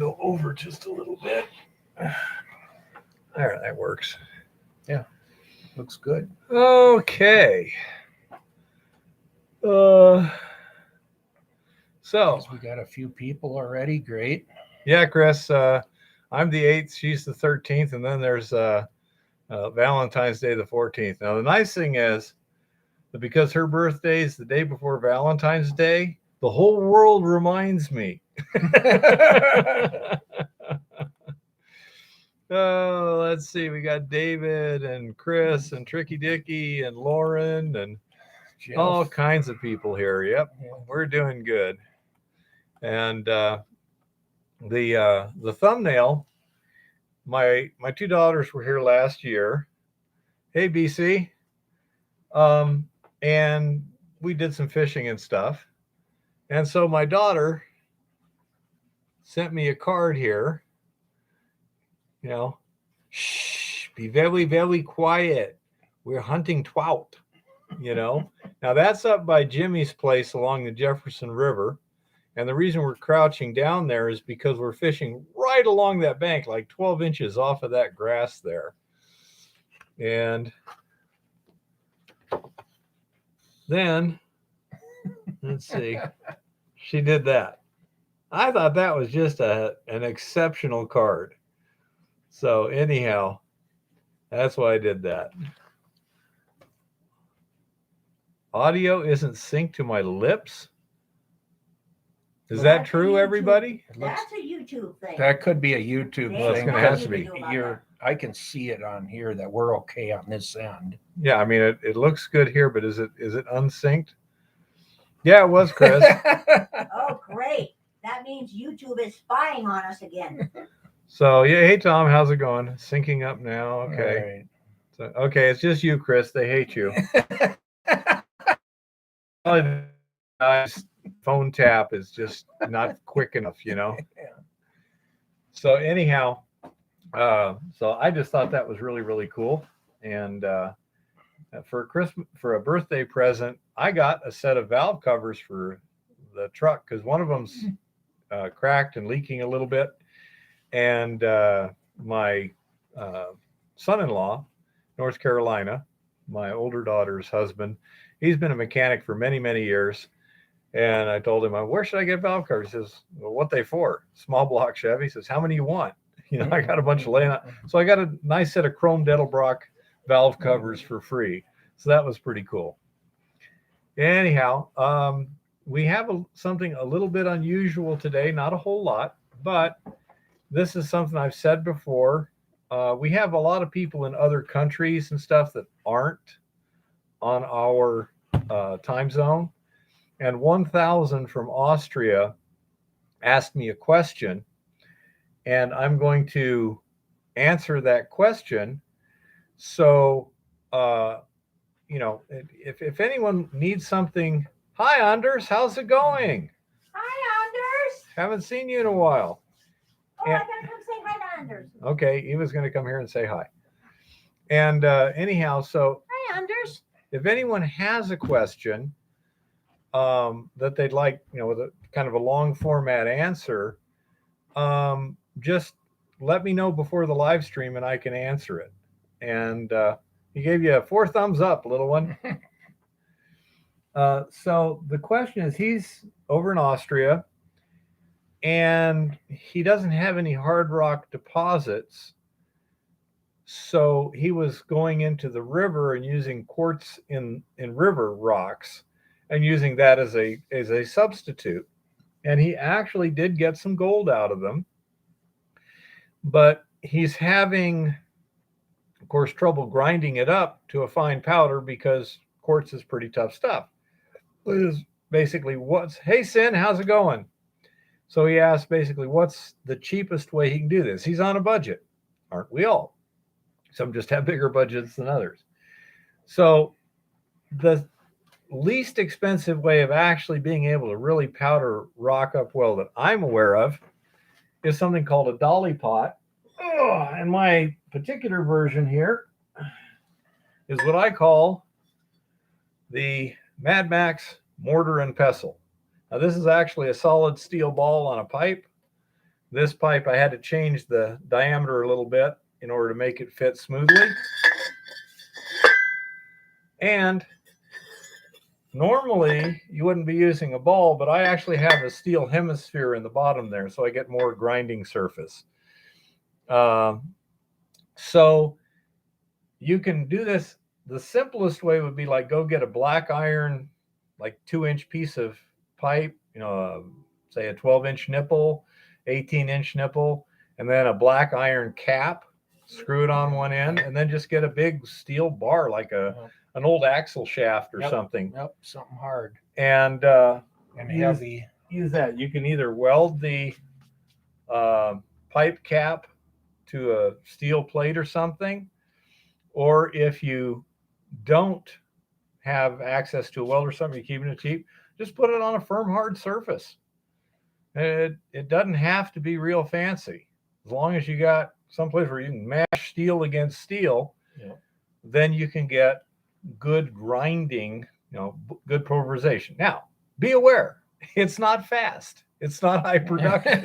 Go over just a little bit. There, that works. Yeah, looks good. Okay. So we got a few people already. Great. Yeah, Chris. I'm the 8th. She's the 13th, and then there's Valentine's Day the 14th. Now the nice thing is that because her birthday is the day before Valentine's Day, the whole world reminds me. Oh, let's see. We got David and Chris and Tricky Dicky and Lauren and Jeff. all kinds of people here. Yep, we're doing good. And the thumbnail. My two daughters were here last year. Hey, BC. And we did some fishing and stuff. And so my daughter sent me a card here. You know, shh, be very, very quiet. We're hunting trout, you know. Now that's up by Jimmy's place along the Jefferson River. And the reason we're crouching down there is because we're fishing right along that bank, like 12 inches off of that grass there. And then, let's see, she did that. I thought that was just an exceptional card. So anyhow, that's why I did that. Audio isn't synced to my lips. Is that true, everybody? That's a YouTube thing. That could be a YouTube Well, it's thing. gonna have to be. I can see it on here that we're okay on this end. Yeah, I mean it looks good here, but is it unsynced? Yeah, it was, Chris. Oh, great. That means YouTube is spying on us again. So yeah, hey Tom, how's it going? Syncing up now. Okay. Right. So, okay, it's just you, Chris. They hate you. Phone tap is just not quick enough, you know. So anyhow, so I just thought that was really, really cool. And for Christmas, for a birthday present, I got a set of valve covers for the truck because one of them's cracked and leaking a little bit. And my son-in-law, North Carolina, my older daughter's husband, he's been a mechanic for many, many years. And I told him, where should I get valve covers? He says, well, what they for? Small block Chevy. He says, how many you want? You know, I got a bunch of laying out. So I got a nice set of chrome Dettelbrock valve covers for free. So that was pretty cool. Anyhow, we have something a little bit unusual today, not a whole lot, but this is something I've said before. We have a lot of people in other countries and stuff that aren't on our time zone. And 1,000 from Austria asked me a question, and I'm going to answer that question. So, you know, if anyone needs something, hi, Anders, how's it going? Hi, Anders. Haven't seen you in a while. Oh, I gotta come say hi to Anders. Okay, he was going to come here and say hi. And anyhow, so hi, Anders. If anyone has a question that they'd like, you know, with a kind of a long format answer, just let me know before the live stream and I can answer it. And he gave you 4 thumbs up, little one. So the question is, he's over in Austria and he doesn't have any hard rock deposits. So he was going into the river and using quartz in river rocks and using that as a substitute. And he actually did get some gold out of them. But he's having, of course, trouble grinding it up to a fine powder because quartz is pretty tough stuff. It is basically hey, Sin, how's it going? So he asked basically, what's the cheapest way he can do this? He's on a budget, aren't we all? Some just have bigger budgets than others. So the least expensive way of actually being able to really powder rock up well that I'm aware of is something called a Dolly pot. And my particular version here is what I call the Mad Max mortar and pestle. Now this is actually a solid steel ball on a pipe This pipe, I had to change the diameter a little bit in order to make it fit smoothly. And normally you wouldn't be using a ball, but I actually have a steel hemisphere in the bottom there, so I get more grinding surface. So you can do this. The simplest way would be like go get a black iron, like 2-inch piece of pipe, say a 12-inch nipple, 18-inch nipple, and then a black iron cap, screw it on one end, and then just get a big steel bar like an old axle shaft or something. Yep, something hard. And Heavy. Use that. You can either weld the pipe cap to a steel plate or something, or if you don't have access to a weld or something, you're keeping it cheap, just put it on a firm, hard surface. It doesn't have to be real fancy. As long as you got someplace where you can mash steel against steel, then you can get good grinding, good pulverization. Now, be aware, it's not fast. It's not high production.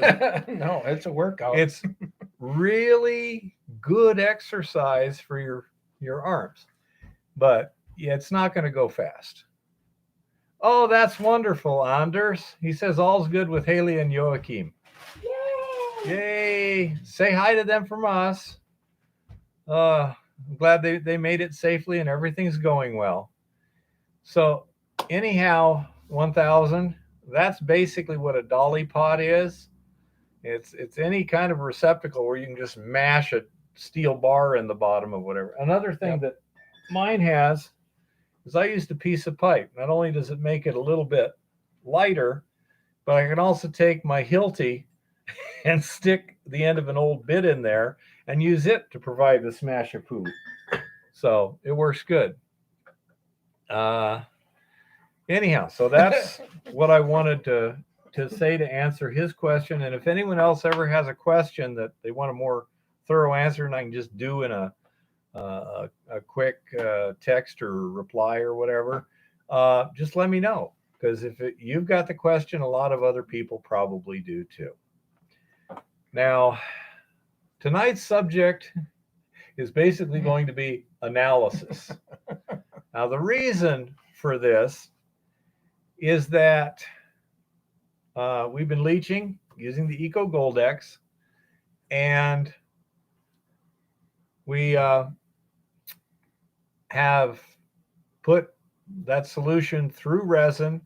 No, it's a workout. It's really good exercise for your arms, but it's not going to go fast. Oh, that's wonderful, Anders. He says all's good with Haley and Joachim. Yay! Yay! Say hi to them from us. I'm glad they made it safely and everything's going well. So anyhow, 1000, that's basically what a dolly pot is. It's any kind of receptacle where you can just mash a steel bar in the bottom of whatever. Another thing that mine has is I used a piece of pipe. Not only does it make it a little bit lighter, but I can also take my Hilti and stick the end of an old bit in there and use it to provide the smash of poo. So it works good. Anyhow, so that's what I wanted to say to answer his question. And if anyone else ever has a question that they want a more thorough answer, and I can just do in a quick text or reply or whatever, just let me know. Because if you've got the question, a lot of other people probably do too. Now, tonight's subject is basically going to be analysis. Now, the reason for this is that we've been leaching using the Eco Goldex, and we have put that solution through resin,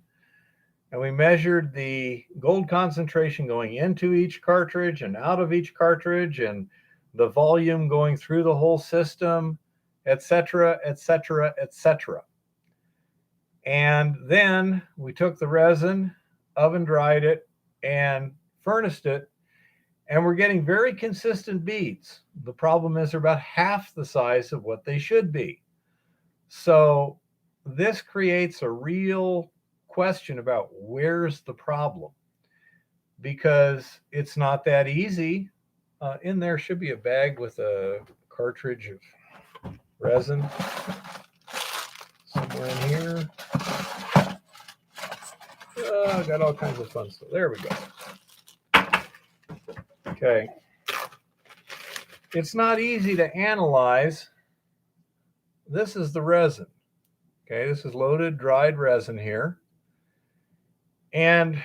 and we measured the gold concentration going into each cartridge and out of each cartridge, and the volume going through the whole system, etc., etc., etc. And then we took the resin, oven dried it, and furnaced it, and we're getting very consistent beads. The problem is they're about half the size of what they should be. So this creates a real question about where's the problem, because it's not that easy. In there should be a bag with a cartridge of resin somewhere in here. Got all kinds of fun stuff. There we go. Okay. It's not easy to analyze. This is the resin. Okay, this is loaded dried resin here. And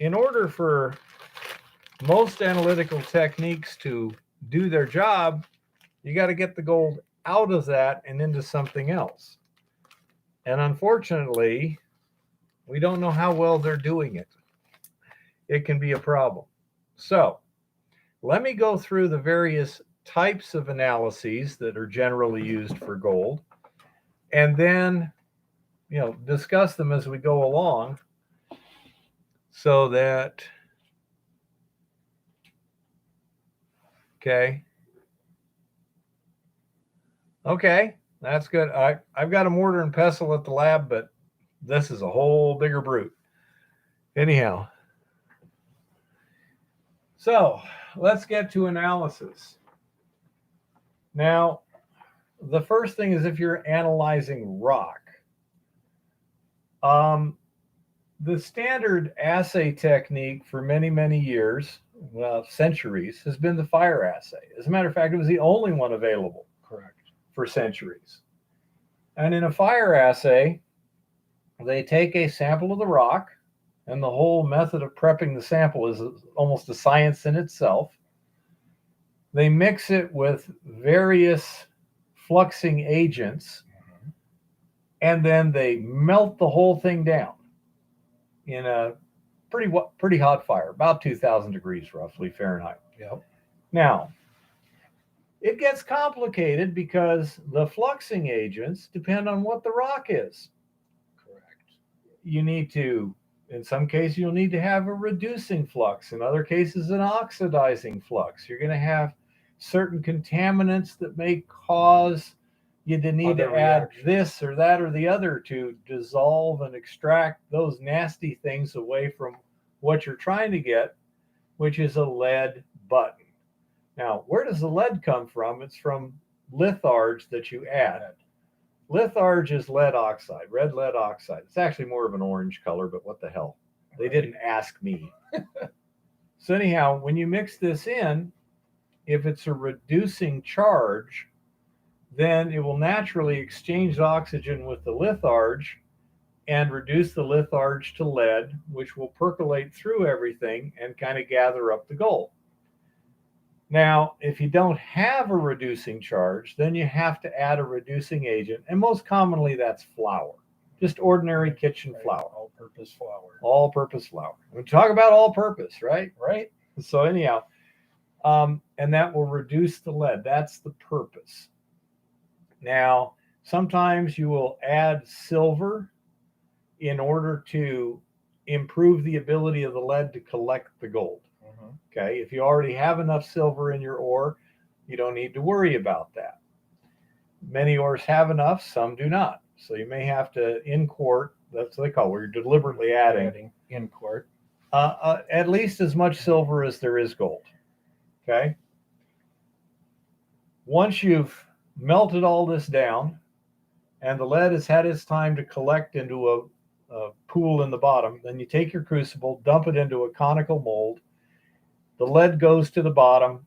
in order for most analytical techniques to do their job, you got to get the gold out of that and into something else. And unfortunately, we don't know how well they're doing it. It can be a problem. So let me go through the various types of analyses that are generally used for gold, and then, discuss them as we go along, so that, okay, that's good. I've got a mortar and pestle at the lab, but this is a whole bigger brute. Anyhow, so let's get to analysis. Now, the first thing is if you're analyzing rock. The standard assay technique for many, many years well, centuries, has been the fire assay. As a matter of fact, it was the only one available Correct. for centuries. And in a fire assay, they take a sample of the rock, and the whole method of prepping the sample is almost a science in itself. They mix it with various fluxing agents, and then they melt the whole thing down in a pretty hot fire, about 2,000 degrees roughly Fahrenheit. Yep. Now, it gets complicated because the fluxing agents depend on what the rock is. Correct. You need to, in some cases, you'll need to have a reducing flux. In other cases, an oxidizing flux. You're going to have certain contaminants that may cause you to need Other to add reactions. this or that or the other to dissolve and extract those nasty things away from what you're trying to get, which is a lead button. Now, where does the lead come from? It's from litharge that you add. Litharge is lead oxide, red lead oxide. It's actually more of an orange color, but what the hell? They didn't ask me. So anyhow, when you mix this in, if it's a reducing charge, then it will naturally exchange oxygen with the litharge and reduce the litharge to lead, which will percolate through everything and kind of gather up the gold. Now, if you don't have a reducing charge, then you have to add a reducing agent, and most commonly that's flour, just ordinary kitchen flour. All-purpose flour. All-purpose flour. We talk about all-purpose, right? Right. So anyhow, and that will reduce the lead. That's the purpose. Now, sometimes you will add silver in order to improve the ability of the lead to collect the gold. Okay, if you already have enough silver in your ore, you don't need to worry about that. Many ores have enough, some do not. So you may have to in quart, that's what they call it, where you're deliberately adding in quart. At least as much silver as there is gold. Okay. Once you've melted all this down and the lead has had its time to collect into a pool in the bottom, then you take your crucible, dump it into a conical mold. The lead goes to the bottom.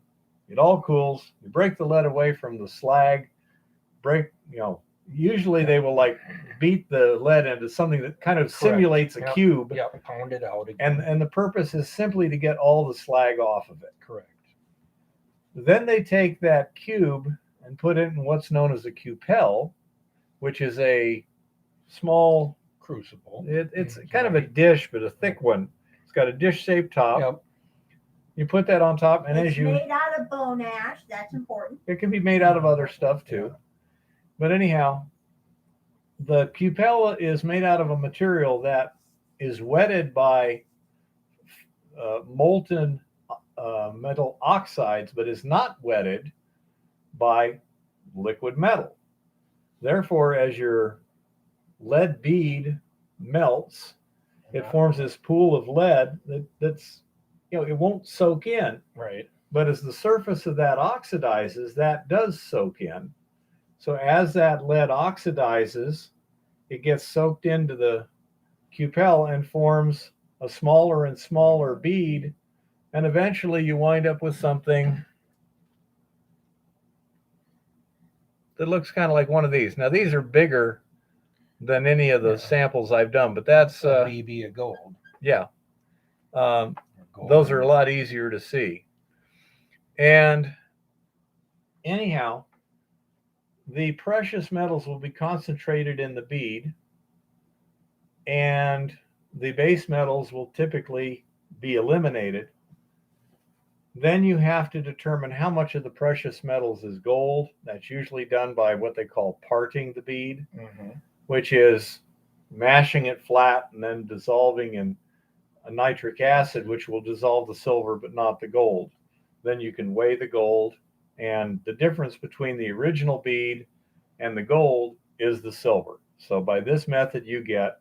It all cools. You break the lead away from the slag. Usually they will like beat the lead into something that kind of simulates a cube. Yeah, pound it out again. And the purpose is simply to get all the slag off of it. Correct. Then they take that cube and put it in what's known as a cupel, which is a small crucible. It's kind of a dish, but a thick one. It's got a dish-shaped top. Yep. You put that on top, and It's made out of bone ash. That's important. It can be made out of other stuff too. Yeah. But anyhow, the cupel is made out of a material that is wetted by molten metal oxides, but is not wetted by liquid metal. Therefore, as your lead bead melts, it forms this pool of lead that's, it won't soak in. Right. But as the surface of that oxidizes, that does soak in. So as that lead oxidizes, it gets soaked into the cupel and forms a smaller and smaller bead. And eventually you wind up with something that looks kind of like one of these. Now, these are bigger than any of the samples I've done, but that's maybe a gold. Yeah. Those are a lot easier to see. And anyhow, the precious metals will be concentrated in the bead, and the base metals will typically be eliminated. Then you have to determine how much of the precious metals is gold. That's usually done by what they call parting the bead, which is mashing it flat and then dissolving in a nitric acid, which will dissolve the silver but not the gold. Then you can weigh the gold, and the difference between the original bead and the gold is the silver. So by this method, you get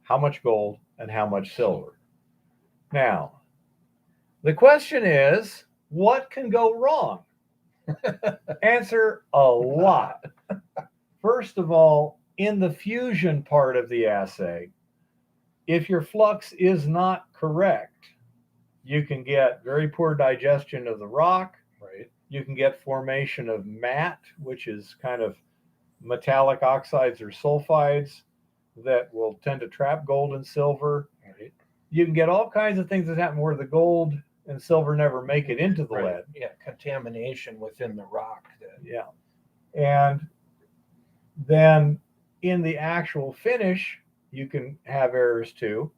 how much gold and how much silver. Now, the question is, what can go wrong? Answer: a lot. First of all, in the fusion part of the assay, if your flux is not correct, You can get very poor digestion of the rock. Right. You can get formation of matte, which is kind of metallic oxides or sulfides that will tend to trap gold and silver. Right. You can get all kinds of things that happen where the gold and silver never make it into the lead. Yeah, contamination within the rock. Yeah. And then in the actual finish, you can have errors too.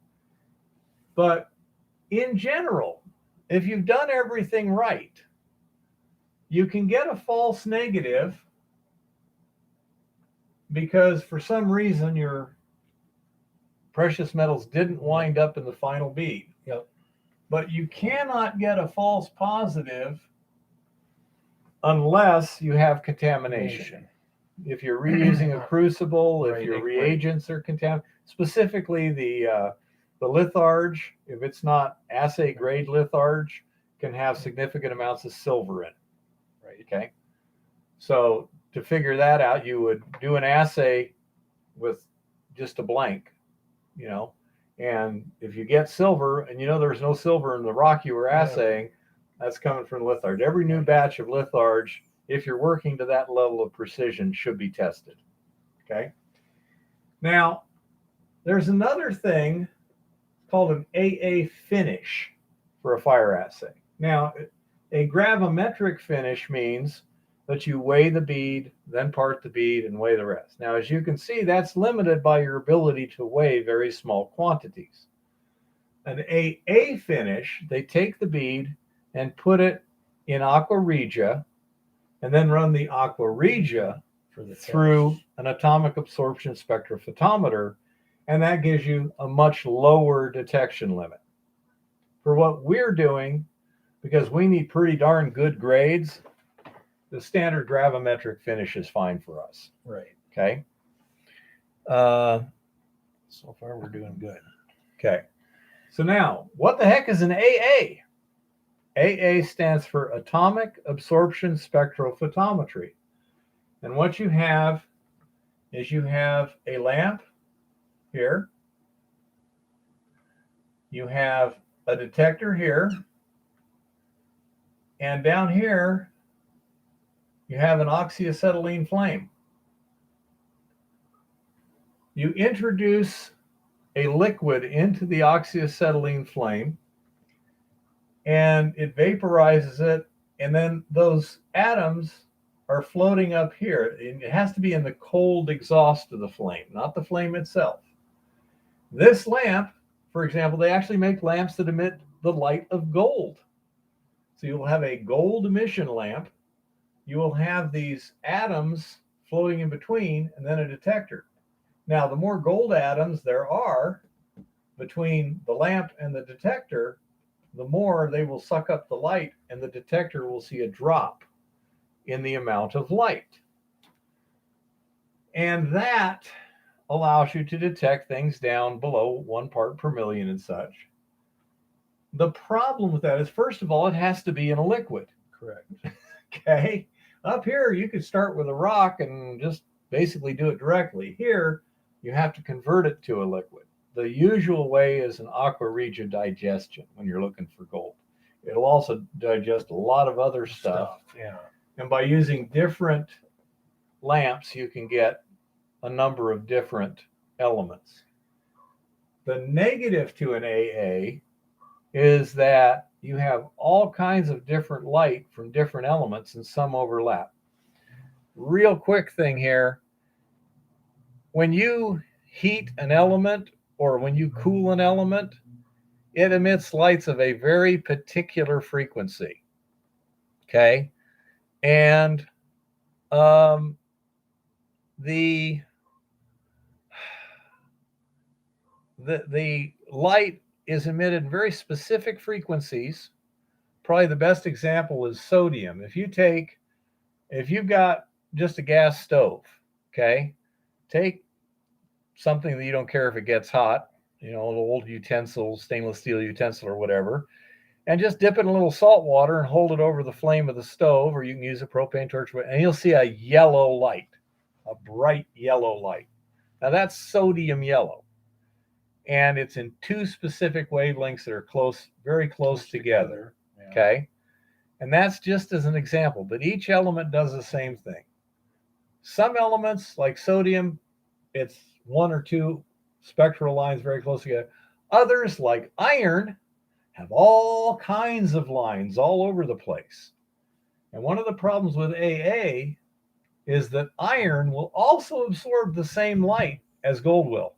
But in general, if you've done everything right, you can get a false negative because for some reason your precious metals didn't wind up in the final bead. Yep. But you cannot get a false positive unless you have contamination. If you're reusing a crucible, if Right, your right. reagents are contaminated, specifically the litharge, if it's not assay grade litharge, can have significant amounts of silver in it. Right. Okay. So to figure that out, you would do an assay with just a blank, you know, and if you get silver and you know there's no silver in the rock you were assaying, that's coming from litharge. Every new batch of litharge, if you're working to that level of precision, should be tested. Okay. Now, there's another thing called an AA finish for a fire assay. Now, a gravimetric finish means that you weigh the bead, then part the bead, and weigh the rest. Now, as you can see, that's limited by your ability to weigh very small quantities. An AA finish, they take the bead and put it in aqua regia, and then run the aqua regia For the through finish. an atomic absorption spectrophotometer, and that gives you a much lower detection limit. For what we're doing, because we need pretty darn good grades, the standard gravimetric finish is fine for us. Right. Okay. So far, we're doing good. Okay. So now, what the heck is an AA? AA stands for atomic absorption spectrophotometry. And what you have is you have a lamp here. You have a detector here. And down here, you have an oxyacetylene flame. You introduce a liquid into the oxyacetylene flame, and it vaporizes it, and then those atoms are floating up here. And it has to be in the cold exhaust of the flame, not the flame itself. This lamp, for example, they actually make lamps that emit the light of gold. So you'll have a gold emission lamp. You will have these atoms floating in between, and then a detector. Now, the more gold atoms there are between the lamp and the detector, the more they will suck up the light, and the detector will see a drop in the amount of light. And that allows you to detect things down below 1 part per million and such. The problem with that is, first of all, it has to be in a liquid. Correct. Okay. Up here, you could start with a rock and just basically do it directly. Here, you have to convert it to a liquid. The usual way is an aqua regia digestion when you're looking for gold. It'll also digest a lot of other stuff. Yeah. And by using different lamps, you can get a number of different elements. The negative to an AA is that you have all kinds of different light from different elements, and some overlap. Real quick thing here. When you heat an element or when you cool an element, it emits lights of a very particular frequency. Okay. And the light is emitted in very specific frequencies. Probably the best example is sodium. If you've got just a gas stove, okay, take something that you don't care if it gets hot, an old utensil, stainless steel utensil or whatever, and just dip it in a little salt water and hold it over the flame of the stove, or you can use a propane torch, and you'll see a yellow light, a bright yellow light. Now that's sodium yellow. and it's in two specific wavelengths that are close, very close together. Yeah. Okay. And that's just as an example, but each element does the same thing. Some elements, like sodium, it's one or two spectral lines very close together. Others, like iron, have all kinds of lines all over the place. And one of the problems with AA is that iron will also absorb the same light as gold will.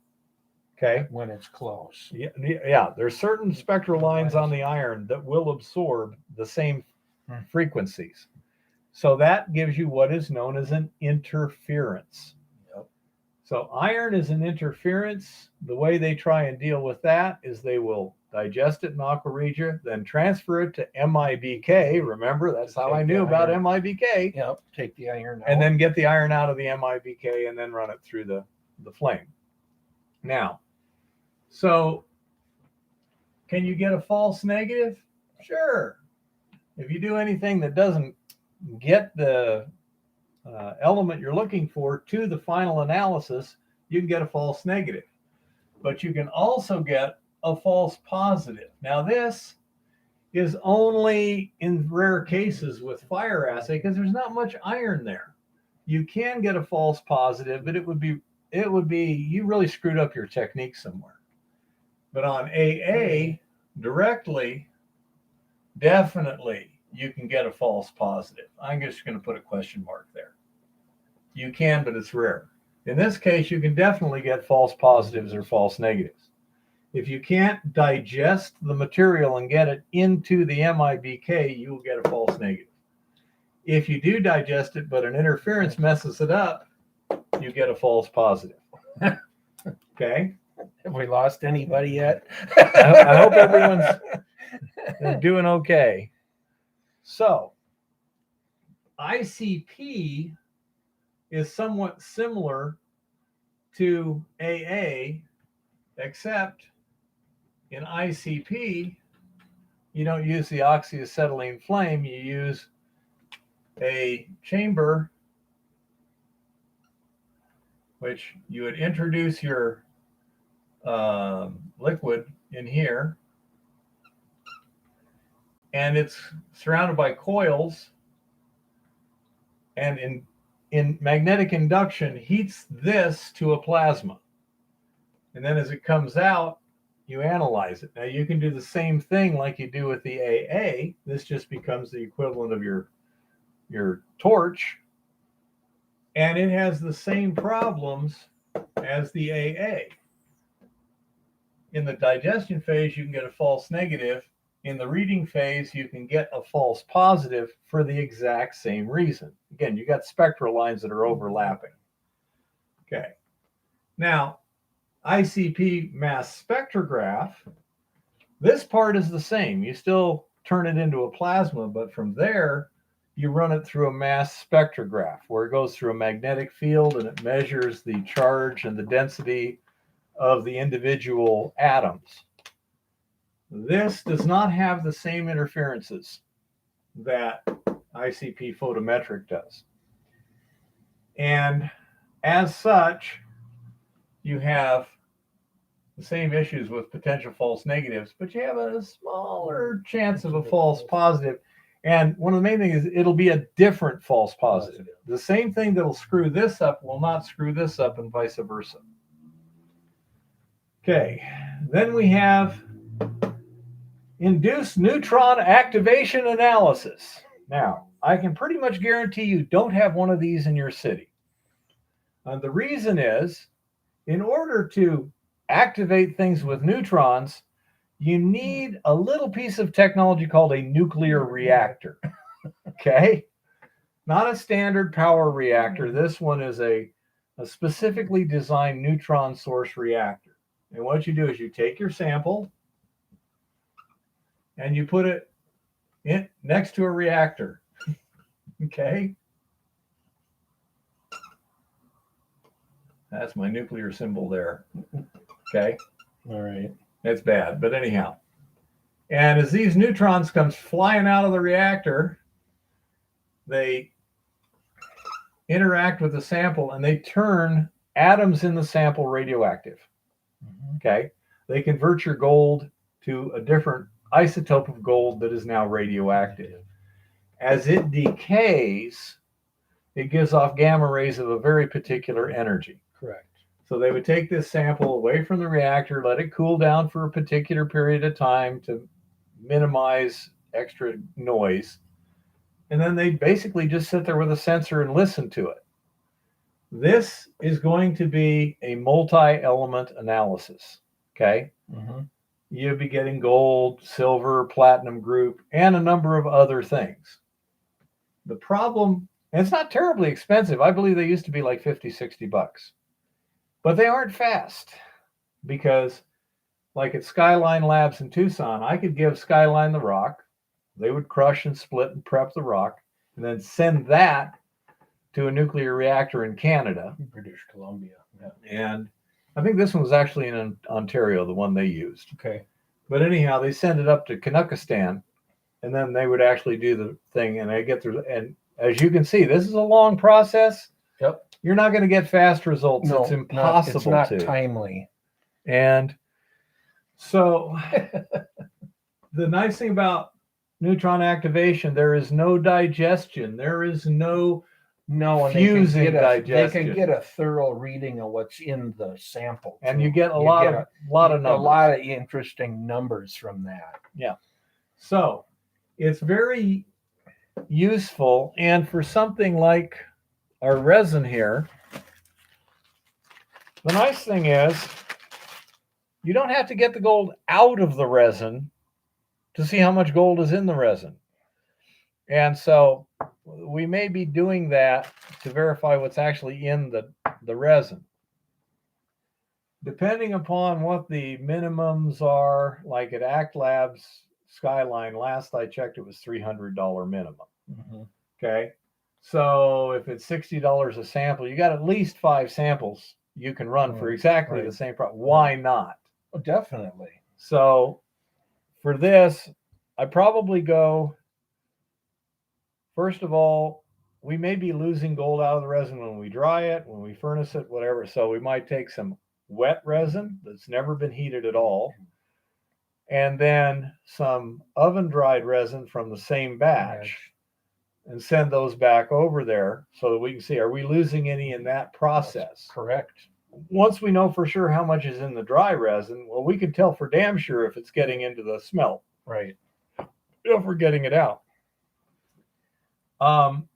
Okay. When it's close. Yeah. There's certain spectral lines on the iron that will absorb the same frequencies. So that gives you what is known as an interference. Yep. So iron is an interference. The way they try and deal with that is they will digest it in aqua regia, then transfer it to MIBK. Remember, that's how I knew about MIBK. Yep. Take the iron out. And then get the iron out of the MIBK and then run it through the flame. Now, so can you get a false negative? Sure. If you do anything that doesn't get the element you're looking for to the final analysis, you can get a false negative. But you can also get a false positive. Now, this is only in rare cases with fire assay because there's not much iron there. You can get a false positive, but it would be you really screwed up your technique somewhere. But on AA directly, definitely you can get a false positive. I'm just going to put a question mark there. You can, but it's rare. In this case, you can definitely get false positives or false negatives. If you can't digest the material and get it into the MIBK, you will get a false negative. If you do digest it, but an interference messes it up, you get a false positive. Okay? Have we lost anybody yet? I hope everyone's doing okay. So, ICP is somewhat similar to AA, except in ICP, you don't use the oxyacetylene flame, you use a chamber which you would introduce your liquid in here, and it's surrounded by coils, and in magnetic induction heats this to a plasma, and then as it comes out you analyze it. Now you can do the same thing like you do with the AA. This just becomes the equivalent of your torch, and it has the same problems as the AA. In the digestion phase, you can get a false negative. In the reading phase, you can get a false positive for the exact same reason. Again, you got spectral lines that are overlapping. Okay. Now, ICP mass spectrograph, this part is the same. You still turn it into a plasma, but from there, you run it through a mass spectrograph where it goes through a magnetic field and it measures the charge and the density of the individual atoms. This does not have the same interferences that ICP photometric does. And as such, you have the same issues with potential false negatives, but you have a smaller chance of a false positive. And one of the main things is it'll be a different false positive. The same thing that'll screw this up will not screw this up, and vice versa. Okay, then we have induced neutron activation analysis. Now, I can pretty much guarantee you don't have one of these in your city. And the reason is, in order to activate things with neutrons, you need a little piece of technology called a nuclear reactor. Okay? Not a standard power reactor. This one is a specifically designed neutron source reactor. And what you do is you take your sample and you put it in next to a reactor. Okay? That's my nuclear symbol there. Okay? All right. It's bad, but anyhow. And as these neutrons come flying out of the reactor, they interact with the sample and they turn atoms in the sample radioactive. Okay. they convert your gold to a different isotope of gold that is now radioactive. As it decays, it gives off gamma rays of a very particular energy. Correct. So they would take this sample away from the reactor, let it cool down for a particular period of time to minimize extra noise, and then they basically just sit there with a sensor and listen to it. This is going to be a multi-element analysis, okay? Mm-hmm. You'll be getting gold, silver, platinum group, and a number of other things. The problem, and it's not terribly expensive. I believe they used to be like 50, 60 bucks. But they aren't fast because, like at Skyline Labs in Tucson, I could give Skyline the rock. They would crush and split and prep the rock and then send that to a nuclear reactor in Canada. British Columbia. Yeah. And I think this one was actually in Ontario, the one they used. Okay. But anyhow, they send it up to Kanukistan, and then they would actually do the thing, and they get through. And as you can see, this is a long process. Yep. You're not going to get fast results. No, it's impossible it's not to. timely. And so the nice thing about neutron activation, there is no digestion. There is no and fusing they digestion. can get a thorough reading of what's in the sample. And too. you get a lot of numbers. A lot of interesting numbers from that. Yeah. So it's very useful. And for something like our resin here, the nice thing is you don't have to get the gold out of the resin to see how much gold is in the resin. And so we may be doing that to verify what's actually in the resin. Depending upon what the minimums are, like at Act Labs Skyline, last I checked, it was $300 minimum. Mm-hmm. Okay. So if it's $60 a sample, you got at least 5 samples you can run for exactly the same price. Why not? Oh, definitely. So for this, I probably go, first of all, we may be losing gold out of the resin when we dry it, when we furnace it, whatever. So we might take some wet resin that's never been heated at all, and then some oven dried resin from the same batch, and send those back over there so that we can see, are we losing any in that process? Correct. Once we know for sure how much is in the dry resin, well, we can tell for damn sure if it's getting into the smelt. Right. If we're getting it out.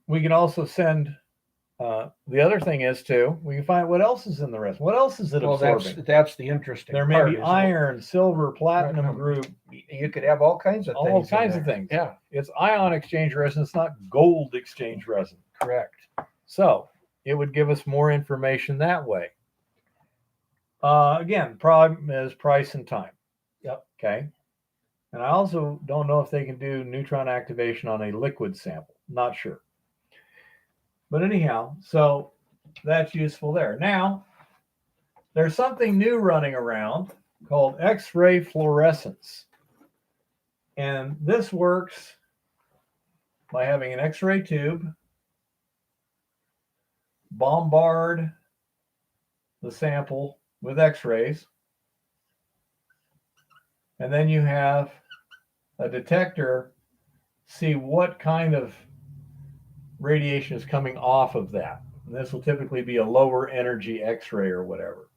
We can also send, the other thing is too, we can find what else is in the resin. What else is it absorbing? That's the interesting There may be iron, silver, platinum group. You could have all kinds of things. All kinds of things. Yeah. It's ion exchange resin. It's not gold exchange resin. Correct. So it would give us more information that way. Again, problem is price and time. Yep. Okay. And I also don't know if they can do neutron activation on a liquid sample. Not sure. But anyhow, so that's useful there. Now, there's something new running around called X-ray fluorescence. And this works by having an X-ray tube, bombard the sample with X-rays, and then you have a detector see what kind of radiation is coming off of that. And this will typically be a lower energy X-ray or whatever.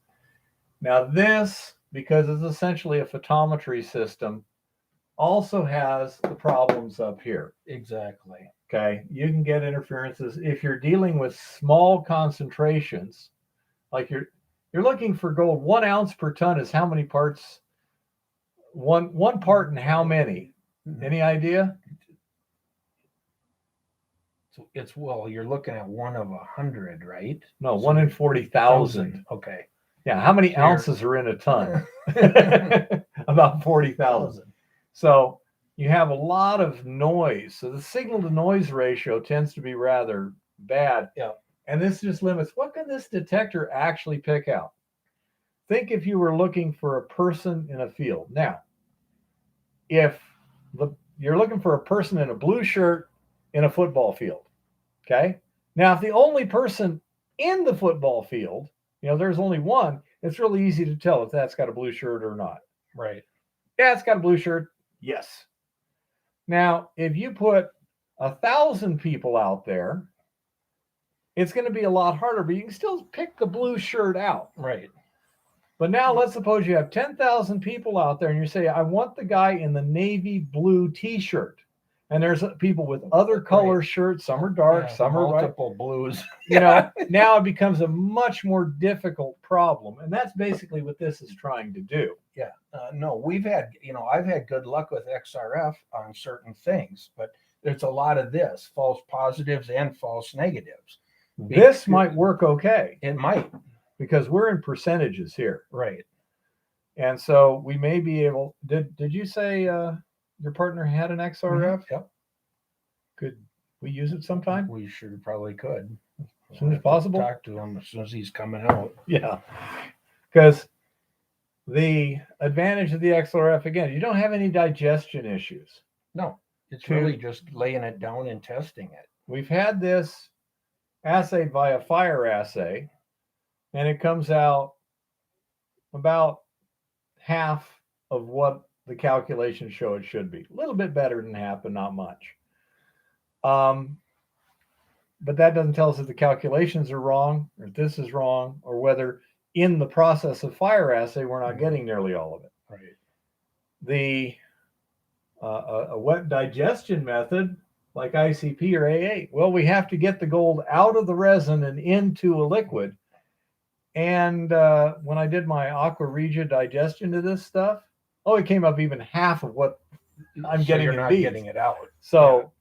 Now this, because it's essentially a photometry system, also has the problems up here. Exactly. Okay, you can get interferences if you're dealing with small concentrations, like you're looking for gold. 1 ounce per ton is how many parts? One part in how many? Any idea? So it's, well, you're looking at 1 of 100, right? No, 1 in 40,000. Okay. Yeah, how many ounces are in a ton? About 40,000. So you have a lot of noise. So the signal to noise ratio tends to be rather bad. Yeah. And this just limits, what can this detector actually pick out? Think if you were looking for a person in a field. Now, if you're looking for a person in a blue shirt in a football field, okay? Now, if the only person in the football field, there's only one, it's really easy to tell if that's got a blue shirt or not. Right. Yeah, it's got a blue shirt. Yes. Now, if you put 1,000 people out there, it's going to be a lot harder, but you can still pick the blue shirt out. Right. But now let's suppose you have 10,000 people out there and you say, I want the guy in the navy blue t-shirt. And there's people with other color shirts. Some are dark, Yeah, some are white. multiple blues. You know, now it becomes a much more difficult problem. And that's basically what this is trying to do. Yeah. No, we've had, I've had good luck with XRF on certain things, but there's a lot of this false positives and false negatives. This might work okay. It might. Because we're in percentages here. Right. And so we may be able, did you say your partner had an XRF? Yep. Could we use it sometime? We sure probably could. As soon as possible? Talk to him as soon as he's coming out. Yeah. Because the advantage of the XRF, again, you don't have any digestion issues. No, it's really just laying it down and testing it. We've had this assayed via fire assay, and it comes out about half of what the calculations show it should be. A little bit better than half, but not much. But that doesn't tell us if the calculations are wrong, or if this is wrong, or whether in the process of fire assay, we're not getting nearly all of it. Right. The a wet digestion method like ICP or AA, well, we have to get the gold out of the resin and into a liquid. And when I did my Aqua Regia digestion to this stuff, it came up even half of what I'm getting. You're not getting it out. So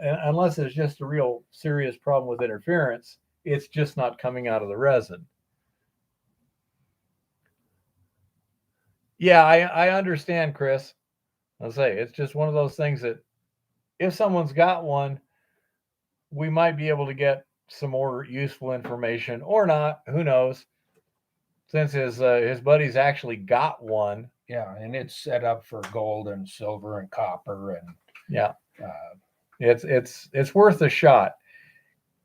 unless it's just a real serious problem with interference, it's just not coming out of the resin. Yeah, I understand, Chris. I'll say it's just one of those things that if someone's got one, we might be able to get some more useful information or not. Who knows? Since his buddy's actually got one. Yeah, and it's set up for gold and silver and copper and it's worth a shot.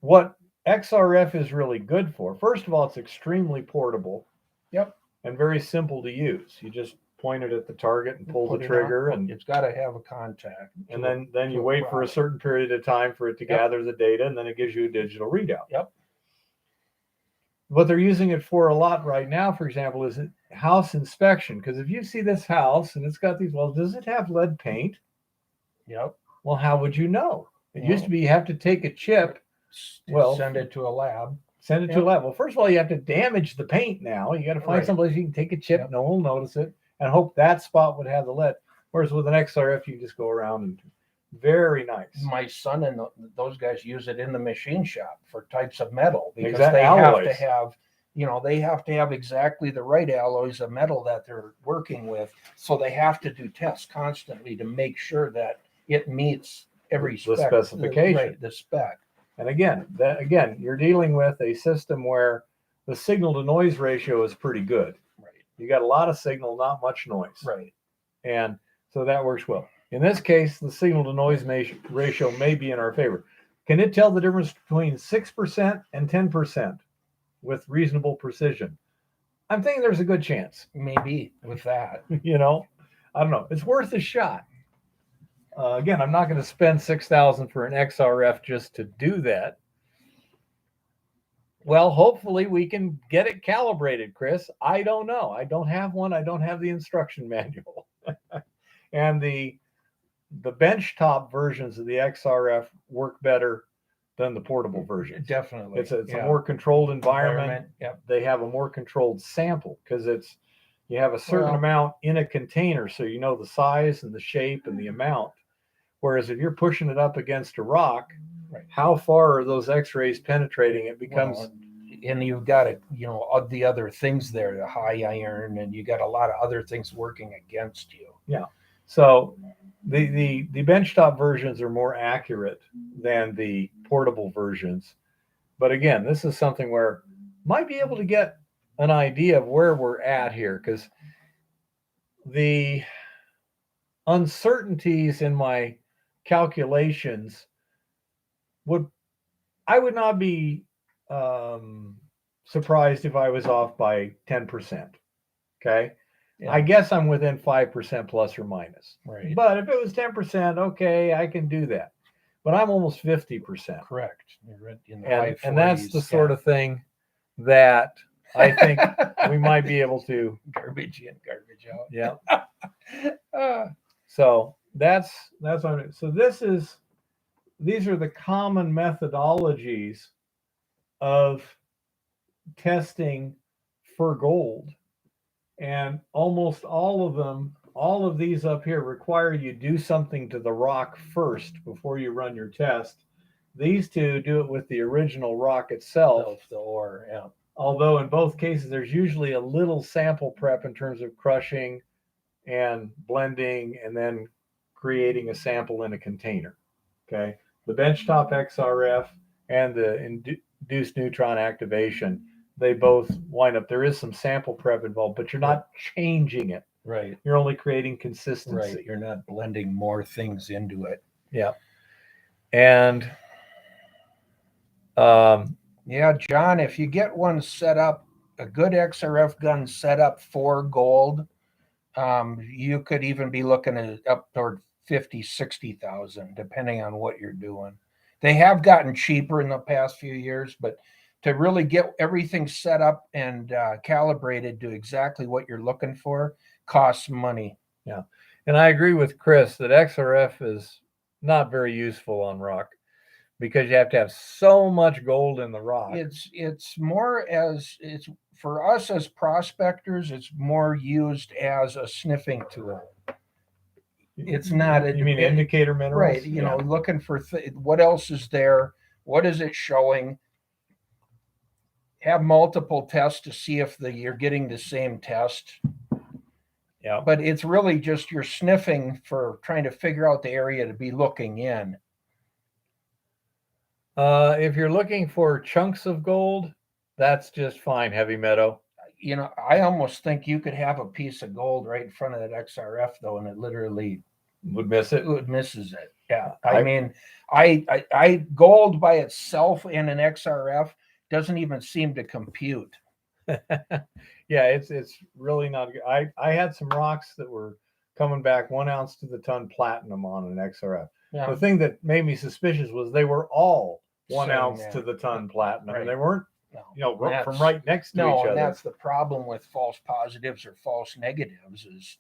What XRF is really good for, first of all, it's extremely portable. Yep. And very simple to use. You just point it at the target and pull the trigger, and it's got to have a contact. And then you wait for a certain period of time for it to gather the data, and then it gives you a digital readout. Yep. What they're using it for a lot right now, for example, is house inspection. Because if you see this house and it's got these walls, does it have lead paint? Yep. Well, how would you know? It used to be you have to take a chip. Well, send it to a lab. Send it to a lab. Well, first of all, you have to damage the paint now. You got to find someplace you can take a chip, no one will notice it, and hope that spot would have the lead. Whereas with an XRF, you just go around and very nice. My son and those guys use it in the machine shop for types of metal because alloys. They have to have exactly the right alloys of metal that they're working with. So they have to do tests constantly to make sure that it meets every specification. The spec. And again, you're dealing with a system where the signal to noise ratio is pretty good. Right. You got a lot of signal, not much noise. Right. And so that works well. In this case, the signal to noise ratio may be in our favor. Can it tell the difference between 6% and 10% with reasonable precision? I'm thinking there's a good chance. Maybe with that. I don't know. It's worth a shot. Again, I'm not going to spend $6,000 for an XRF just to do that. Well, hopefully we can get it calibrated, Chris. I don't know. I don't have one. I don't have the instruction manual. And the benchtop versions of the XRF work better than the portable versions. Definitely. It's a more controlled environment. Yep. They have a more controlled sample because you have a certain amount in a container, so you know the size and the shape and the amount. Whereas if you're pushing it up against a rock, how far are those X-rays penetrating? It becomes, and you've got the other things there, the high iron, and you got a lot of other things working against you. Yeah. So the benchtop versions are more accurate than the portable versions. But again, this is something where might be able to get an idea of where we're at here, because the uncertainties in my calculations I would not be surprised if I was off by 10%. Okay. Yeah. I guess I'm within 5% plus or minus. Right. But if it was 10%, okay, I can do that. But I'm almost 50%. Correct. You're in the And, high and that's the 40s, sort of thing that I think we might be able to. garbage in, garbage out. Yeah. Uh, So that's what I'm, so these are the common methodologies of testing for gold. And almost all of them, all of these up here require you do something to the rock first before you run your test. These two do it with the original rock itself. the ore, yeah. Although in both cases, there's usually a little sample prep in terms of crushing and blending and then creating a sample in a container. Okay. The benchtop XRF and the induced neutron activation, they both wind up, there is some sample prep involved, but you're not changing it. Right. You're only creating consistency. Right. You're not blending more things into it. Yeah. And yeah, John, if you get one set up, a good XRF gun set up for gold, you could even be looking at up toward 50, 60,000, depending on what you're doing. They have gotten cheaper in the past few years, but to really get everything set up and calibrated to exactly what you're looking for costs money. Yeah. And I agree with Chris that XRF is not very useful on rock because you have to have so much gold in the rock. It's more as it's for us as prospectors, it's more used as a sniffing tool. It's not. You mean indicator minerals? Right. You know, looking for what else is there? What is it showing? Have multiple tests to see if you're getting the same test. Yeah. But it's really just you're sniffing for trying to figure out the area to be looking in. If you're looking for chunks of gold, that's just fine, heavy meadow. You know, I almost think you could have a piece of gold right in front of that XRF though, and it literally would miss it. It misses it. Yeah. I mean, I gold by itself in an XRF doesn't even seem to compute. Yeah, it's really not good. I had some rocks that were coming back 1 ounce to the ton platinum on an XRF. Yeah. The thing that made me suspicious was they were all 1 Same, ounce yeah. to the ton platinum. Right. They weren't, from right next to each No, other. and that's the problem with false positives or false negatives is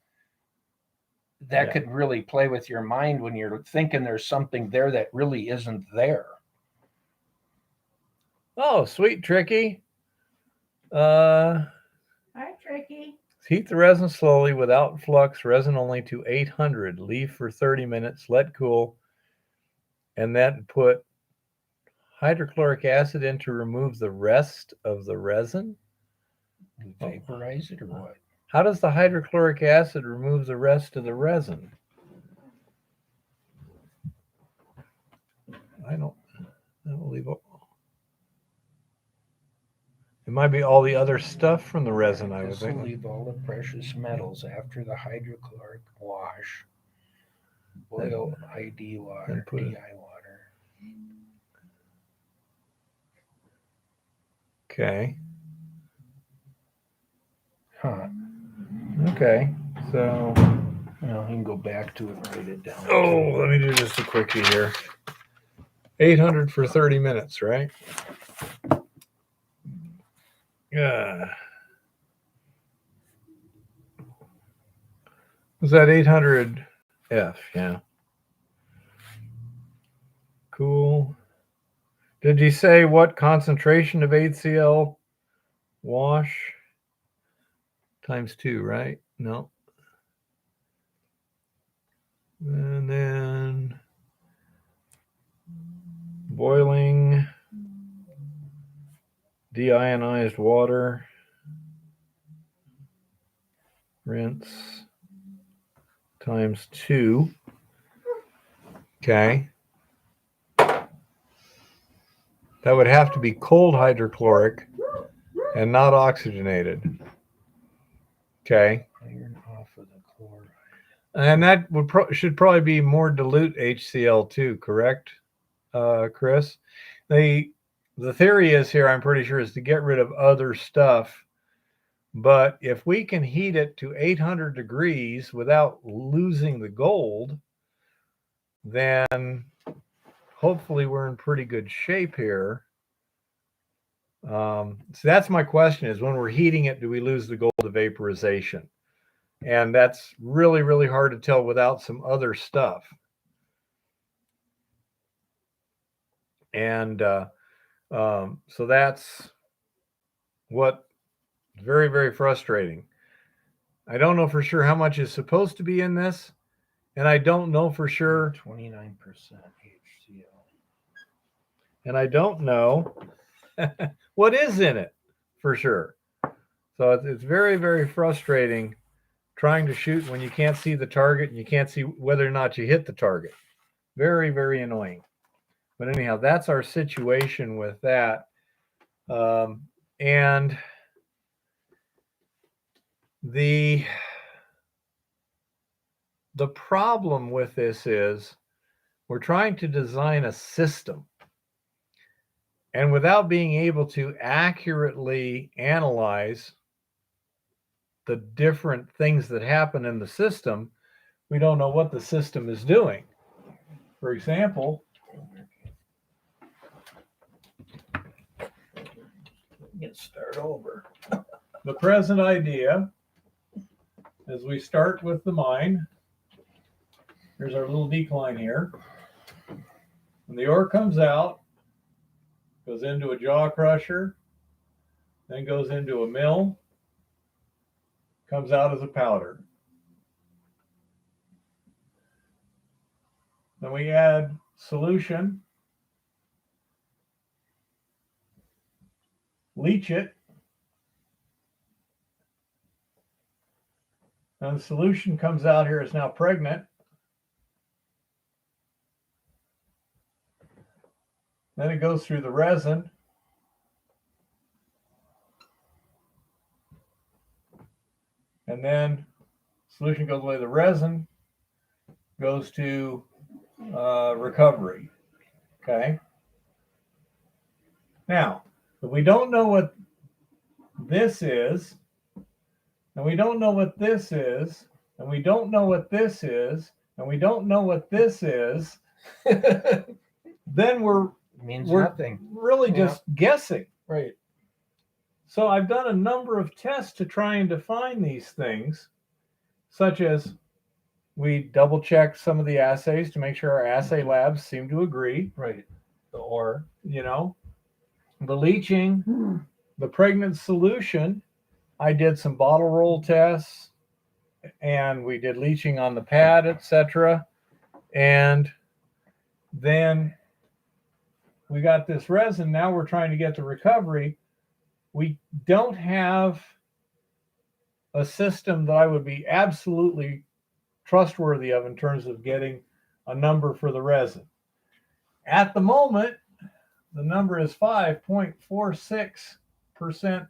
that could really play with your mind when you're thinking there's something there that really isn't there. Oh, sweet, Tricky. Hi, Tricky. Heat the resin slowly without flux, resin only to 800. Leave for 30 minutes, let cool, and then put hydrochloric acid in to remove the rest of the resin. Vaporize it or what? How does the hydrochloric acid remove the rest of the resin? I don't believe it. It might be all the other stuff from the resin, I would This will think. leave all the precious metals after the hydrochloric wash. Boil ID water, DI water. Okay. Huh. Okay. So. Well, you can go back to it and write it down. Oh, let me do just a quickie here. 800 for 30 minutes, right? Yeah. Was that 800 F? Yeah. Cool. Did you say what concentration of HCl wash? Times 2, right? No. And then boiling deionized water, rinse times 2. Okay. That would have to be cold hydrochloric and not oxygenated. Okay. Iron off of the chloride. And that would should probably be more dilute HCl2, correct, Chris? The theory is here, I'm pretty sure, is to get rid of other stuff But if we can heat it to 800 degrees without losing the gold, then hopefully we're in pretty good shape here. So that's my question, is when we're heating it, do we lose the gold to vaporization? And that's really, really hard to tell without some other stuff. And so that's what very, very frustrating. I don't know for sure how much is supposed to be in this, and I don't know for sure. 29% HCl. And I don't know what is in it for sure. So it's very, very frustrating trying to shoot when you can't see the target and you can't see whether or not you hit the target. Very, very annoying. But anyhow, that's our situation with that. And the problem with this is we're trying to design a system. And without being able to accurately analyze the different things that happen in the system, we don't know what the system is doing. For example, Let's start over. the present idea, as we start with the mine, here's our little decline here. When the ore comes out, goes into a jaw crusher, then goes into a mill, comes out as a powder. Then we add solution, leach it, and the solution comes out here is now pregnant. Then it goes through the resin. And then solution goes away. The resin goes to recovery. Okay. Now, if we don't know what this is, and we don't know what this is, and we don't know what this is, and we don't know what this is, then we're Nothing. really just guessing. Right. So I've done a number of tests to try and define these things, such as we double check some of the assays to make sure our assay labs seem to agree. Right. The ore. The leaching, the pregnant solution. I did some bottle roll tests, and we did leaching on the pad, etc. And then we got this resin. Now we're trying to get the recovery. We don't have a system that I would be absolutely trustworthy of in terms of getting a number for the resin. At the moment, the number is 5.46%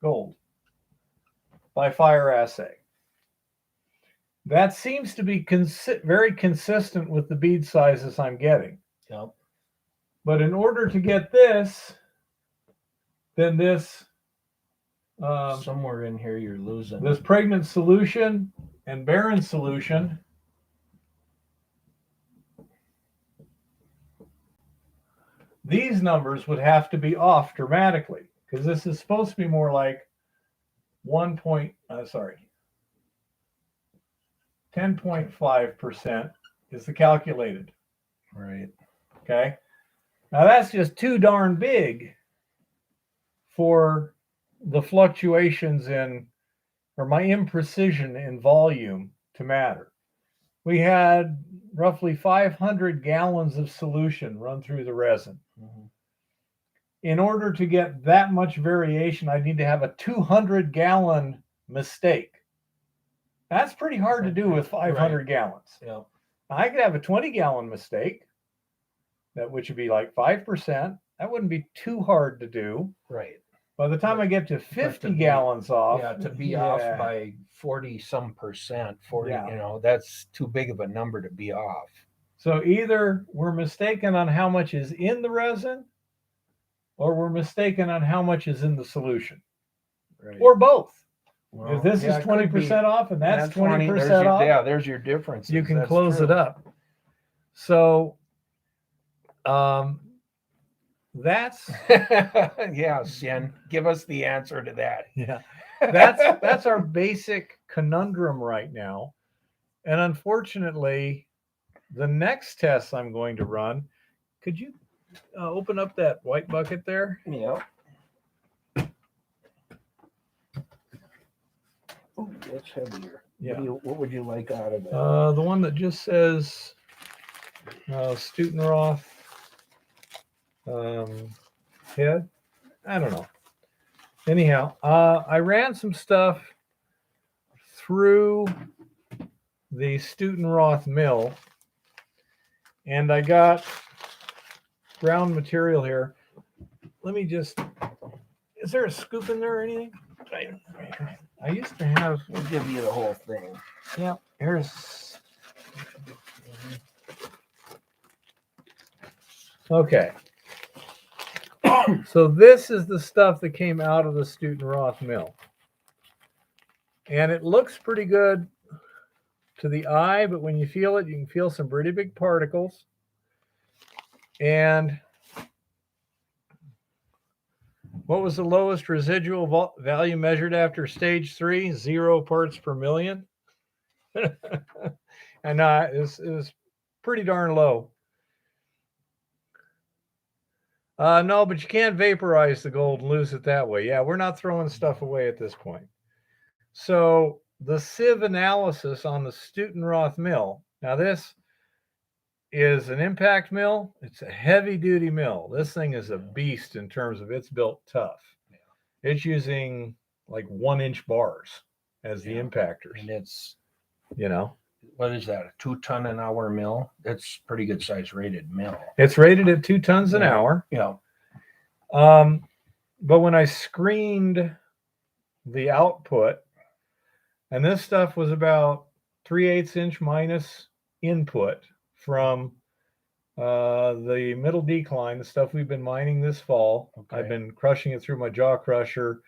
gold by fire assay. That seems to be very consistent with the bead sizes I'm getting. Yep. But in order to get this, then this somewhere in here you're losing this pregnant solution and barren solution, these numbers would have to be off dramatically, because this is supposed to be more like 10.5% is the calculated. Right. Okay. Now that's just too darn big for the fluctuations in, or my imprecision in volume to matter. We had roughly 500 gallons of solution run through the resin. Mm-hmm. In order to get that much variation, I need to have a 200-gallon mistake. That's pretty hard to do with 500 gallons. Yeah. I could have a 20-gallon mistake, which would be like 5%. That wouldn't be too hard to do. Right. By the time I get to 50 gallons off. Yeah, to be off by 40% 40, that's too big of a number to be off. So either we're mistaken on how much is in the resin, or we're mistaken on how much is in the solution. Right. Or both. Well, If this yeah, is it could be. 20% off and that's 20, 20% off, yeah, there's your difference. you can close it up. So that's Yeah, Sien, give us the answer to that. yeah, that's our basic conundrum right now. And unfortunately, the next test I'm going to run, could you open up that white bucket there? Yeah. Oh, that's heavier. Yeah. What would you like out of it? The one that just says Stutenroth head. I don't know. Anyhow, I ran some stuff through the Stutenroth mill, and I got ground material here. Let me just. Is there a scoop in there or anything? I used to have. We'll give you the whole thing. Yeah, here's. Okay. So this is the stuff that came out of the Stutenroth mill. And it looks pretty good to the eye, but when you feel it, you can feel some pretty big particles. And what was the lowest residual value measured after stage 3? 0 parts per million. And it was pretty darn low. No, but you can't vaporize the gold and lose it that way. Yeah, we're not throwing stuff away at this point. So the sieve analysis on the Stutenroth mill. Now this is an impact mill. It's a heavy duty mill. This thing is a beast in terms of it's built tough. Yeah. It's using like 1-inch bars as the impactors. And it's, what is that? A 2 ton an hour mill? It's pretty good size rated mill. It's rated at 2 tons an hour. Yeah. But when I screened the output, and this stuff was about 3/8 inch minus input from the middle decline, the stuff we've been mining this fall. Okay. I've been crushing it through my jaw crusher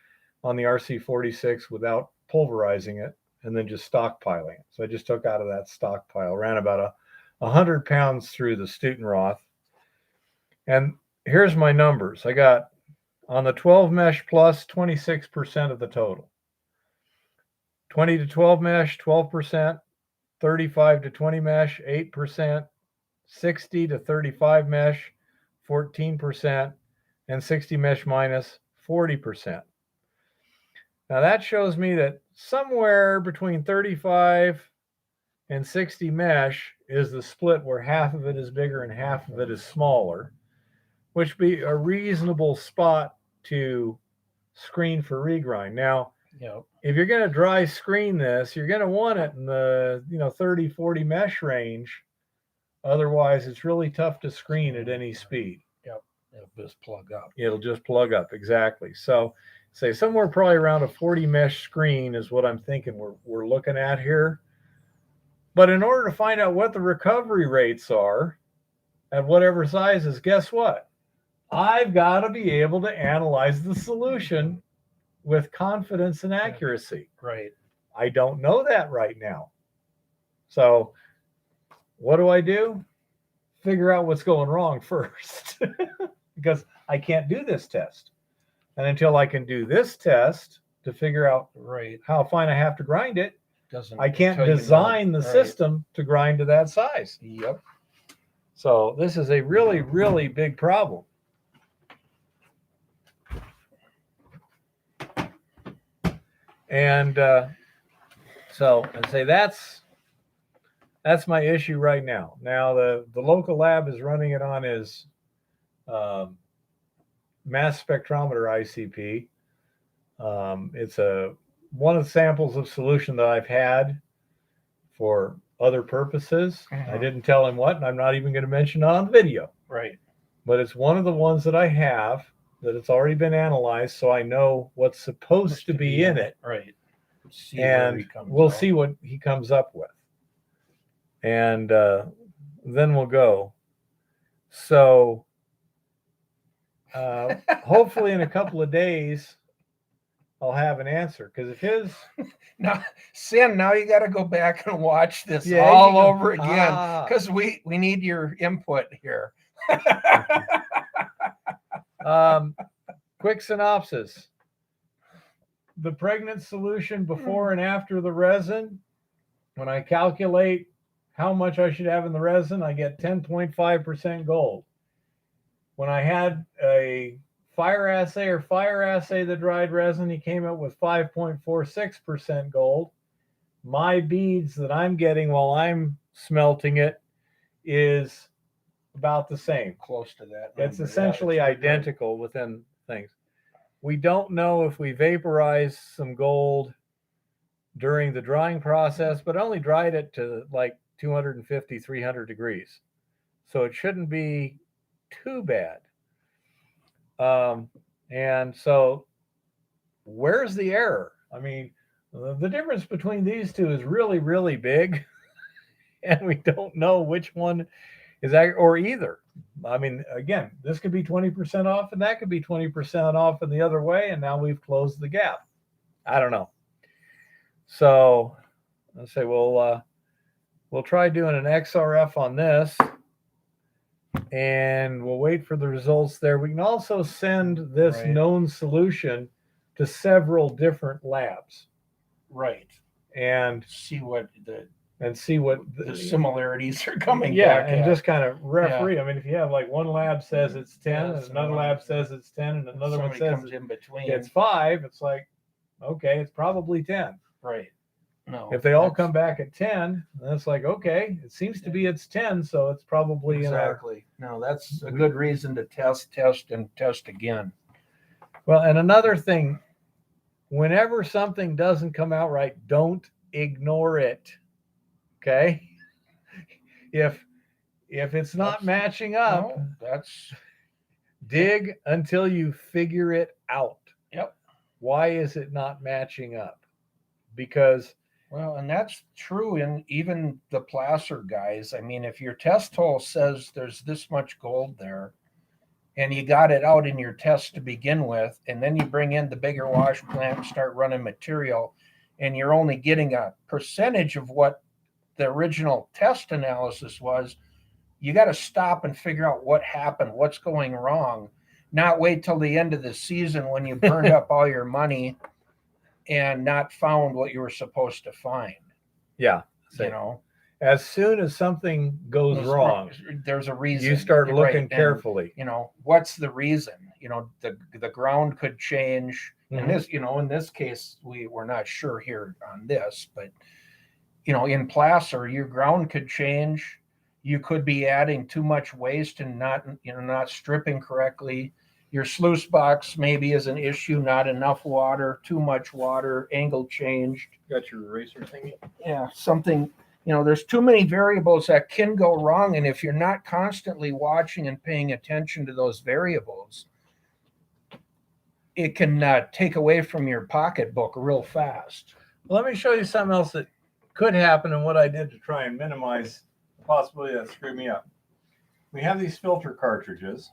on the RC46 without pulverizing it, and then just stockpiling it. So I just took out of that stockpile, ran about 100 pounds through the Stutenroth. And here's my numbers. I got on the 12 mesh plus 26% of the total. 20 to 12 mesh, 12%, 35 to 20 mesh, 8%, 60 to 35 mesh, 14%, and 60 mesh minus 40%. Now that shows me that somewhere between 35 and 60 mesh is the split where half of it is bigger and half of it is smaller, which be a reasonable spot to screen for regrind. Now, if you're going to dry screen this, you're going to want it in the 30, 40 mesh range. Otherwise, it's really tough to screen at any speed. Yep, it'll just plug up. It'll just plug up, exactly. So, say somewhere probably around a 40 mesh screen is what I'm thinking we're looking at here. But in order to find out what the recovery rates are at whatever sizes, guess what? I've got to be able to analyze the solution with confidence and accuracy. Right. I don't know that right now. So what do? Figure out what's going wrong first because I can't do this test. And until I can do this test to figure out how fine I have to grind it, I can't design the system to grind to that size. Yep. So this is a really, really big problem. And so I'd say that's my issue right now. Now the local lab is running it on his mass spectrometer ICP. It's one of the samples of solution that I've had for other purposes. I didn't tell him what, and I'm not even going to mention it on video. Right. But it's one of the ones that I have that it's already been analyzed, so I know what's supposed to be in it. Right. And we'll see what he comes up with. And then we'll go. So hopefully in a couple of days, I'll have an answer. Because if his Now, Sin, now you got to go back and watch this Yeah, all you go- over again Ah. because we need your input here. Quick synopsis. The pregnant solution before and after the resin, when I calculate how much I should have in the resin, I get 10.5% gold. When I had a fire assay the dried resin, he came up with 5.46% gold. My beads that I'm getting while I'm smelting it is about the same. Close to that. It's number. Yeah, essentially it's pretty good. identical within things. We don't know if we vaporized some gold during the drying process, but only dried it to like 250, 300 degrees. So it shouldn't be too bad. And so where's the error? I mean, the difference between these two is really, really big. And we don't know which one is that, or either. I mean, again, this could be 20% off and that could be 20% off in the other way. And now we've closed the gap. I don't know. So let's say we'll try doing an XRF on this and we'll wait for the results there. We can also send this Right. known solution to several different labs Right. and See what the see what similarities are coming yeah, back and at. just kind of referee. I mean, if you have like one lab says it's 10 Yeah, and so another one- lab says it's 10 and another one somebody says comes in between. it's 5, it's like, okay, it's probably 10. Right. No. If they all that's- come back at 10, then it's like, okay, it seems to be it's 10, so it's probably in our. Exactly. No, that's a good reason to test again. Well, and another thing, whenever something doesn't come out right, don't ignore it. Okay? If it's not That's- matching up, No, that's dig until you figure it out. Yep. Why is it not matching up? Because well, and that's true in even the placer guys. I mean, if your test hole says there's this much gold there, and you got it out in your test to begin with, and then you bring in the bigger wash plant and start running material, and you're only getting a percentage of what the original test analysis was, you got to stop and figure out what happened, what's going wrong, not wait till the end of the season when you burned up all your money and not found what you were supposed to find. yeah, You know, as soon as something goes wrong, there's a reason. you start You're looking right. And, carefully. you know, what's the reason? You know, the ground could change. Mhm. And this, you know, in this case, we're not sure here on this, but you know, in placer, your ground could change. You could be adding too much waste and not stripping correctly. Your sluice box maybe is an issue, not enough water, too much water, angle changed. Got your eraser thingy? Yeah, something, you know, there's too many variables that can go wrong. And if you're not constantly watching and paying attention to those variables, it can take away from your pocketbook real fast. Let me show you something else that could happen and what I did to try and minimize the possibility that screwed me up. We have these filter cartridges.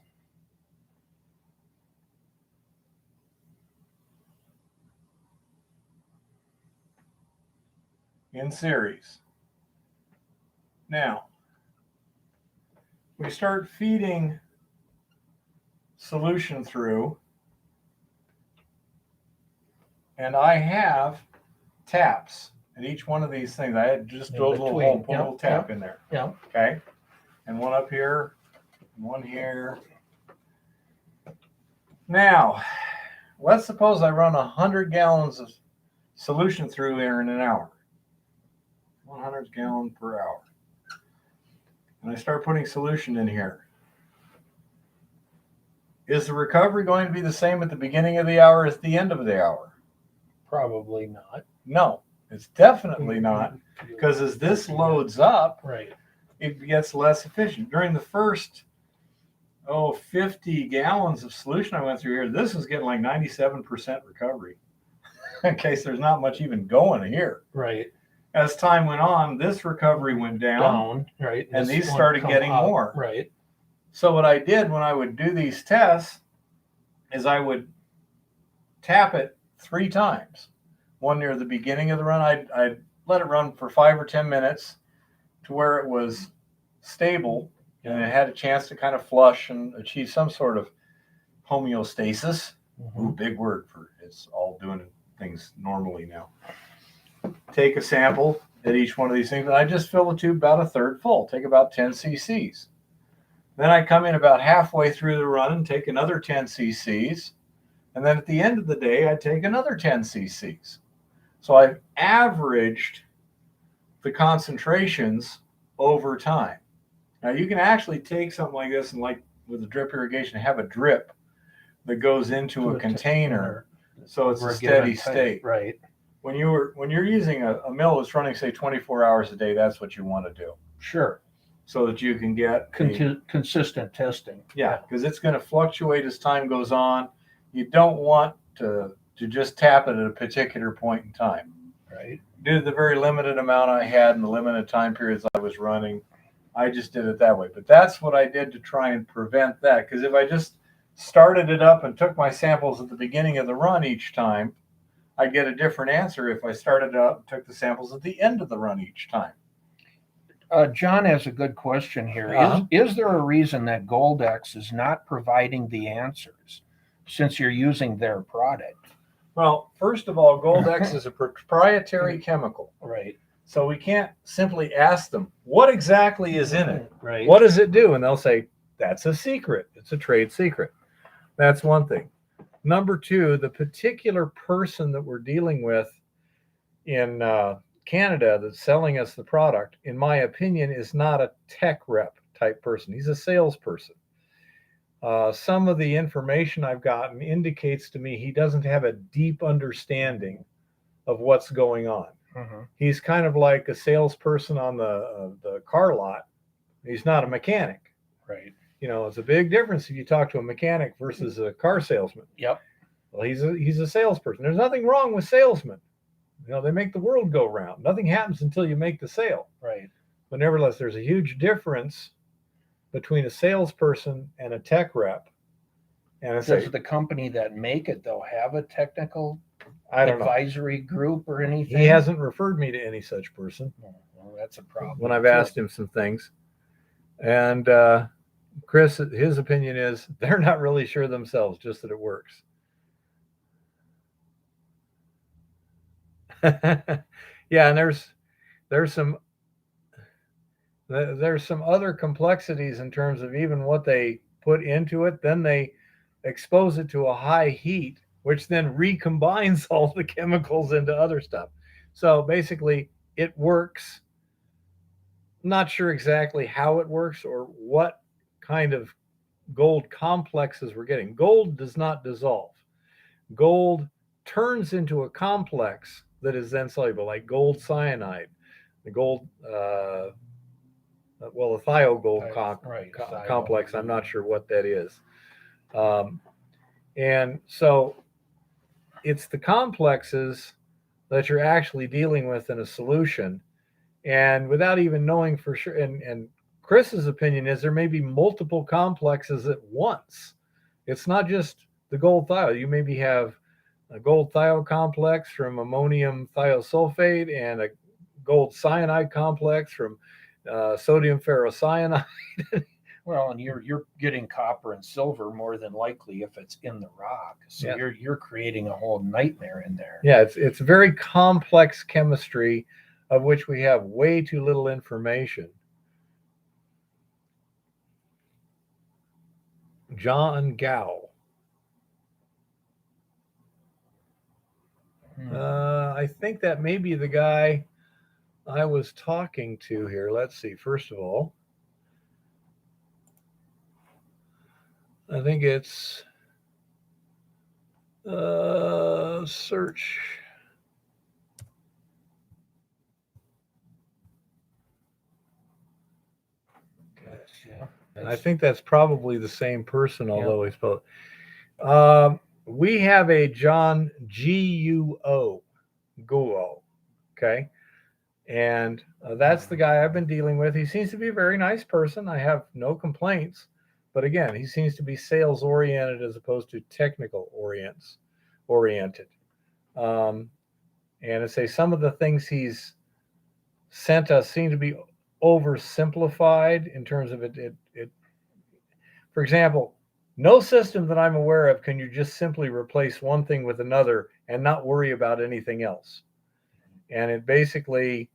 In series. Now, we start feeding solution through, and I have taps at each one of these things. I had just In drilled a little between. hole, put a little tap in there. Yeah. Okay. And one up here, and one here. Now, let's suppose I run 100 gallons of solution through here in an hour. 100 gallons per hour. And I start putting solution in here. Is the recovery going to be the same at the beginning of the hour as the end of the hour? Probably not. No, it's definitely not. Because as this loads up, Right. it gets less efficient. During the first 50 gallons of solution I went through here, this is getting like 97% recovery. In case there's not much even going here. Right. As time went on, this recovery went down. Right. And This these one started come getting up, more. Right. So what I did when I would do these tests is I would tap it 3 times. One near the beginning of the run, I'd let it run for 5 or 10 minutes to where it was stable and it had a chance to kind of flush and achieve some sort of homeostasis. Ooh, big word for it's all doing things normally now. Take a sample at each one of these things, and I just fill the tube about a third full, take about 10 cc's. Then I come in about halfway through the run and take another 10 cc's. And then at the end of the day, I take another 10 cc's. So I've averaged the concentrations over time. Now you can actually take something like this and, like with the drip irrigation, have a drip that goes into a container, so it's a steady state. Right. When you're using a mill that's running, say, 24 hours a day, that's what you want to do. Sure. So that you can get consistent testing. Yeah, because it's going to fluctuate as time goes on. You don't want to just tap it at a particular point in time. Right. Due to the very limited amount I had and the limited time periods I was running, I just did it that way. But that's what I did to try and prevent that. Because if I just started it up and took my samples at the beginning of the run each time, I'd get a different answer if I started up and took the samples at the end of the run each time. John has a good question here. Is there a reason that Goldex is not providing the answers since you're using their product? Well, first of all, Goldex is a proprietary chemical. Right. So we can't simply ask them, what exactly is in it? Right. What does it do? And they'll say, that's a secret. It's a trade secret. That's one thing. Number two, the particular person that we're dealing with in Canada that's selling us the product, in my opinion, is not a tech rep type person. He's a salesperson. Some of the information I've gotten indicates to me he doesn't have a deep understanding of what's going on. He's kind of like a salesperson on the car lot. He's not a mechanic. Right. You know, it's a big difference if you talk to a mechanic versus a car salesman. Yep. Well, he's a salesperson. There's nothing wrong with salesmen. You know, they make the world go round. Nothing happens until you make the sale. Right. But nevertheless, there's a huge difference between a salesperson and a tech rep. And Does the company that make it, though, have a technical advisory group or anything? He hasn't referred me to any such person. Well, that's a problem. When I've asked him some things. And Chris, his opinion is they're not really sure themselves, just that it works. Yeah, and there's some other complexities in terms of even what they put into it. Then they expose it to a high heat, which then recombines all the chemicals into other stuff. So basically it works. Not sure exactly how it works or what kind of gold complexes we're getting. Gold does not dissolve. Gold turns into a complex that is then soluble, like gold cyanide, the gold, the thiogold complex. I'm not sure what that is. And so it's the complexes that you're actually dealing with in a solution. And without even knowing for sure, and Chris's opinion is there may be multiple complexes at once. It's not just the gold thio. You maybe have a gold thio complex from ammonium thiosulfate and a gold cyanide complex from sodium ferrocyanide. Well, and you're getting copper and silver more than likely if it's in the rock. So yeah. you're creating a whole nightmare in there. Yeah, it's very complex chemistry of which we have way too little information. John Gow. I think that may be the guy I was talking to here. Let's see. First of all, I think it's search. I think that's probably the same person, although he's both. We have a John Guo, okay, and that's the guy I've been dealing with. He seems to be a very nice person. I have no complaints, but again, he seems to be sales oriented as opposed to technical oriented. And I say some of the things he's sent us seem to be oversimplified in terms of it. For example, no system that I'm aware of can you just simply replace one thing with another and not worry about anything else. And it basically,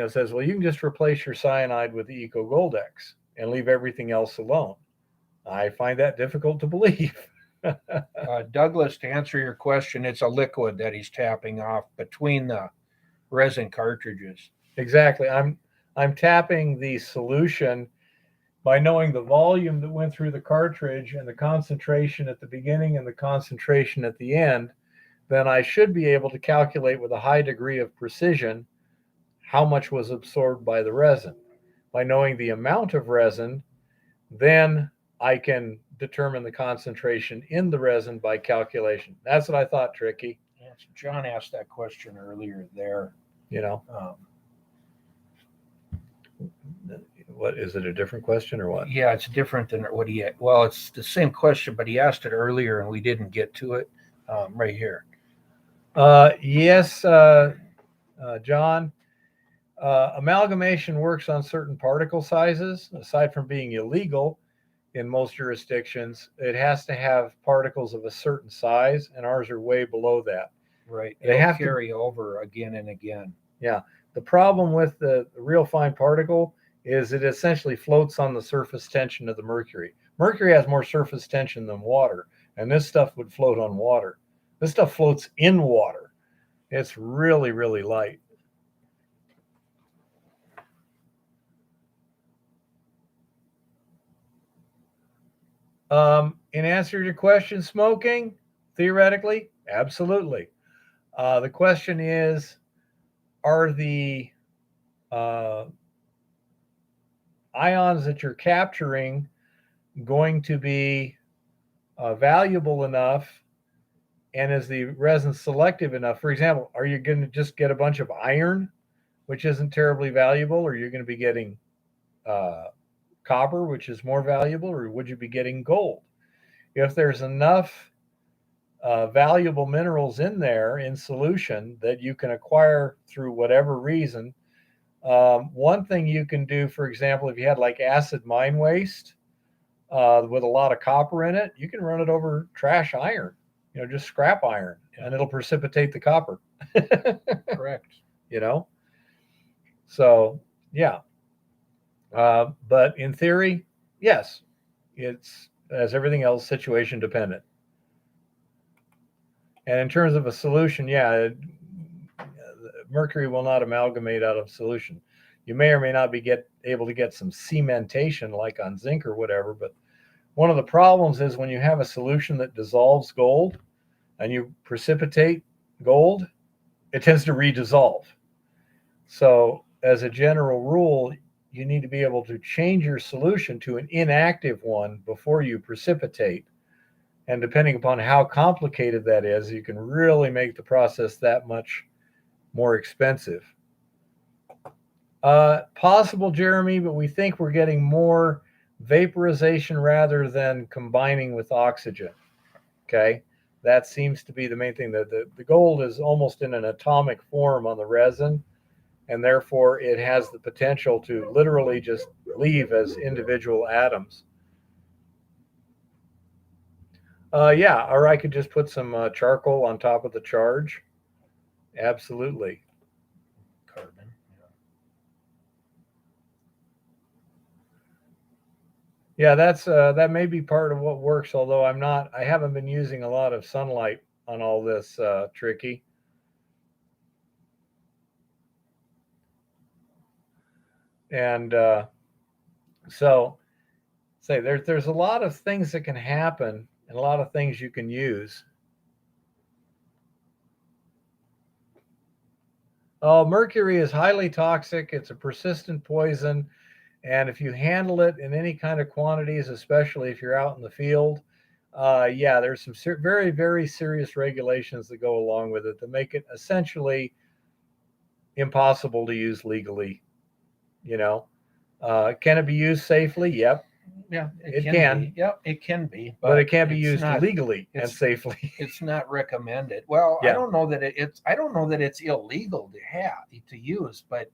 says, well, you can just replace your cyanide with the Eco Gold X and leave everything else alone. I find that difficult to believe. Douglas, to answer your question, it's a liquid that he's tapping off between the resin cartridges. Exactly. I'm tapping the solution by knowing the volume that went through the cartridge and the concentration at the beginning and the concentration at the end. Then I should be able to calculate with a high degree of precision how much was absorbed by the resin. By knowing the amount of resin, then I can determine the concentration in the resin by calculation. That's what I thought, Tricky. Yes, John asked that question earlier there. What is it, a different question or what? Yeah, it's different than what he had. Well, it's the same question, but he asked it earlier and we didn't get to it. Right here. Yes, John. Amalgamation works on certain particle sizes. Aside from being illegal in most jurisdictions, it has to have particles of a certain size, and ours are way below that. Right. They have to carry over again and again. Yeah. The problem with the real fine particle is it essentially floats on the surface tension of the mercury. Mercury has more surface tension than water, and this stuff would float on water. This stuff floats in water. It's really, really light. In answer to your question, smoking, theoretically, absolutely. The question is, are the ions that you're capturing going to be valuable enough, and is the resin selective enough? For example, are you going to just get a bunch of iron, which isn't terribly valuable, or you're going to be getting copper, which is more valuable, or would you be getting gold? If there's enough valuable minerals in there in solution that you can acquire through whatever reason, one thing you can do, for example, if you had like acid mine waste with a lot of copper in it, you can run it over trash iron, just scrap iron, and it'll precipitate the copper. Correct. So yeah. But in theory, yes, it's, as everything else, situation dependent. And in terms of a solution, yeah, mercury will not amalgamate out of solution. You may or may not be able to get some cementation like on zinc or whatever, but one of the problems is when you have a solution that dissolves gold and you precipitate gold, it tends to redissolve. So as a general rule, you need to be able to change your solution to an inactive one before you precipitate. And depending upon how complicated that is, you can really make the process that much more expensive. Possible, Jeremy, but we think we're getting more vaporization rather than combining with oxygen. Okay, that seems to be the main thing. The gold is almost in an atomic form on the resin, and therefore it has the potential to literally just leave as individual atoms. Yeah, or I could just put some charcoal on top of the charge. Absolutely. Carbon. Yeah, that may be part of what works, although I haven't been using a lot of sunlight on all this, Tricky. And so say there's a lot of things that can happen and a lot of things you can use. Oh, mercury is highly toxic. It's a persistent poison. And if you handle it in any kind of quantities, especially if you're out in the field, yeah, there's some very, very serious regulations that go along with it that make it essentially impossible to use legally. Can it be used safely? Yep. Yeah, It it can, be. Yep, it can be, but it can't be it's used not- legally and it's- safely. It's not recommended. Well, I Yeah. don't know that I don't know that it's illegal to use, but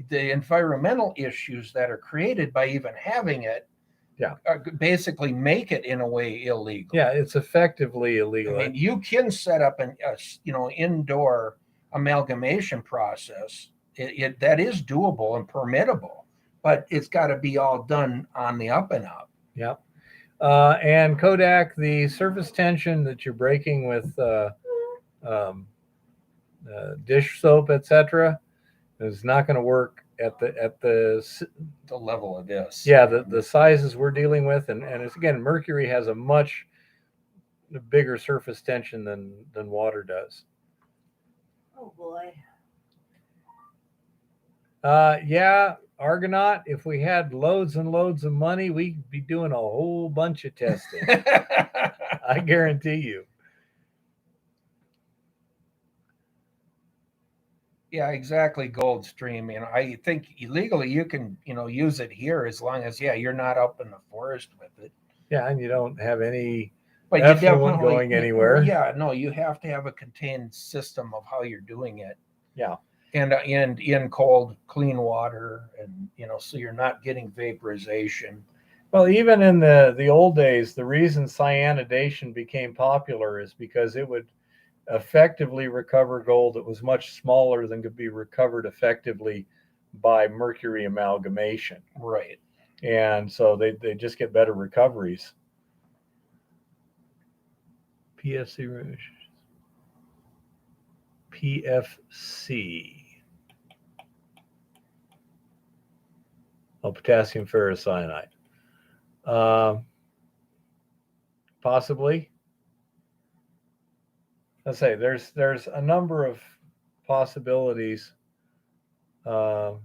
the environmental issues that are created by even having it, Yeah. basically make it in a way illegal. Yeah, it's effectively I illegal. mean, you can set up an indoor amalgamation process. That is doable and permittable, but it's got to be all done on the up and up. Yeah. And Kodak, the surface tension that you're breaking with dish soap, etc., is not going to work at the level of this. Yeah, the sizes we're dealing with, and it's, again, mercury has a much bigger surface tension than water does. Oh boy. Yeah, Argonaut, if we had loads and loads of money, we'd be doing a whole bunch of testing. I guarantee you. Yeah, exactly. Gold Stream. I think legally you can, use it here as long as, you're not up in the forest with it. Yeah, and you don't have any But you effluent definitely going anywhere. Yeah, no, you have to have a contained system of how you're doing it. Yeah. And in cold, clean water, and so you're not getting vaporization. Well, even in the old days, the reason cyanidation became popular is because it would effectively recover gold that was much smaller than could be recovered effectively by mercury amalgamation. Right. And so they just get better recoveries. PFC. Oh, potassium ferrocyanide. Possibly. Let's say there's a number of possibilities. Oh,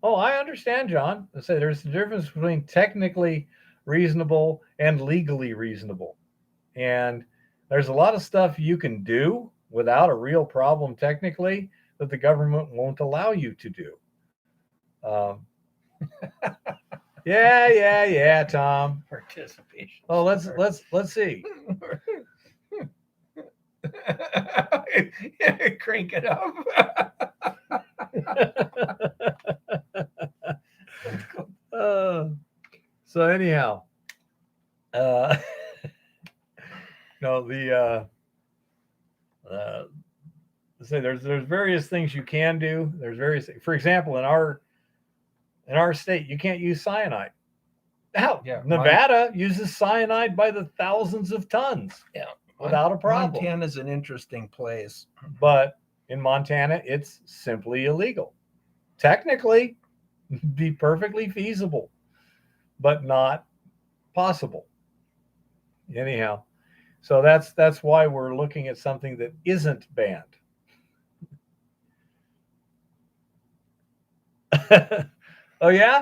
I understand, John. Let's say there's a difference between technically reasonable and legally reasonable. And there's a lot of stuff you can do without a real problem technically that the government won't allow you to do. Yeah, Tom. Participation. Oh, let's see. Crank it up. So anyhow, no, say there's various things you can do. There's various, for example, in our state, you can't use cyanide. Now, Nevada uses cyanide by the thousands of tons. Yeah, without a problem. Montana's an interesting place, but in Montana, it's simply illegal. Technically, be perfectly feasible, but not possible. Anyhow, so that's why we're looking at something that isn't banned. Oh yeah?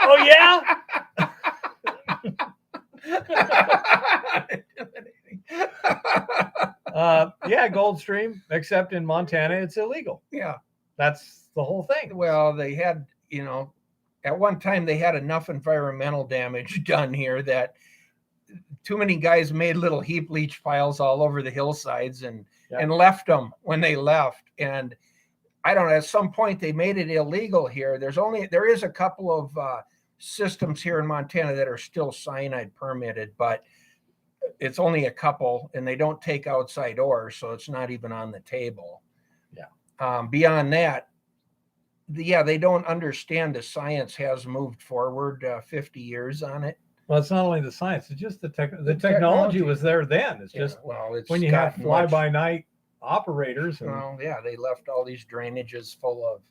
Oh yeah? Yeah, Gold Stream, except in Montana, it's illegal. Yeah. That's the whole thing. Well, they had, at one time they had enough environmental damage done here that too many guys made little heap leach piles all over the hillsides and left them when they left. And I don't know, at some point they made it illegal here. There is a couple of systems here in Montana that are still cyanide permitted, but it's only a couple and they don't take outside ore, so it's not even on the table. Yeah. Beyond that, they don't understand the science has moved forward 50 years on it. Well, it's not only the science; it's just the technology was there then. It's just it's when you have fly-by-night operators. They left all these drainages full of,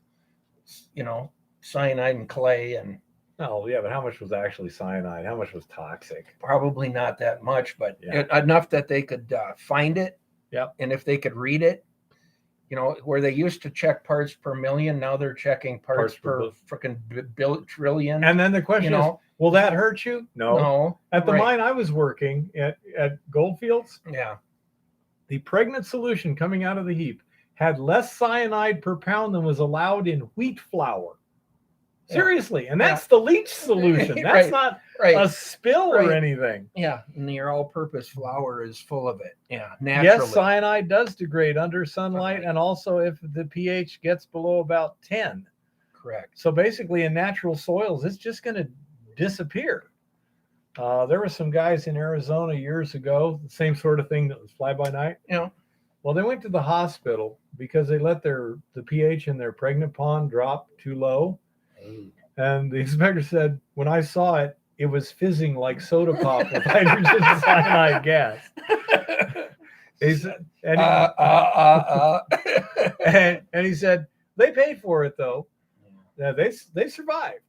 cyanide and clay and. Oh yeah, but how much was actually cyanide? How much was toxic? Probably not that much, but enough that they could find it. Yeah, and if they could read it. Where they used to check parts per million, now they're checking parts per freaking trillion. And then the question is, will that hurt you? No. At the mine I was working at Goldfields, the pregnant solution coming out of the heap had less cyanide per pound than was allowed in wheat flour. Seriously. And that's the leach solution. That's Right. not Right. a spill or Right. anything. Yeah. And your all-purpose flour is full of it. Yeah. Naturally. Yes, cyanide does degrade under sunlight, and also if the pH gets below about 10. Correct. So basically, in natural soils, it's just going to disappear. There were some guys in Arizona years ago, the same sort of thing that was fly by night. Yeah. Well, they went to the hospital because they let the pH in their pregnant pond drop too low. And the inspector said, when I saw it, it was fizzing like soda pop with hydrogen cyanide gas. He said, and he said, they paid for it though. Yeah, they survived.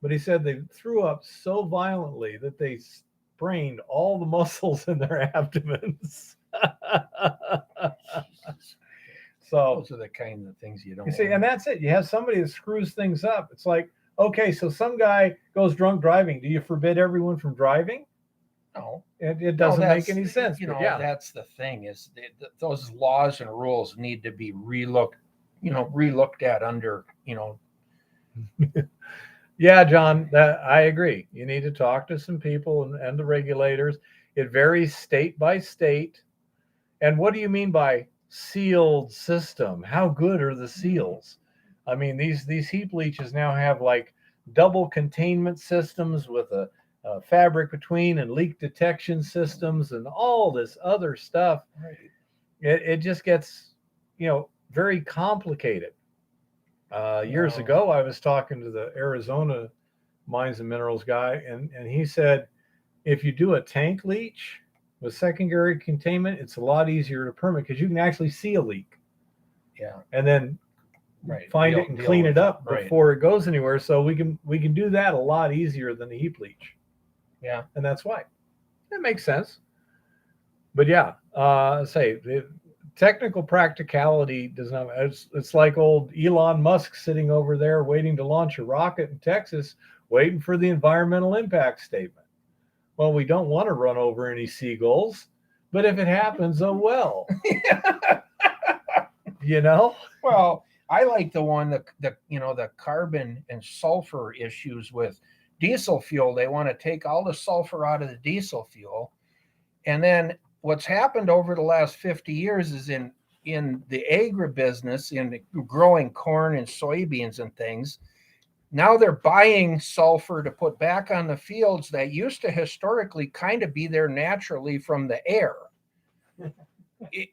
But he said they threw up so violently that they sprained all the muscles in their abdomens. So those are the kind of things you don't you see, want. and that's it. You have somebody that screws things up. It's like, okay, so some guy goes drunk driving. Do you forbid everyone from driving? No. It doesn't No, make any sense. You but know, yeah. that's the thing is those laws and rules need to be relooked at under, Yeah, John, that I agree. You need to talk to some people and the regulators. It varies state by state. And what do you mean by sealed system? How good are the seals? I mean, these heap leaches now have like double containment systems with a fabric between and leak detection systems and all this other stuff. Right. It just gets, very complicated. Years ago, I was talking to the Arizona Mines and Minerals guy, and he said, if you do a tank leach with secondary containment, it's a lot easier to permit because you can actually see a leak. Yeah. And then find it and clean it up before it goes anywhere. So we can do that a lot easier than the heap leach. Yeah. And that's why. That makes sense. But yeah, technical practicality does not. It's like old Elon Musk sitting over there waiting to launch a rocket in Texas, waiting for the environmental impact statement. Well, we don't want to run over any seagulls, but if it happens, oh well. Well, I like the one the carbon and sulfur issues with diesel fuel. They want to take all the sulfur out of the diesel fuel, and then what's happened over the last 50 years is in the agribusiness, in growing corn and soybeans and things, now they're buying sulfur to put back on the fields that used to historically kind of be there naturally from the air.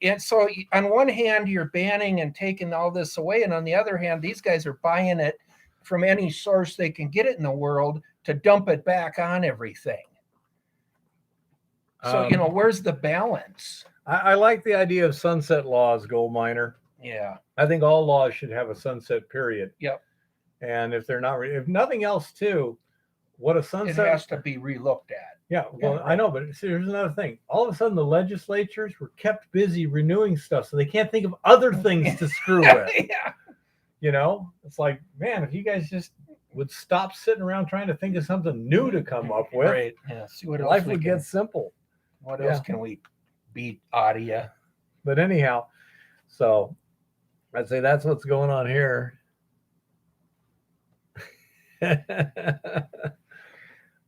And so on one hand, you're banning and taking all this away. And on the other hand, these guys are buying it from any source they can get it in the world to dump it back on everything. So, where's the balance? I like the idea of sunset laws, gold miner. Yeah. I think all laws should have a sunset period. Yep. And if they're not, if nothing else too, what a sunset. It has to be relooked at. Yeah. Well, right. I know, but see, here's another thing. All of a sudden the legislatures were kept busy renewing stuff. So they can't think of other things to screw with. Yeah. It's like, man, if you guys just would stop sitting around trying to think of something new to come up with, right? Yeah. See what life would get simple. What else can we beat audio? But anyhow, so I'd say that's what's going on here.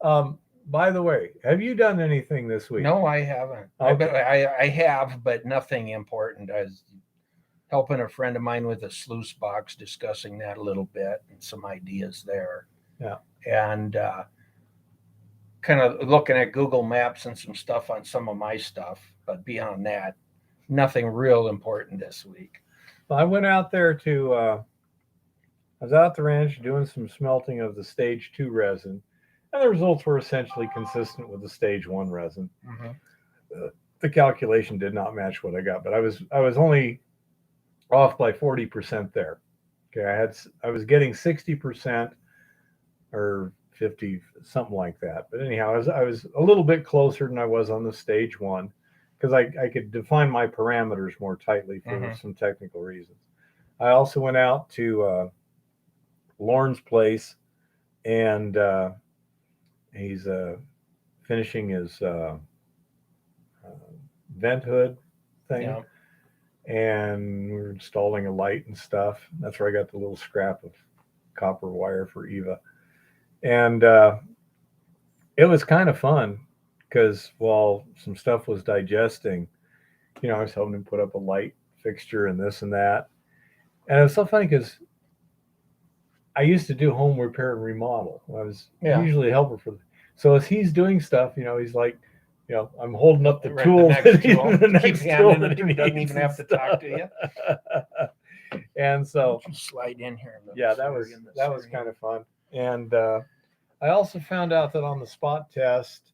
By the way, have you done anything this week? No, I haven't. Okay. I have, but nothing important. I was helping a friend of mine with a sluice box, discussing that a little bit and some ideas there. Yeah. And kind of looking at Google Maps and some stuff on some of my stuff. But beyond that, nothing real important this week. I went out there I was out at the ranch doing some smelting of the stage 2 resin, and the results were essentially consistent with the stage 1 resin. Mm-hmm. The calculation did not match what I got, but I was only off by 40% there. Okay, I was getting 60% or 50, something like that. But anyhow, I was a little bit closer than I was on the stage 1 because I could define my parameters more tightly for some technical reasons. I also went out to Lorne's place, and he's finishing his vent hood thing. Yeah. And we're installing a light and stuff. That's where I got the little scrap of copper wire for Eva. And it was kind of fun because while some stuff was digesting, I was helping him put up a light fixture and this and that. And it was so funny because I used to do home repair and remodel. I was usually a helper for. So as he's doing stuff, he's like, I'm holding up the tool. The next tool that he doesn't even have to talk to you. And so slide in here. That was kind of fun. And I also found out that on the spot test,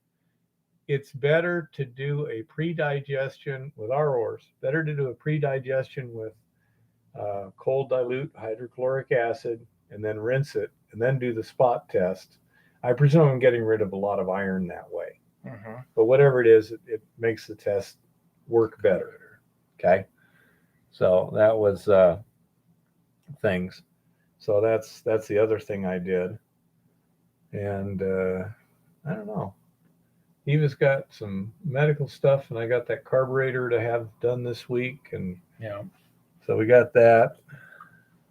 it's better to do a pre-digestion with our ores. Better to do a pre-digestion with cold dilute hydrochloric acid and then rinse it and then do the spot test. I presume I'm getting rid of a lot of iron that way. Mm-hmm. But whatever it is, it makes the test work better. Okay. So that was things. So that's the other thing I did. And I don't know. Eva's got some medical stuff, and I got that carburetor to have done this week. And so we got that.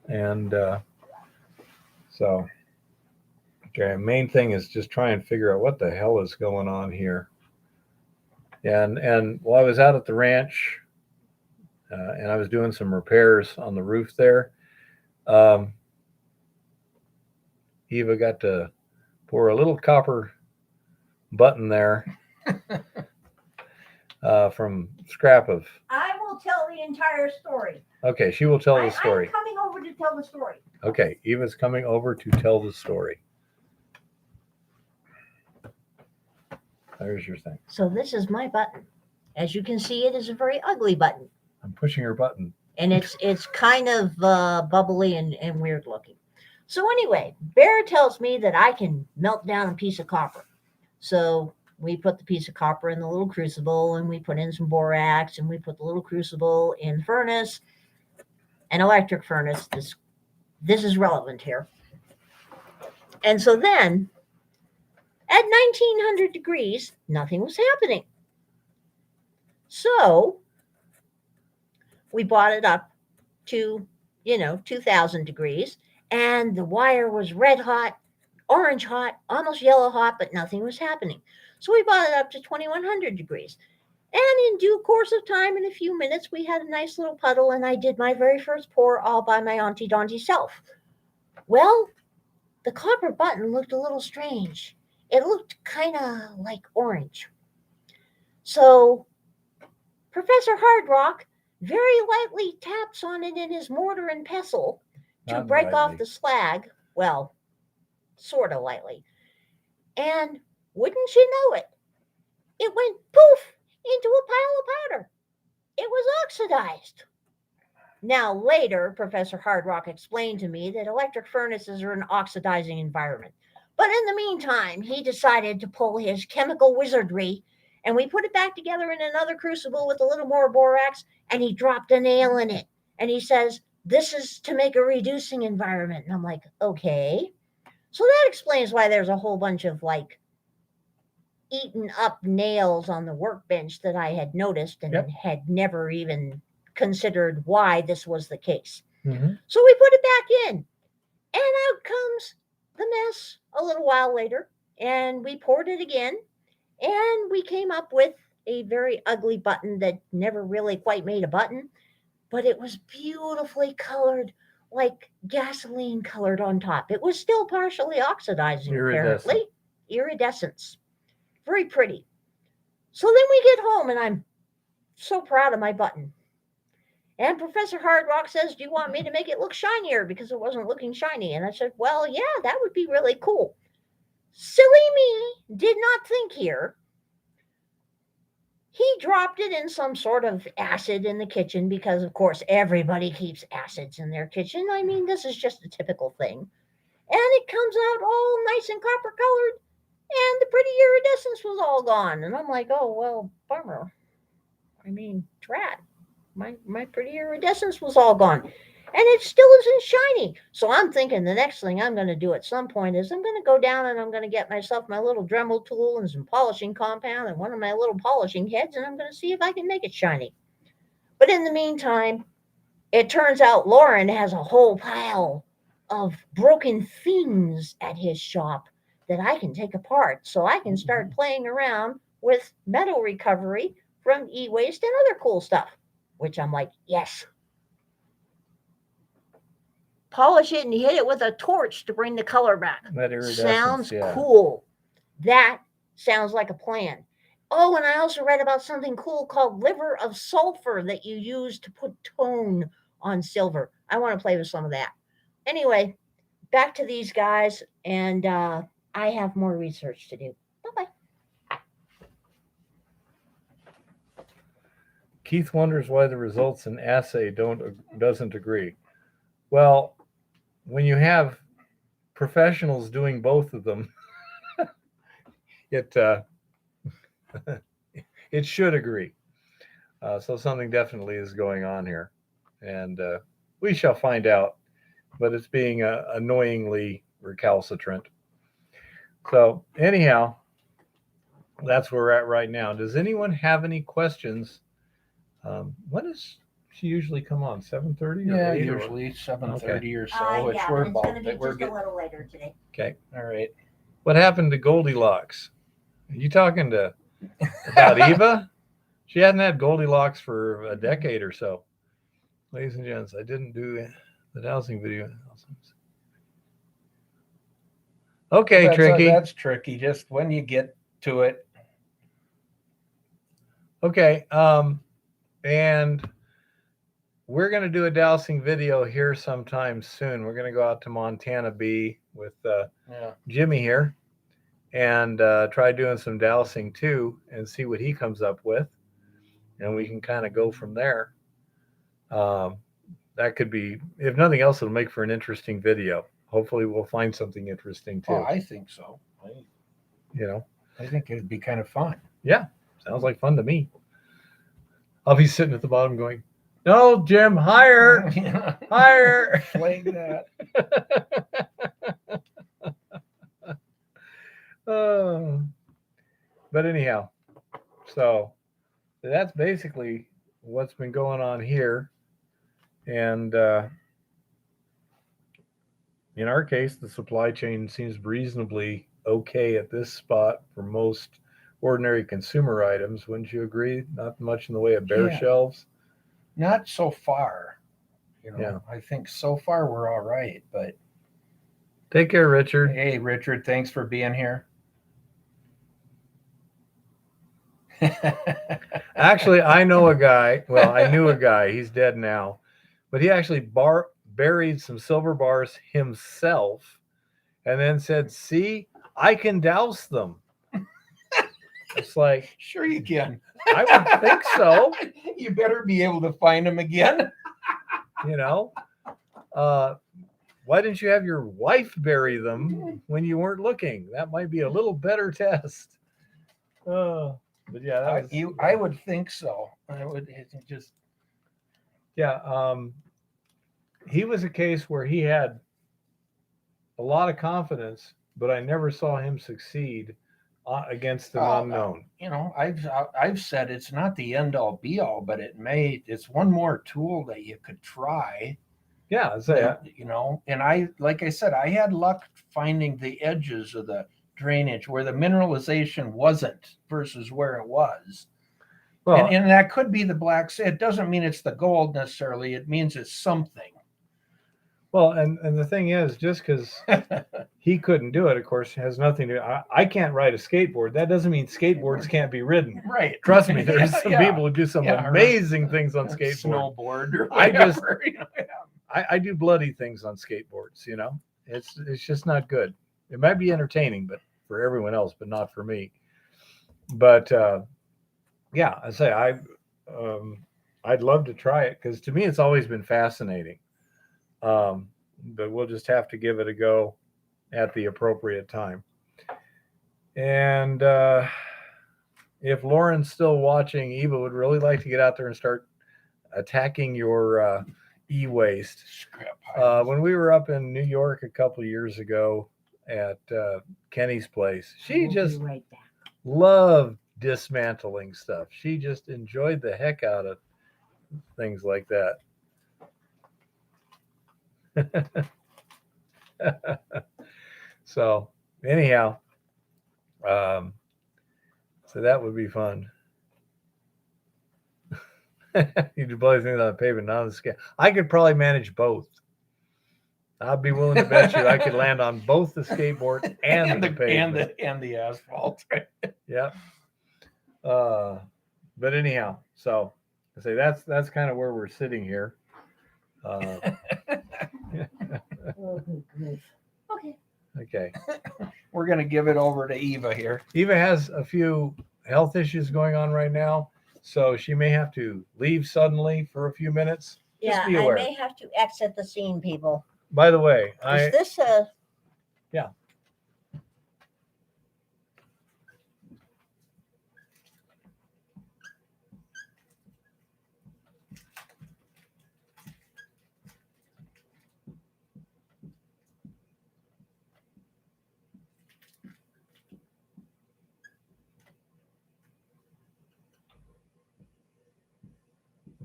And so, okay, main thing is just try and figure out what the hell is going on here. And while I was out at the ranch, and I was doing some repairs on the roof there, Eva got to pour a little copper button there from scrap of. I will tell the entire story. Okay, she will tell the story. I'm coming over to tell the story. Okay, Eva's coming over to tell the story. There's your thing. So this is my button. As you can see, it is a very ugly button. I'm pushing her button. And it's kind of bubbly and weird looking. So anyway, Bear tells me that I can melt down a piece of copper. So we put the piece of copper in the little crucible, and we put in some borax, and we put the little crucible in the furnace, an electric furnace. This is relevant here. And so then at 1900 degrees, nothing was happening. So we brought it up to, 2000 degrees, and the wire was red hot, orange hot, almost yellow hot, but nothing was happening. So we brought it up to 2100 degrees. And in due course of time, in a few minutes, we had a nice little puddle, and I did my very first pour all by my Auntie Donty self. Well, the copper button looked a little strange. It looked kind of like orange. So Professor Hardrock very lightly taps on it in his mortar and pestle to break off the slag. Well, sort of lightly. And wouldn't you know it, it went poof into a pile of powder. It was oxidized. Now, later, Professor Hardrock explained to me that electric furnaces are an oxidizing environment. But in the meantime, he decided to pull his chemical wizardry, and we put it back together in another crucible with a little more borax, and he dropped a nail in it. And he says, this is to make a reducing environment. And I'm like, okay. So that explains why there's a whole bunch of eaten up nails on the workbench that I had noticed and had never even considered why this was the case. Mm-hmm. So we put it back in, and out comes the mess a little while later, and we poured it again, and we came up with a very ugly button that never really quite made a button, but it was beautifully colored, like gasoline colored on top. It was still partially oxidizing, apparently. Iridescence. Very pretty. So then we get home, and I'm so proud of my button. And Professor Hardrock says, do you want me to make it look shinier because it wasn't looking shiny? And I said, well, yeah, that would be really cool. Silly me did not think here. He dropped it in some sort of acid in the kitchen because, of course, everybody keeps acids in their kitchen. I mean, this is just a typical thing. And it comes out all nice and copper colored, and the pretty iridescence was all gone. And I'm like, oh, well, bummer. I mean, drat. My pretty iridescence was all gone. And it still isn't shiny. So I'm thinking the next thing I'm going to do at some point is I'm going to go down and I'm going to get myself my little Dremel tool and some polishing compound and one of my little polishing heads, and I'm going to see if I can make it shiny. But in the meantime, it turns out Lauren has a whole pile of broken things at his shop that I can take apart so I can start playing around with metal recovery from e-waste and other cool stuff, which I'm like, yes. Polish it and hit it with a torch to bring the color back. That iridescence, Sounds yeah. cool. That sounds like a plan. Oh, and I also read about something cool called liver of sulfur that you use to put tone on silver. I want to play with some of that. Anyway, back to these guys, and I have more research to do. Bye-bye. Keith wonders why the results in assay doesn't agree. Well, when you have professionals doing both of them, it it should agree. So something definitely is going on here, and we shall find out. But it's being annoyingly recalcitrant. So anyhow, that's where we're at right now. Does anyone have any questions? When does she usually come on? 7:30? Yeah, usually 7:30 or so, which we're It's about. going to be We're just a getting. little later today. Okay. All right. What happened to Goldilocks? Are you talking about Eva? She hadn't had Goldilocks for a decade or so. Ladies and gents, I didn't do the dowsing video. Okay, Tricky. That's tricky. Just when you get to it. Okay. And we're going to do a dowsing video here sometime soon. We're going to go out to Montana Bee with Jimmy here and try doing some dowsing too and see what he comes up with. And we can kind of go from there. That could be, if nothing else, it'll make for an interesting video. Hopefully we'll find something interesting too. Oh, I think so. I think it'd be kind of fun. Yeah, sounds like fun to me. I'll be sitting at the bottom going, no, Jim, higher, higher. Like that. But anyhow, so that's basically what's been going on here. And in our case, the supply chain seems reasonably okay at this spot for most ordinary consumer items. Wouldn't you agree? Not much in the way of bare shelves. Not so far. Yeah. I think so far we're all right. But take care, Richard. Hey, Richard, thanks for being here. Actually, I know a guy. Well, I knew a guy. He's dead now. But he actually buried some silver bars himself and then said, see, I can douse them. It's like, sure you can. I would think so. You better be able to find them again. Why didn't you have your wife bury them when you weren't looking? That might be a little better test. But yeah, I would think so. I would just. Yeah. He was a case where he had a lot of confidence, but I never saw him succeed against an unknown. I've said it's not the end all be all, but it's one more tool that you could try. Yeah, and like I said, I had luck finding the edges of the drainage where the mineralization wasn't versus where it was. Well, and that could be the black sand. It doesn't mean it's the gold necessarily. It means it's something. Well, and the thing is, just because he couldn't do it, of course, has nothing to. I can't ride a skateboard. That doesn't mean skateboards can't be ridden. Right. Trust me, there's some people who do some amazing things on skateboard. Snowboard or whatever. I do bloody things on skateboards. It's just not good. It might be entertaining, but for everyone else, but not for me. But yeah, I say I'd love to try it because to me it's always been fascinating. But we'll just have to give it a go at the appropriate time. And if Lauren's still watching, Eva would really like to get out there and start attacking your e-waste. When we were up in New York a couple of years ago at Kenny's place, she just loved dismantling stuff. She just enjoyed the heck out of things like that. So anyhow, so that would be fun. You do blow things on the pavement, not on the scale. I could probably manage both. I'd be willing to bet you I could land on both the skateboard and the pavement. and the asphalt. Yeah. But anyhow, so I say that's kind of where we're sitting here. Oh, good grief. Okay. Okay. We're gonna give it over to Eva here. Eva has a few health issues going on right now, so she may have to leave suddenly for a few minutes. Yeah, Just be I aware. may have to exit the scene, people. By the way, Is this a... Yeah.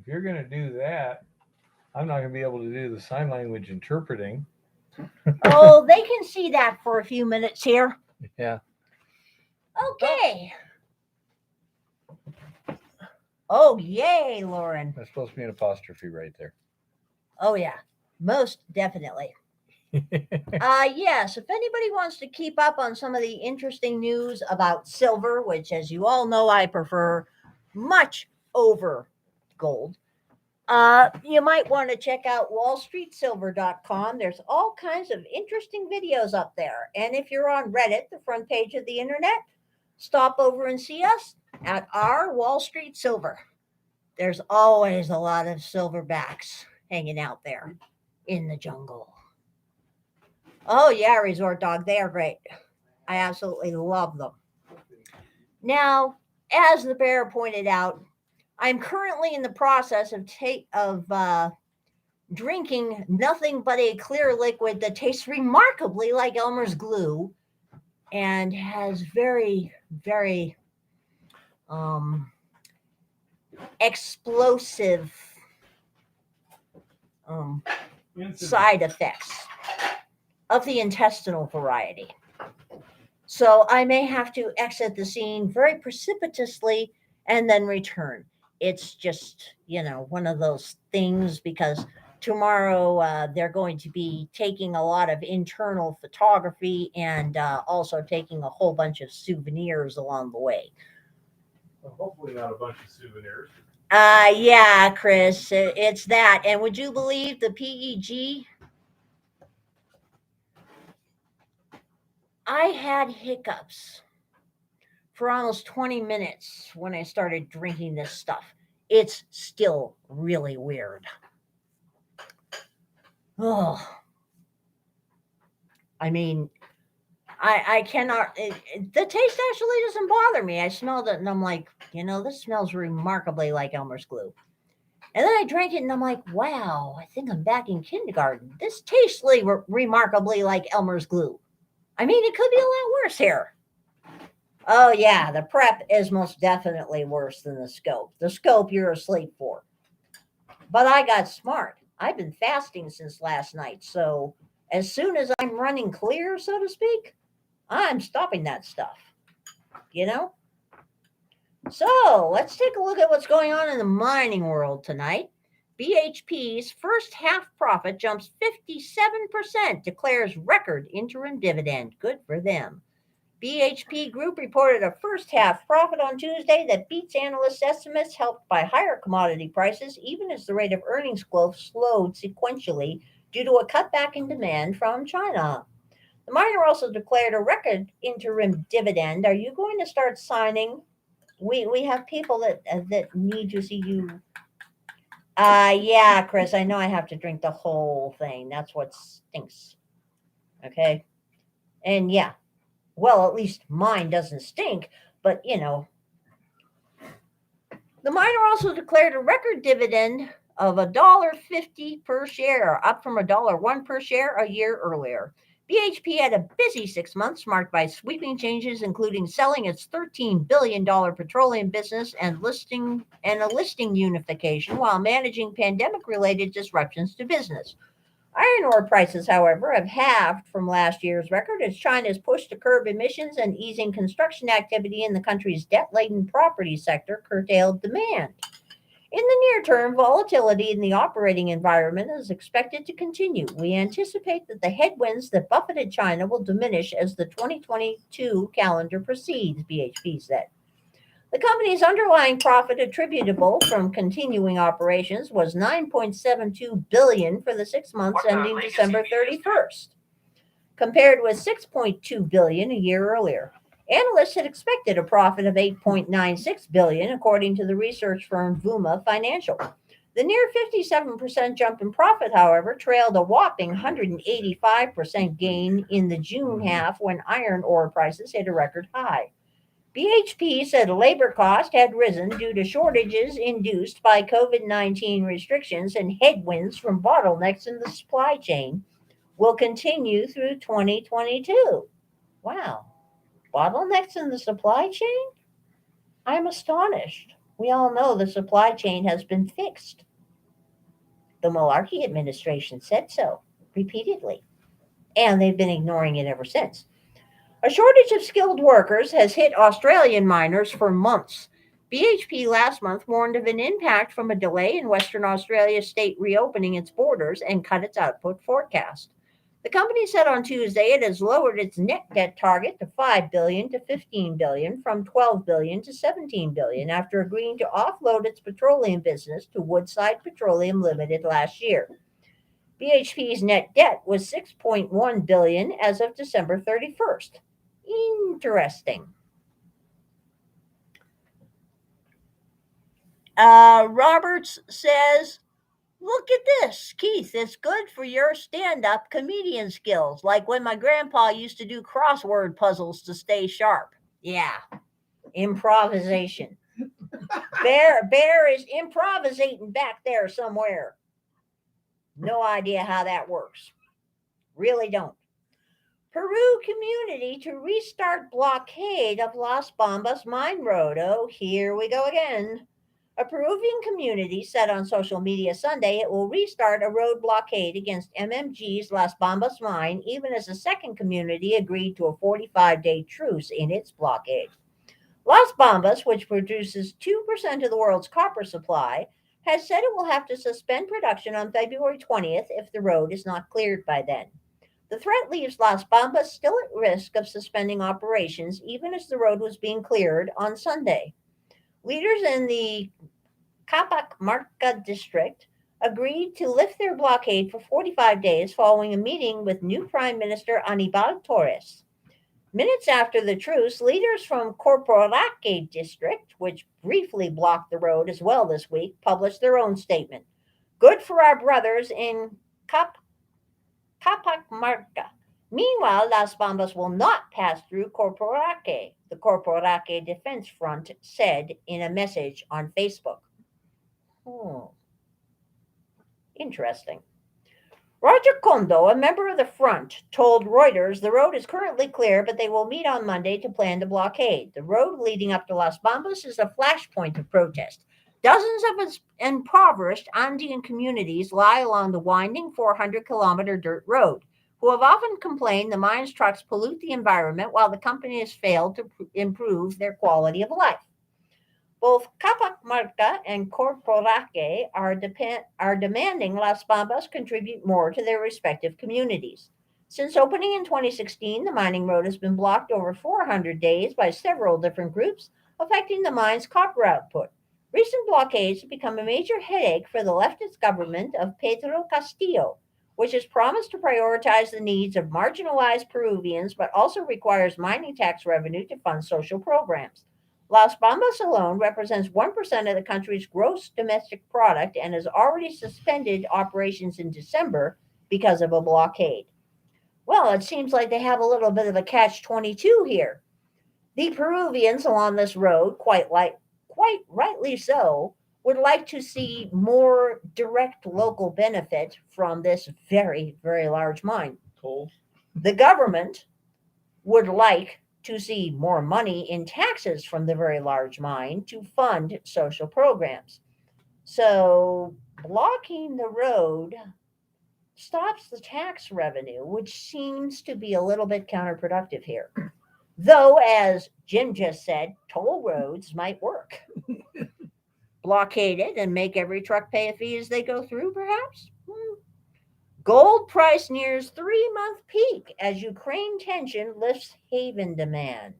if you're going to do that, I'm not going to be able to do the sign language interpreting. Oh, they can see that for a few minutes here. Yeah. Okay. Oh, yay, Lauren. That's supposed to be an apostrophe right there. Oh, yeah, most definitely. Yes, if anybody wants to keep up on some of the interesting news about silver, which, as you all know, I prefer much over gold, you might want to check out wallstreetsilver.com. There's all kinds of interesting videos up there. And if you're on Reddit, the front page of the internet, stop over and see us at our Wall Street Silver. There's always a lot of silverbacks hanging out there in the jungle. Oh, yeah, Resort Dog. They are great. I absolutely love them. Now, as the bear pointed out, I'm currently in the process of drinking nothing but a clear liquid that tastes remarkably like Elmer's glue and has very, very explosive side effects of the intestinal variety. So I may have to exit the scene very precipitously and then return. It's just, one of those things, because tomorrow they're going to be taking a lot of internal photography and also taking a whole bunch of souvenirs along the way. Well, hopefully not a bunch of souvenirs. Yeah, Chris, it's that. And would you believe the PEG? I had hiccups for almost 20 minutes when I started drinking this stuff. It's still really weird. Oh, I mean, I cannot, the taste actually doesn't bother me. I smelled it and I'm like, this smells remarkably like Elmer's glue. And then I drank it and I'm like, wow, I think I'm back in kindergarten. This tastes remarkably like Elmer's glue. I mean, it could be a lot worse here. Oh, yeah, the prep is most definitely worse than the scope. The scope you're asleep for. But I got smart. I've been fasting since last night. So as soon as I'm running clear, so to speak, I'm stopping that stuff. So let's take a look at what's going on in the mining world tonight. BHP's first half profit jumps 57%, declares record interim dividend. Good for them. BHP Group reported a first half profit on Tuesday that beats analyst estimates, helped by higher commodity prices, even as the rate of earnings growth slowed sequentially due to a cutback in demand from China. The miner also declared a record interim dividend. Are you going to start signing? We have people that need to see you. Yeah, Chris, I know I have to drink the whole thing. That's what stinks. Okay. And yeah, well, at least mine doesn't stink, but The miner also declared a record dividend of $1.50 per share, up from $1.01 per share a year earlier. BHP had a busy 6 months marked by sweeping changes, including selling its $13 billion petroleum business and a listing unification, while managing pandemic-related disruptions to business. Iron ore prices, however, have halved from last year's record as China's push to curb emissions and easing construction activity in the country's debt-laden property sector curtailed demand. In the near term, volatility in the operating environment is expected to continue. We anticipate that the headwinds that buffeted China will diminish as the 2022 calendar proceeds, BHP said. The company's underlying profit attributable from continuing operations was $9.72 billion for the 6 months ending December 31st, compared with $6.2 billion a year earlier. Analysts had expected a profit of $8.96 billion, according to the research firm Vuma Financial. The near 57% jump in profit, however, trailed a whopping 185% gain in the June half when iron ore prices hit a record high. BHP said labor cost had risen due to shortages induced by COVID-19 restrictions and headwinds from bottlenecks in the supply chain will continue through 2022. Wow. Bottlenecks in the supply chain? I'm astonished. We all know the supply chain has been fixed. The Malarkey administration said so repeatedly, and they've been ignoring it ever since. A shortage of skilled workers has hit Australian miners for months. BHP last month warned of an impact from a delay in Western Australia's state reopening its borders and cut its output forecast. The company said on Tuesday it has lowered its net debt target to $5 billion to $15 billion from $12 billion to $17 billion after agreeing to offload its petroleum business to Woodside Petroleum Limited last year. BHP's net debt was $6.1 billion as of December 31st. Interesting. Roberts says, look at this, Keith. It's good for your stand-up comedian skills, like when my grandpa used to do crossword puzzles to stay sharp. Yeah, improvisation. Bear is improvisating back there somewhere. No idea how that works. Really don't. Peru community to restart blockade of Las Bambas mine road. Oh, here we go again. A Peruvian community said on social media Sunday it will restart a road blockade against MMG's Las Bambas mine, even as a second community agreed to a 45-day truce in its blockade. Las Bambas, which produces 2% of the world's copper supply, has said it will have to suspend production on February 20th if the road is not cleared by then. The threat leaves Las Bambas still at risk of suspending operations, even as the road was being cleared on Sunday. Leaders in the Capac-Marca district agreed to lift their blockade for 45 days following a meeting with new Prime Minister Aníbal Torres. Minutes after the truce, leaders from Corporaque district, which briefly blocked the road as well this week, published their own statement. Good for our brothers in Capac-Marca. Meanwhile, Las Bambas will not pass through Corporaque, the Corporaque Defense Front said in a message on Facebook. Interesting. Roger Kondo, a member of the front, told Reuters the road is currently clear, but they will meet on Monday to plan the blockade. The road leading up to Las Bambas is a flashpoint of protest. Dozens of impoverished Andean communities lie along the winding 400-kilometer dirt road, who have often complained the mine's trucks pollute the environment while the company has failed to improve their quality of life. Both Capac-Marca and Corporaque are demanding Las Bambas contribute more to their respective communities. Since opening in 2016, the mining road has been blocked over 400 days by several different groups, affecting the mine's copper output. Recent blockades have become a major headache for the leftist government of Pedro Castillo, which has promised to prioritize the needs of marginalized Peruvians, but also requires mining tax revenue to fund social programs. Las Bambas alone represents 1% of the country's gross domestic product and has already suspended operations in December because of a blockade. Well, it seems like they have a little bit of a catch-22 here. The Peruvians along this road, quite rightly so, would like to see more direct local benefit from this very, very large mine. Cool. The government would like to see more money in taxes from the very large mine to fund social programs. So blocking the road stops the tax revenue, which seems to be a little bit counterproductive here. Though, as Jim just said, toll roads might work. Blockade it and make every truck pay a fee as they go through, perhaps? Gold price nears 3-month peak as Ukraine tension lifts haven demand.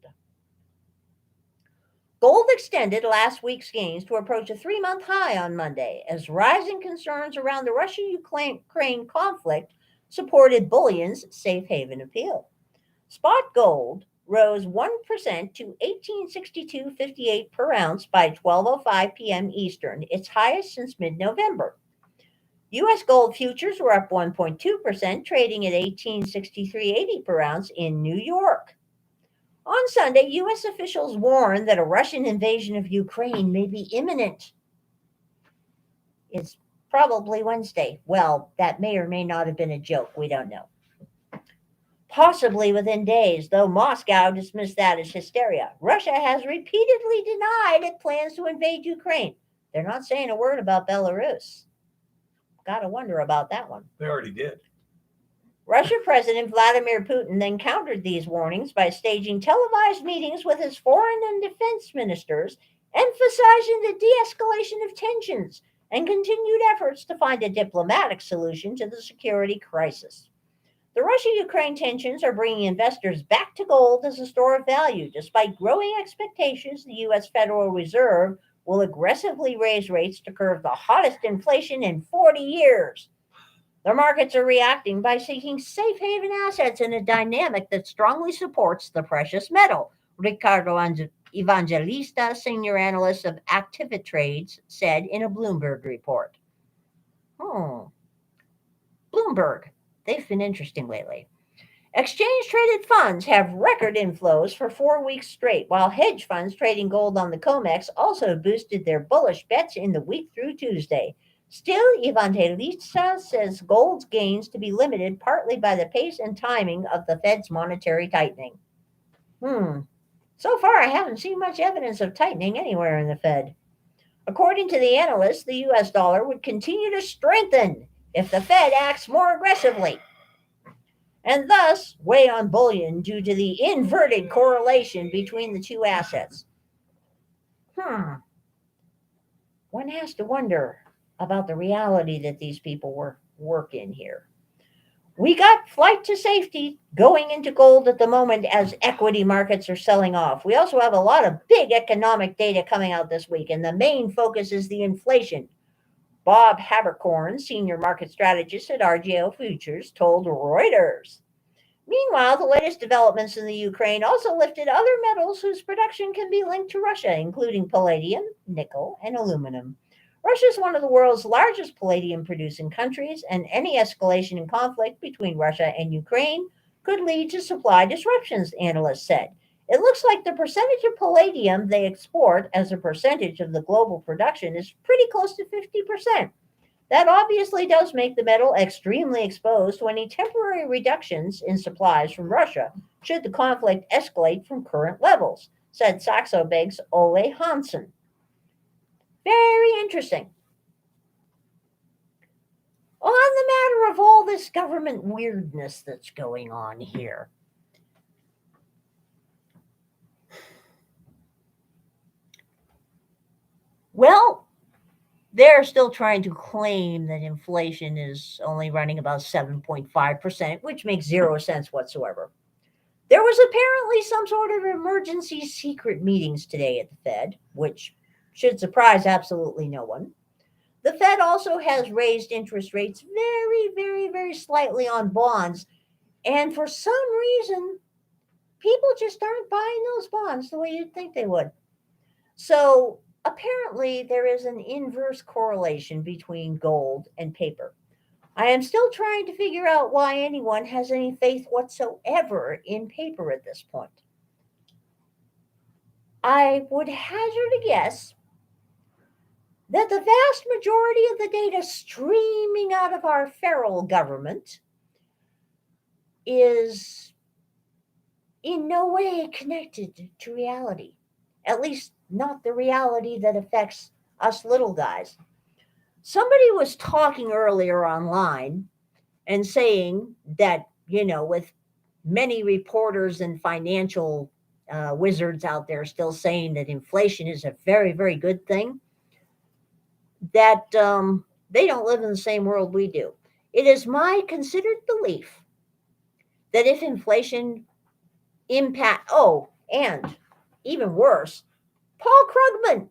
Gold extended last week's gains to approach a 3-month high on Monday as rising concerns around the Russia-Ukraine conflict supported bullion's safe haven appeal. Spot gold rose 1% to 1862.58 per ounce by 12:05 p.m. Eastern, its highest since mid-November. U.S. gold futures were up 1.2%, trading at 1863.80 per ounce in New York. On Sunday, U.S. officials warned that a Russian invasion of Ukraine may be imminent. It's probably Wednesday. Well, that may or may not have been a joke. We don't know. Possibly within days, though Moscow dismissed that as hysteria. Russia has repeatedly denied it plans to invade Ukraine. They're not saying a word about Belarus. Gotta wonder about that one. They already did. Russian President Vladimir Putin then countered these warnings by staging televised meetings with his foreign and defense ministers, emphasizing the de-escalation of tensions and continued efforts to find a diplomatic solution to the security crisis. The Russia-Ukraine tensions are bringing investors back to gold as a store of value, despite growing expectations the U.S. Federal Reserve will aggressively raise rates to curb the hottest inflation in 40 years. The markets are reacting by seeking safe haven assets in a dynamic that strongly supports the precious metal, Ricardo Evangelista, senior analyst of Activitrades, said in a Bloomberg report. Bloomberg. They've been interesting lately. Exchange-traded funds have record inflows for 4 weeks straight, while hedge funds trading gold on the COMEX also boosted their bullish bets in the week through Tuesday. Still, Evangelista says gold's gains to be limited partly by the pace and timing of the Fed's monetary tightening. So far, I haven't seen much evidence of tightening anywhere in the Fed. According to the analysts, the U.S. dollar would continue to strengthen if the Fed acts more aggressively, and thus weigh on bullion due to the inverted correlation between the two assets. One has to wonder about the reality that these people work in here. We got flight to safety going into gold at the moment as equity markets are selling off. We also have a lot of big economic data coming out this week, and the main focus is the inflation. Bob Habercorn, senior market strategist at RJO Futures, told Reuters. Meanwhile, the latest developments in the Ukraine also lifted other metals whose production can be linked to Russia, including palladium, nickel, and aluminum. Russia is one of the world's largest palladium-producing countries, and any escalation in conflict between Russia and Ukraine could lead to supply disruptions, analysts said. It looks like the percentage of palladium they export as a percentage of the global production is pretty close to 50%. That obviously does make the metal extremely exposed to any temporary reductions in supplies from Russia should the conflict escalate from current levels, said Saxo Bank's Ole Hansen. Very interesting. On the matter of all this government weirdness that's going on here, well, they're still trying to claim that inflation is only running about 7.5%, which makes zero sense whatsoever. There was apparently some sort of emergency secret meetings today at the Fed, which should surprise absolutely no one. The Fed also has raised interest rates very, very, very slightly on bonds, and for some reason, people just aren't buying those bonds the way you'd think they would. So apparently, there is an inverse correlation between gold and paper. I am still trying to figure out why anyone has any faith whatsoever in paper at this point. I would hazard a guess that the vast majority of the data streaming out of our feral government is in no way connected to reality, at least not the reality that affects us little guys. Somebody was talking earlier online and saying that, with many reporters and financial wizards out there still saying that inflation is a very, very good thing, that they don't live in the same world we do. It is my considered belief that if inflation and even worse, Paul Krugman,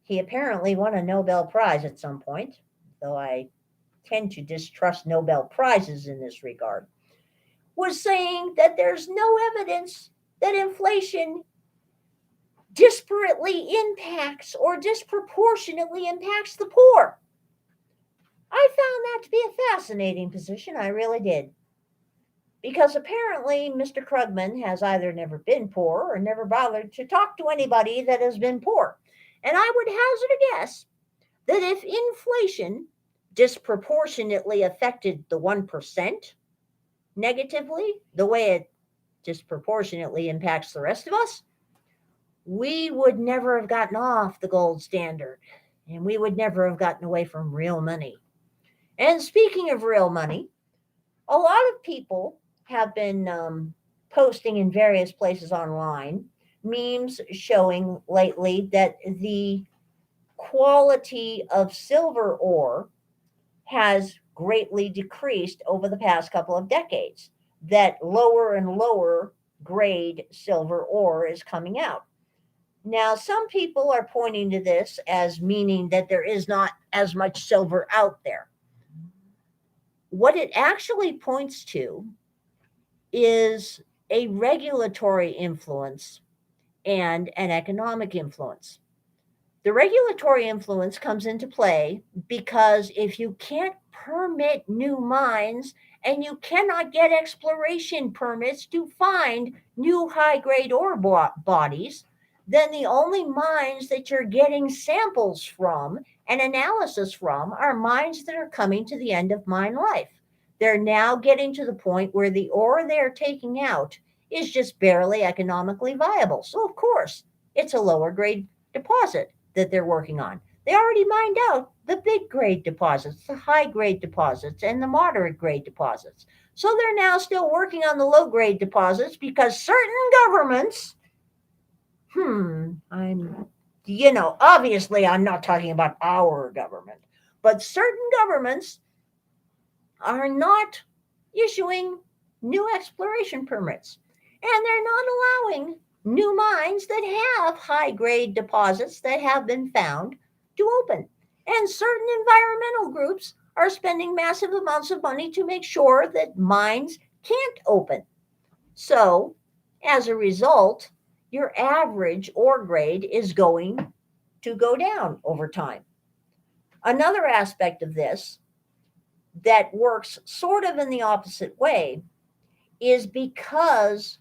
he apparently won a Nobel Prize at some point, though I tend to distrust Nobel Prizes in this regard, was saying that there's no evidence that inflation disparately impacts or disproportionately impacts the poor. I found that to be a fascinating position. I really did. Because apparently Mr. Krugman has either never been poor or never bothered to talk to anybody that has been poor. And I would hazard a guess that if inflation disproportionately affected the 1% negatively, the way it disproportionately impacts the rest of us, we would never have gotten off the gold standard, and we would never have gotten away from real money. And speaking of real money, a lot of people have been posting in various places online memes showing lately that the quality of silver ore has greatly decreased over the past couple of decades, that lower and lower grade silver ore is coming out. Now, some people are pointing to this as meaning that there is not as much silver out there. What it actually points to is a regulatory influence and an economic influence. The regulatory influence comes into play because if you can't permit new mines and you cannot get exploration permits to find new high-grade ore bodies, then the only mines that you're getting samples from and analysis from are mines that are coming to the end of mine life. They're now getting to the point where the ore they're taking out is just barely economically viable. So, of course, it's a lower grade deposit that they're working on. They already mined out the big grade deposits, the high grade deposits, and the moderate grade deposits. So they're now still working on the low grade deposits because certain governments, obviously I'm not talking about our government, but certain governments are not issuing new exploration permits. And they're not allowing new mines that have high grade deposits that have been found to open. And certain environmental groups are spending massive amounts of money to make sure that mines can't open. So, as a result, your average ore grade is going to go down over time. Another aspect of this that works sort of in the opposite way is because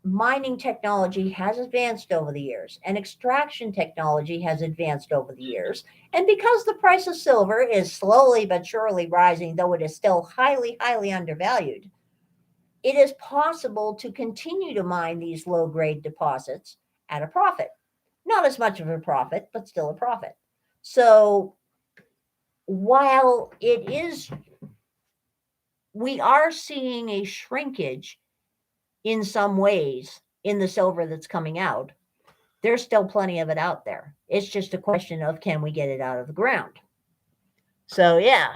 mining technology has advanced over the years and extraction technology has advanced over the years. And because the price of silver is slowly but surely rising, though it is still highly, highly undervalued, it is possible to continue to mine these low-grade deposits at a profit. Not as much of a profit, but still a profit. So while we are seeing a shrinkage in some ways in the silver that's coming out, there's still plenty of it out there. It's just a question of can we get it out of the ground? So yeah.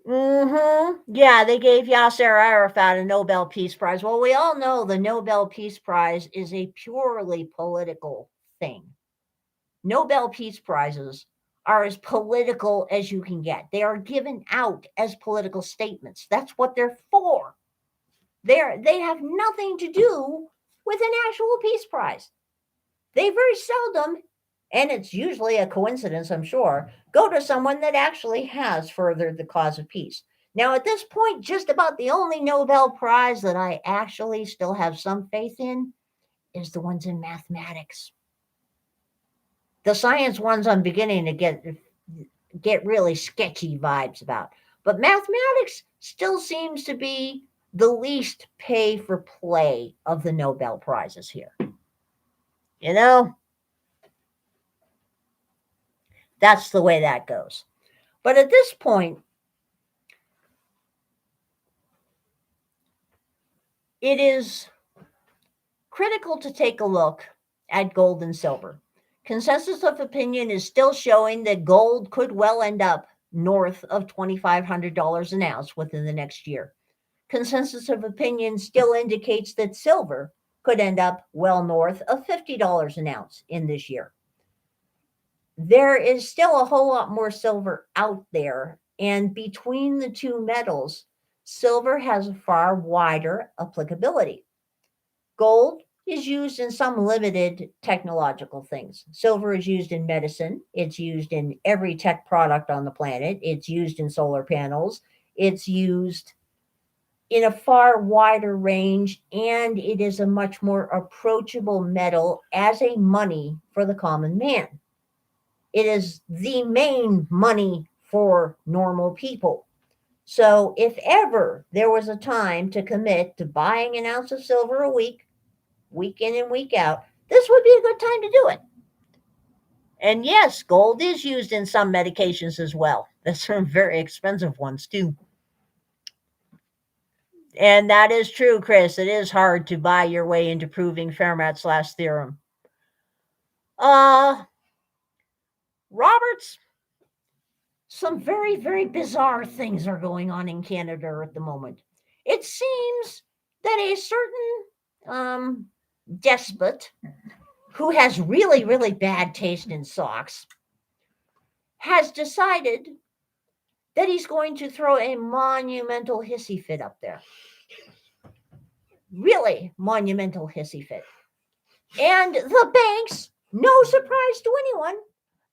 Yeah, they gave Yasser Arafat a Nobel Peace Prize. Well, we all know the Nobel Peace Prize is a purely political thing. Nobel Peace Prizes are as political as you can get. They are given out as political statements. That's what they're for. They have nothing to do with an actual peace prize. They very seldom, and it's usually a coincidence, I'm sure, go to someone that actually has furthered the cause of peace. Now, at this point, just about the only Nobel Prize that I actually still have some faith in is the ones in mathematics. The science ones I'm beginning to get really sketchy vibes about. But mathematics still seems to be the least pay for play of the Nobel Prizes here. That's the way that goes. But at this point, it is critical to take a look at gold and silver. Consensus of opinion is still showing that gold could well end up north of $2,500 an ounce within the next year. Consensus of opinion still indicates that silver could end up well north of $50 an ounce in this year. There is still a whole lot more silver out there, and between the two metals, silver has a far wider applicability. Gold is used in some limited technological things. Silver is used in medicine. It's used in every tech product on the planet. It's used in solar panels. It's used in a far wider range, and it is a much more approachable metal as a money for the common man. It is the main money for normal people. So if ever there was a time to commit to buying an ounce of silver a week in and week out, this would be a good time to do it. And yes, gold is used in some medications as well. There's some very expensive ones too. And that is true, Chris. It is hard to buy your way into proving Fermat's last theorem. Roberts, some very, very bizarre things are going on in Canada at the moment. It seems that a certain despot who has really, really bad taste in socks has decided that he's going to throw a monumental hissy fit up there. Really monumental hissy fit. And the banks, no surprise to anyone,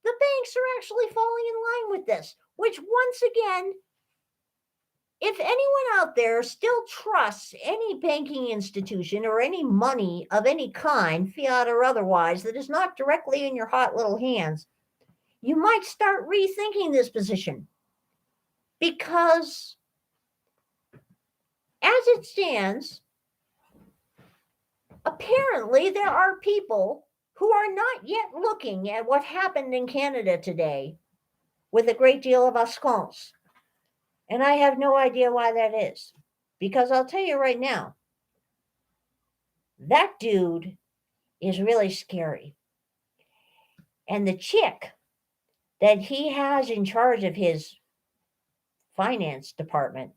the banks are actually falling in line with this, which once again, if anyone out there still trusts any banking institution or any money of any kind, fiat or otherwise, that is not directly in your hot little hands, you might start rethinking this position. Because as it stands, apparently there are people who are not yet looking at what happened in Canada today with a great deal of askance. And I have no idea why that is. Because I'll tell you right now, that dude is really scary. And the chick that he has in charge of his finance department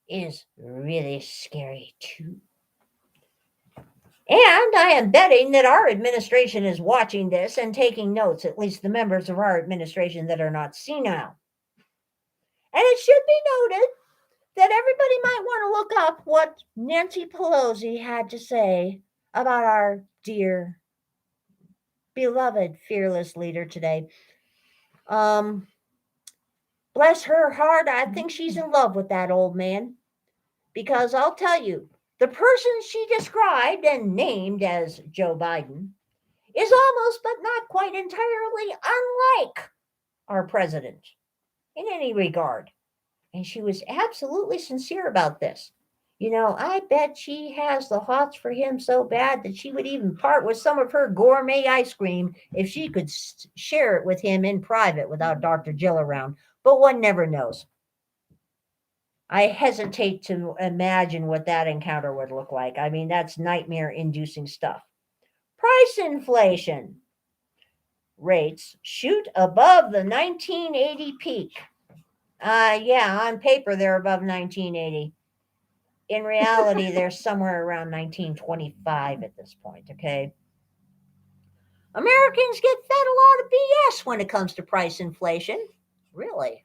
is really scary too. And I am betting that our administration is watching this and taking notes, at least the members of our administration that are not senile. And it should be noted that everybody might want to look up what Nancy Pelosi had to say about our dear, beloved, fearless leader today. Bless her heart, I think she's in love with that old man. Because I'll tell you, the person she described and named as Joe Biden is almost but not quite entirely unlike our president in any regard. And she was absolutely sincere about this. You know, I bet she has the hots for him so bad that she would even part with some of her gourmet ice cream if she could share it with him in private without Dr. Jill around. But one never knows. I hesitate to imagine what that encounter would look like. I mean, that's nightmare-inducing stuff. Price inflation rates shoot above the 1980 peak. Yeah, on paper, they're above 1980. In reality, they're somewhere around 1925 at this point, okay? Americans get fed a lot of BS when it comes to price inflation. Really?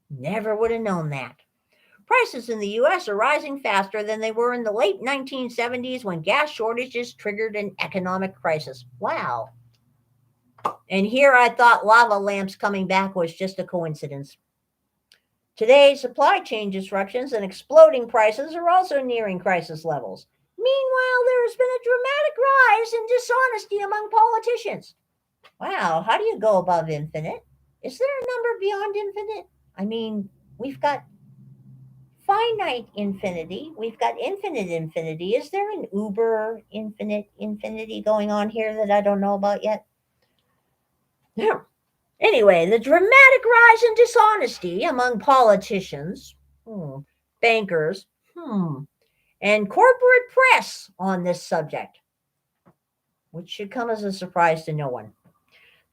Never would have known that. Prices in the U.S. are rising faster than they were in the late 1970s when gas shortages triggered an economic crisis. Wow. And here I thought lava lamps coming back was just a coincidence. Today, supply chain disruptions and exploding prices are also nearing crisis levels. Meanwhile, there has been a dramatic rise in dishonesty among politicians. Wow, how do you go above infinite? Is there a number beyond infinite? I mean, we've got finite infinity. We've got infinite infinity. Is there an uber infinite infinity going on here that I don't know about yet? Yeah. Anyway, the dramatic rise in dishonesty among politicians, bankers, and corporate press on this subject, which should come as a surprise to no one.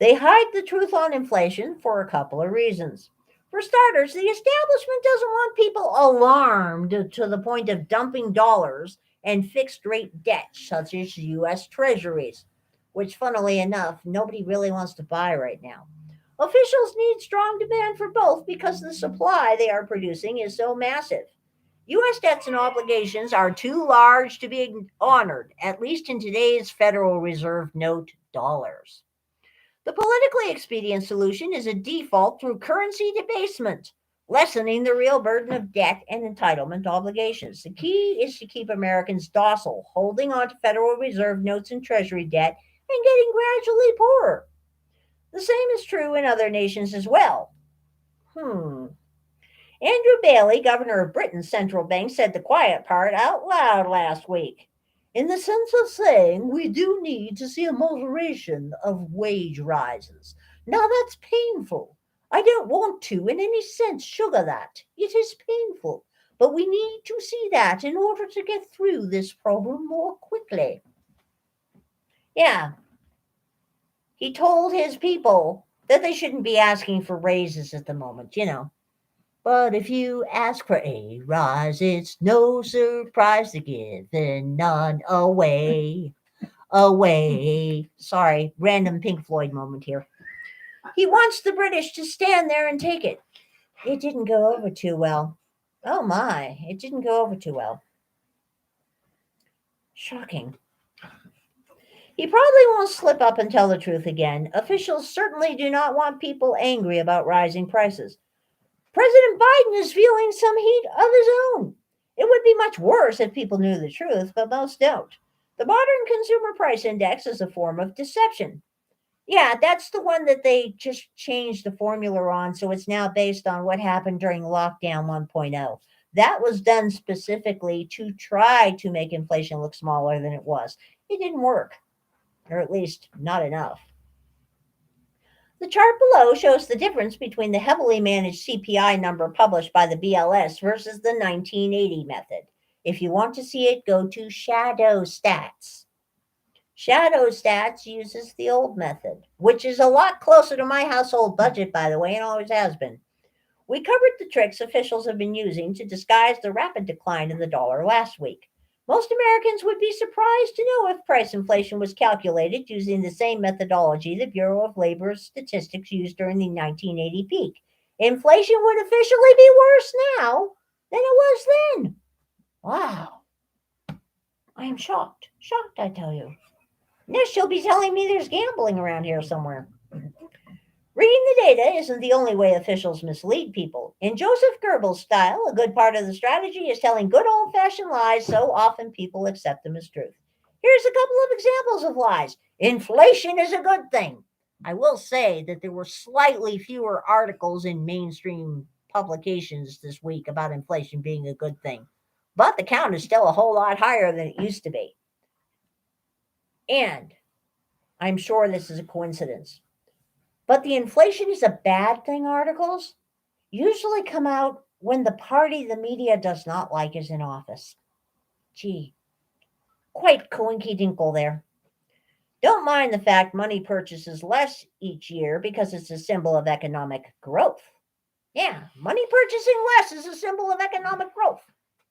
They hide the truth on inflation for a couple of reasons. For starters, the establishment doesn't want people alarmed to the point of dumping dollars and fixed rate debt, such as U.S. treasuries, which, funnily enough, nobody really wants to buy right now. Officials need strong demand for both because the supply they are producing is so massive. U.S. debts and obligations are too large to be honored, at least in today's Federal Reserve note dollars. The politically expedient solution is a default through currency debasement, lessening the real burden of debt and entitlement obligations. The key is to keep Americans docile, holding on to Federal Reserve notes and Treasury debt and getting gradually poorer. The same is true in other nations as well. Andrew Bailey, governor of Britain's central bank, said the quiet part out loud last week. In the sense of saying we do need to see a moderation of wage rises. Now that's painful. I don't want to, in any sense, sugar that. It is painful. But we need to see that in order to get through this problem more quickly. Yeah. He told his people that they shouldn't be asking for raises at the moment, But if you ask for a rise, it's no surprise to give none away. Sorry, random Pink Floyd moment here. He wants the British to stand there and take it. It didn't go over too well. Oh my, it didn't go over too well. Shocking. He probably won't slip up and tell the truth again. Officials certainly do not want people angry about rising prices. President Biden is feeling some heat of his own. It would be much worse if people knew the truth, but most don't. The modern consumer price index is a form of deception. Yeah, that's the one that they just changed the formula on, so it's now based on what happened during lockdown 1.0. That was done specifically to try to make inflation look smaller than it was. It didn't work, or at least not enough. The chart below shows the difference between the heavily managed CPI number published by the BLS versus the 1980 method. If you want to see it, go to Shadow Stats. Shadow Stats uses the old method, which is a lot closer to my household budget, by the way, and always has been. We covered the tricks officials have been using to disguise the rapid decline in the dollar last week. Most Americans would be surprised to know if price inflation was calculated using the same methodology the Bureau of Labor Statistics used during the 1980 peak. Inflation would officially be worse now than it was then. Wow. I am shocked. Shocked, I tell you. Next, you'll be telling me there's gambling around here somewhere. Reading the data isn't the only way officials mislead people. In Joseph Goebbels' style, a good part of the strategy is telling good old-fashioned lies so often people accept them as truth. Here's a couple of examples of lies. Inflation is a good thing. I will say that there were slightly fewer articles in mainstream publications this week about inflation being a good thing, but the count is still a whole lot higher than it used to be. And I'm sure this is a coincidence, but the inflation is a bad thing articles usually come out when the party the media does not like is in office. Gee, quite coinky-dinkle there. Don't mind the fact money purchases less each year because it's a symbol of economic growth. Yeah, money purchasing less is a symbol of economic growth.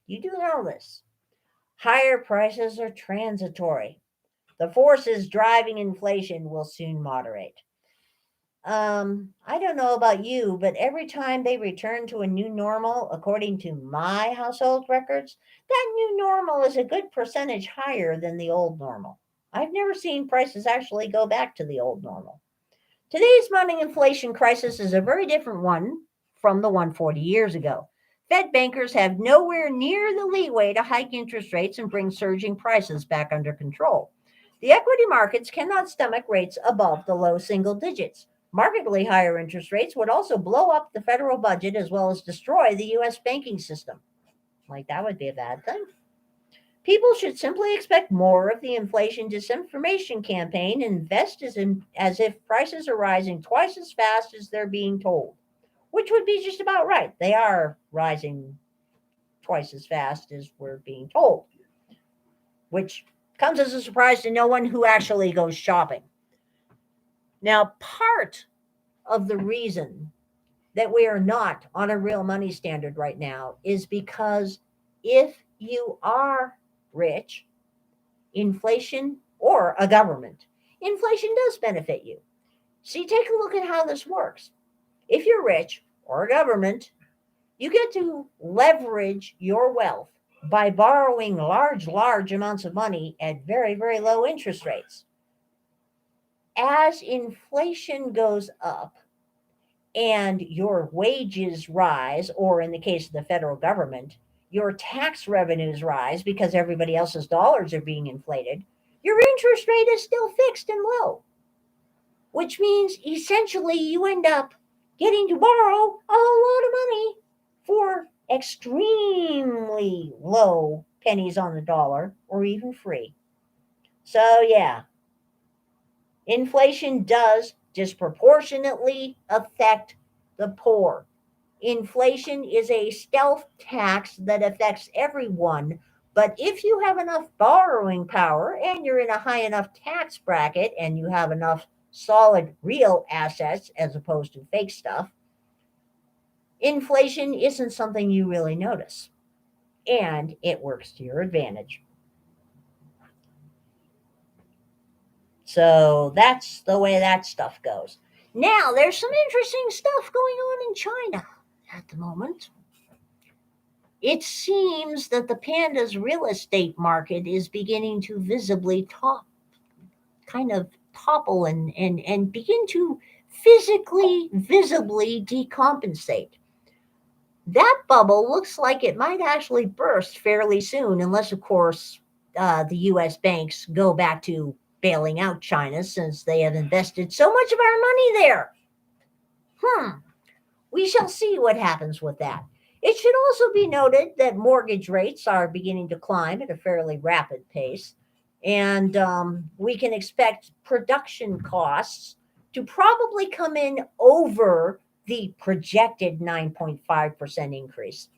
You do know this. Higher prices are transitory. The forces driving inflation will soon moderate. I don't know about you, but every time they return to a new normal, according to my household records, that new normal is a good percentage higher than the old normal. I've never seen prices actually go back to the old normal. Today's money inflation crisis is a very different one from the one 40 years ago. Fed bankers have nowhere near the leeway to hike interest rates and bring surging prices back under control. The equity markets cannot stomach rates above the low single digits. Markedly higher interest rates would also blow up the federal budget as well as destroy the U.S. banking system. Like, that would be a bad thing. People should simply expect more of the inflation disinformation campaign and invest as if prices are rising twice as fast as they're being told, which would be just about right. They are rising twice as fast as we're being told, which comes as a surprise to no one who actually goes shopping. Now, part of the reason that we are not on a real money standard right now is because if you are rich, inflation or a government, inflation does benefit you. See, take a look at how this works. If you're rich or a government, you get to leverage your wealth by borrowing large amounts of money at very, very low interest rates. As inflation goes up and your wages rise, or in the case of the federal government, your tax revenues rise because everybody else's dollars are being inflated, your interest rate is still fixed and low, which means essentially you end up getting to borrow a whole lot of money for extremely low pennies on the dollar or even free. So, yeah, inflation does disproportionately affect the poor. Inflation is a stealth tax that affects everyone, but if you have enough borrowing power and you're in a high enough tax bracket and you have enough solid real assets as opposed to fake stuff, inflation isn't something you really notice, and it works to your advantage. So that's the way that stuff goes. Now, there's some interesting stuff going on in China at the moment. It seems that the panda's real estate market is beginning to visibly topple and begin to physically, visibly decompensate. That bubble looks like it might actually burst fairly soon, unless, of course, the U.S. banks go back to bailing out China since they have invested so much of our money there. We shall see what happens with that. It should also be noted that mortgage rates are beginning to climb at a fairly rapid pace, and we can expect production costs to probably come in over the projected 9.5% increase.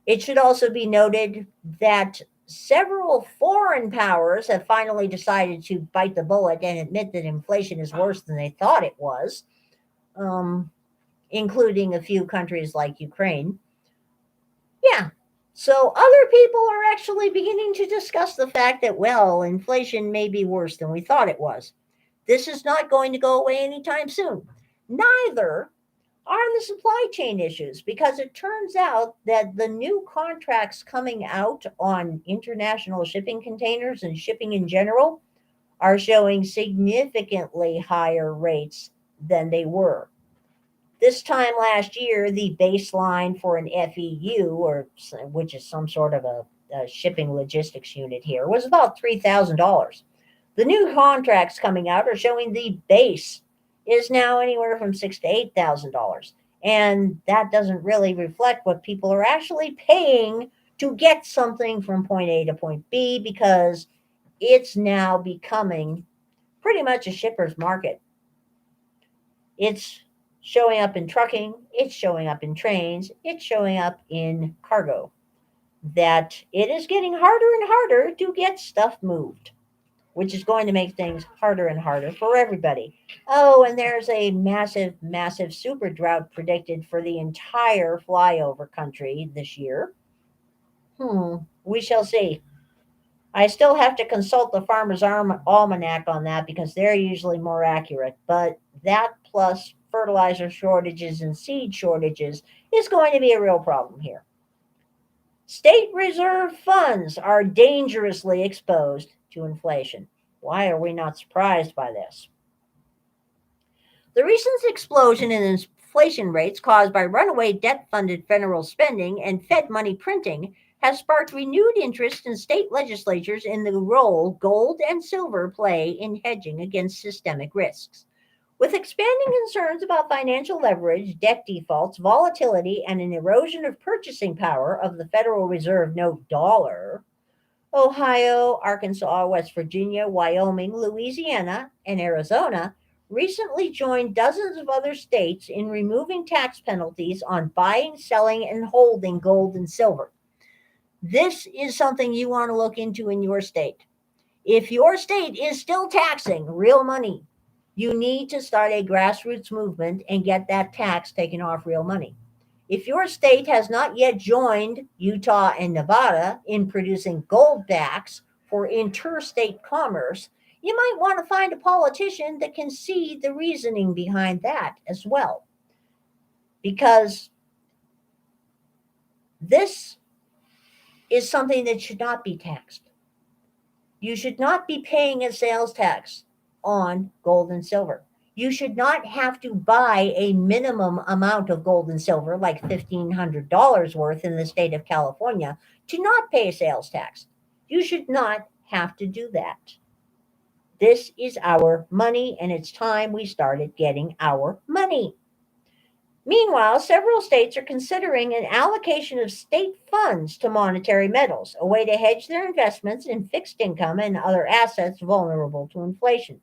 It should also be noted that several foreign powers have finally decided to bite the bullet and admit that inflation is worse than they thought it was, including a few countries like Ukraine. Yeah. So other people are actually beginning to discuss the fact that, well, inflation may be worse than we thought it was. This is not going to go away anytime soon. Neither are the supply chain issues, because it turns out that the new contracts coming out on international shipping containers and shipping in general are showing significantly higher rates than they were. This time last year, the baseline for an FEU, which is some sort of a shipping logistics unit here, was about $3,000. The new contracts coming out are showing the base is now anywhere from $6,000 to $8,000. And that doesn't really reflect what people are actually paying to get something from point A to point B, because it's now becoming pretty much a shipper's market. It's showing up in trucking, it's showing up in trains, it's showing up in cargo. That it is getting harder and harder to get stuff moved, which is going to make things harder and harder for everybody. Oh, and there's a massive super drought predicted for the entire flyover country this year. We shall see. I still have to consult the Farmer's Almanac on that because they're usually more accurate. But that plus fertilizer shortages and seed shortages is going to be a real problem here. State reserve funds are dangerously exposed to inflation. Why are we not surprised by this? The recent explosion in inflation rates caused by runaway debt-funded federal spending and Fed money printing has sparked renewed interest in state legislatures in the role gold and silver play in hedging against systemic risks. With expanding concerns about financial leverage, debt defaults, volatility, and an erosion of purchasing power of the Federal Reserve note dollar, Ohio, Arkansas, West Virginia, Wyoming, Louisiana, and Arizona recently joined dozens of other states in removing tax penalties on buying, selling, and holding gold and silver. This is something you want to look into in your state. If your state is still taxing real money, you need to start a grassroots movement and get that tax taken off real money. If your state has not yet joined Utah and Nevada in producing gold backs for interstate commerce, you might want to find a politician that can see the reasoning behind that as well. Because this is something that should not be taxed. You should not be paying a sales tax on gold and silver. You should not have to buy a minimum amount of gold and silver, like $1,500 worth in the state of California, to not pay sales tax. You should not have to do that. This is our money, and it's time we started getting our money. Meanwhile, several states are considering an allocation of state funds to monetary metals, a way to hedge their investments in fixed income and other assets vulnerable to inflation.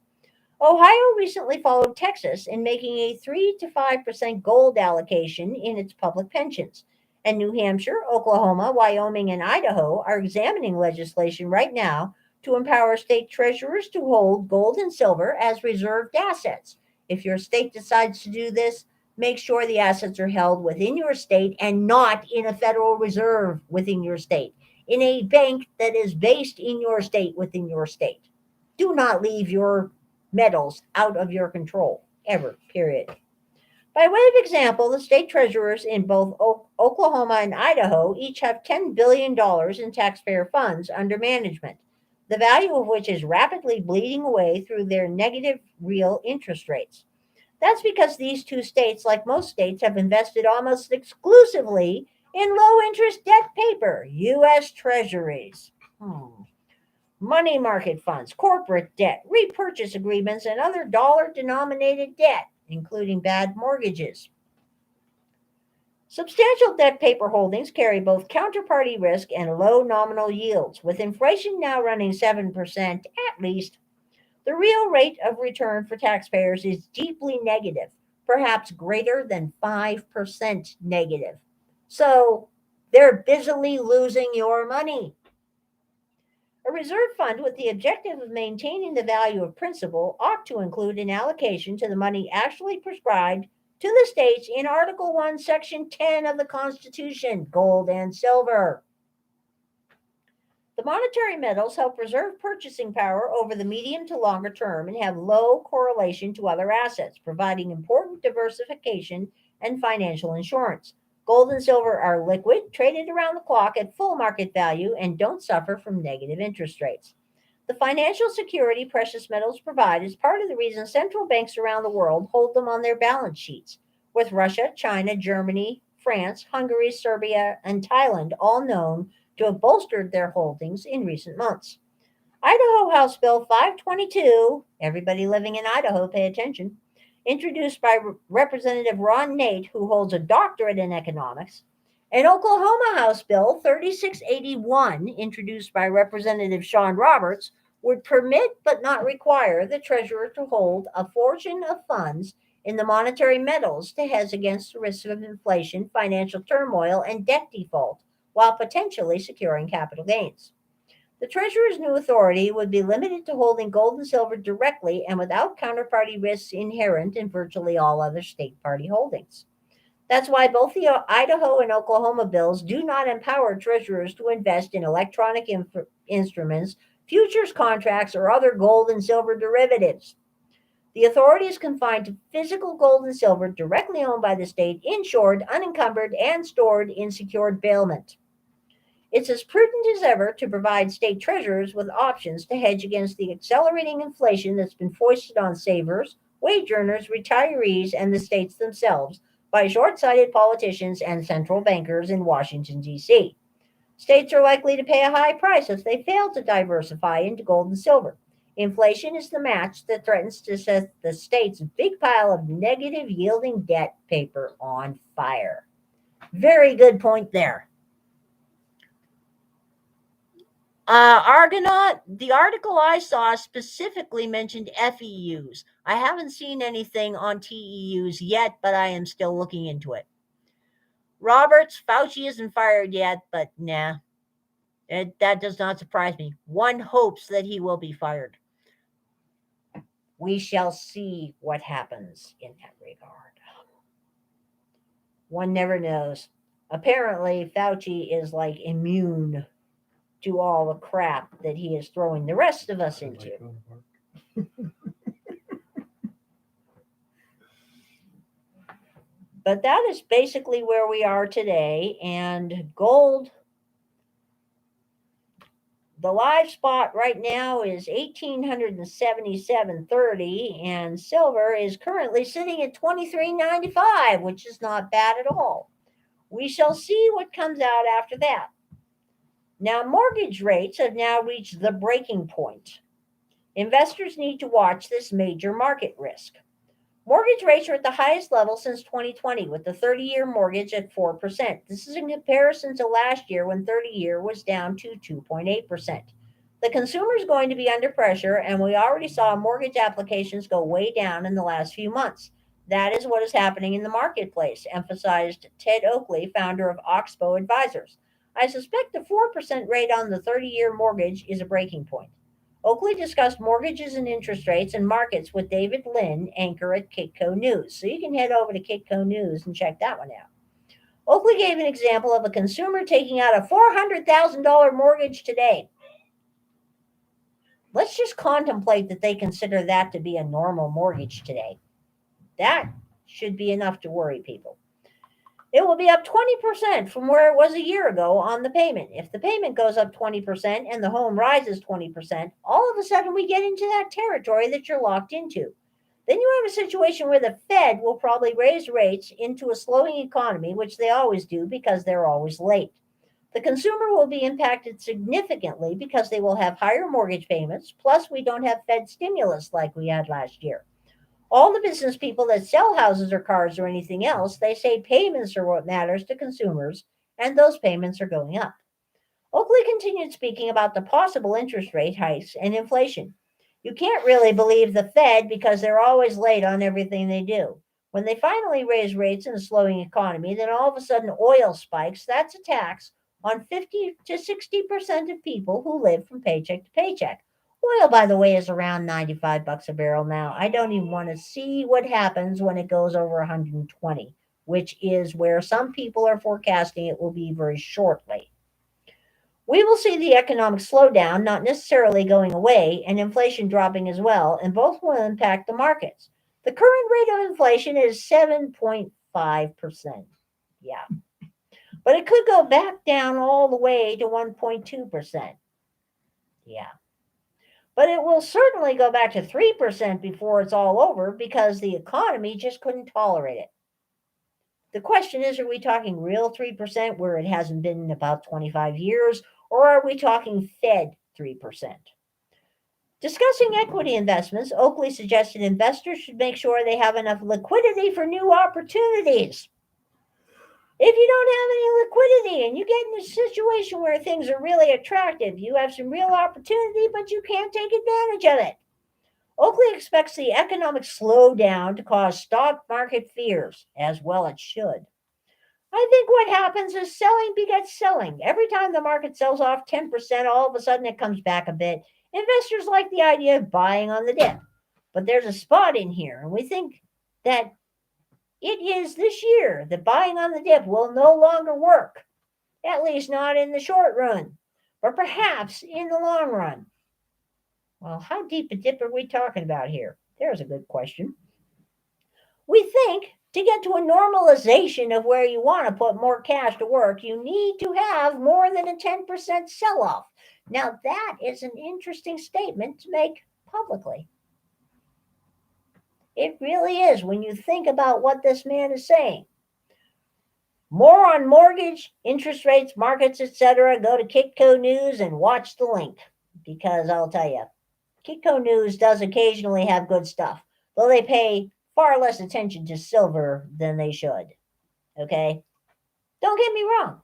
Ohio recently followed Texas in making a 3 to 5% gold allocation in its public pensions. And New Hampshire, Oklahoma, Wyoming, and Idaho are examining legislation right now to empower state treasurers to hold gold and silver as reserved assets. If your state decides to do this, make sure the assets are held within your state and not in a Federal Reserve within your state, in a bank that is based in your state within your state. Do not leave your metals out of your control, ever, period. By way of example, the state treasurers in both Oklahoma and Idaho each have $10 billion in taxpayer funds under management, the value of which is rapidly bleeding away through their negative real interest rates. That's because these two states, like most states, have invested almost exclusively in low-interest debt paper, U.S. treasuries. Money market funds, corporate debt, repurchase agreements, and other dollar-denominated debt, including bad mortgages. Substantial debt paper holdings carry both counterparty risk and low nominal yields, with inflation now running 7% at least. The real rate of return for taxpayers is deeply negative, perhaps greater than 5% negative. So they're busily losing your money. A reserve fund with the objective of maintaining the value of principal ought to include an allocation to the money actually prescribed to the states in Article 1, Section 10 of the Constitution, gold and silver. The monetary metals help preserve purchasing power over the medium to longer term and have low correlation to other assets, providing important diversification and financial insurance. Gold and silver are liquid, traded around the clock at full market value, and don't suffer from negative interest rates. The financial security precious metals provide is part of the reason central banks around the world hold them on their balance sheets, with Russia, China, Germany, France, Hungary, Serbia, and Thailand all known to have bolstered their holdings in recent months. Idaho House Bill 522, everybody living in Idaho, pay attention, introduced by Representative Ron Nate, who holds a doctorate in economics, and Oklahoma House Bill 3681, introduced by Representative Sean Roberts, would permit but not require the treasurer to hold a portion of funds in the monetary metals to hedge against the risk of inflation, financial turmoil, and debt default, while potentially securing capital gains. The treasurer's new authority would be limited to holding gold and silver directly and without counterparty risks inherent in virtually all other state party holdings. That's why both the Idaho and Oklahoma bills do not empower treasurers to invest in electronic instruments, futures contracts, or other gold and silver derivatives. The authority is confined to physical gold and silver directly owned by the state, insured, unencumbered, and stored in secured bailment. It's as prudent as ever to provide state treasurers with options to hedge against the accelerating inflation that's been foisted on savers, wage earners, retirees, and the states themselves by short-sighted politicians and central bankers in Washington, D.C. States are likely to pay a high price if they fail to diversify into gold and silver. Inflation is the match that threatens to set the state's big pile of negative yielding debt paper on fire. Very good point there. Argonaut, the article I saw specifically mentioned FEUs. I haven't seen anything on TEUs yet, but I am still looking into it. Roberts, Fauci isn't fired yet, but nah, that does not surprise me. One hopes that he will be fired. We shall see what happens in that regard. One never knows. Apparently, Fauci is like immune to all the crap that he is throwing the rest of us into. But that is basically where we are today. And gold, the live spot right now is 1,877.30, and silver is currently sitting at 23.95, which is not bad at all. We shall see what comes out after that. Now, mortgage rates have now reached the breaking point. Investors need to watch this major market risk. Mortgage rates are at the highest level since 2020, with the 30-year mortgage at 4%. This is in comparison to last year when 30-year was down to 2.8%. The consumer is going to be under pressure, and we already saw mortgage applications go way down in the last few months. That is what is happening in the marketplace, emphasized Ted Oakley, founder of Oxbow Advisors. I suspect the 4% rate on the 30-year mortgage is a breaking point. Oakley discussed mortgages and interest rates and markets with David Lynn, anchor at Kitco News. So you can head over to Kitco News and check that one out. Oakley gave an example of a consumer taking out a $400,000 mortgage today. Let's just contemplate that they consider that to be a normal mortgage today. That should be enough to worry people. It will be up 20% from where it was a year ago on the payment. If the payment goes up 20% and the home rises 20%, all of a sudden we get into that territory that you're locked into. Then you have a situation where the Fed will probably raise rates into a slowing economy, which they always do because they're always late. The consumer will be impacted significantly because they will have higher mortgage payments, plus we don't have Fed stimulus like we had last year. All the business people that sell houses or cars or anything else, they say payments are what matters to consumers, and those payments are going up. Oakley continued speaking about the possible interest rate hikes and inflation. You can't really believe the Fed because they're always late on everything they do. When they finally raise rates in a slowing economy, then all of a sudden oil spikes. That's a tax on 50 to 60% of people who live from paycheck to paycheck. Oil, by the way, is around $95 a barrel now. I don't even want to see what happens when it goes over 120, which is where some people are forecasting it will be very shortly. We will see the economic slowdown not necessarily going away and inflation dropping as well, and both will impact the markets. The current rate of inflation is 7.5%. Yeah. But it could go back down all the way to 1.2%. Yeah. But it will certainly go back to 3% before it's all over because the economy just couldn't tolerate it. The question is, are we talking real 3% where it hasn't been in about 25 years, or are we talking Fed 3%? Discussing equity investments, Oakley suggested investors should make sure they have enough liquidity for new opportunities. If you don't have any liquidity and you get in a situation where things are really attractive, you have some real opportunity, but you can't take advantage of it. Oakley expects the economic slowdown to cause stock market fears, as well it should. I think what happens is selling begets selling. Every time the market sells off 10%, all of a sudden it comes back a bit. Investors like the idea of buying on the dip. But there's a spot in here, and we think that it is this year that buying on the dip will no longer work, at least not in the short run, but perhaps in the long run. Well, how deep a dip are we talking about here? There's a good question. We think to get to a normalization of where you want to put more cash to work, you need to have more than a 10% sell-off. Now, that is an interesting statement to make publicly. It really is when you think about what this man is saying. More on mortgage, interest rates, markets, etc. Go to Kitco News and watch the link, because I'll tell you, Kitco News does occasionally have good stuff, though they pay far less attention to silver than they should. Okay? Don't get me wrong.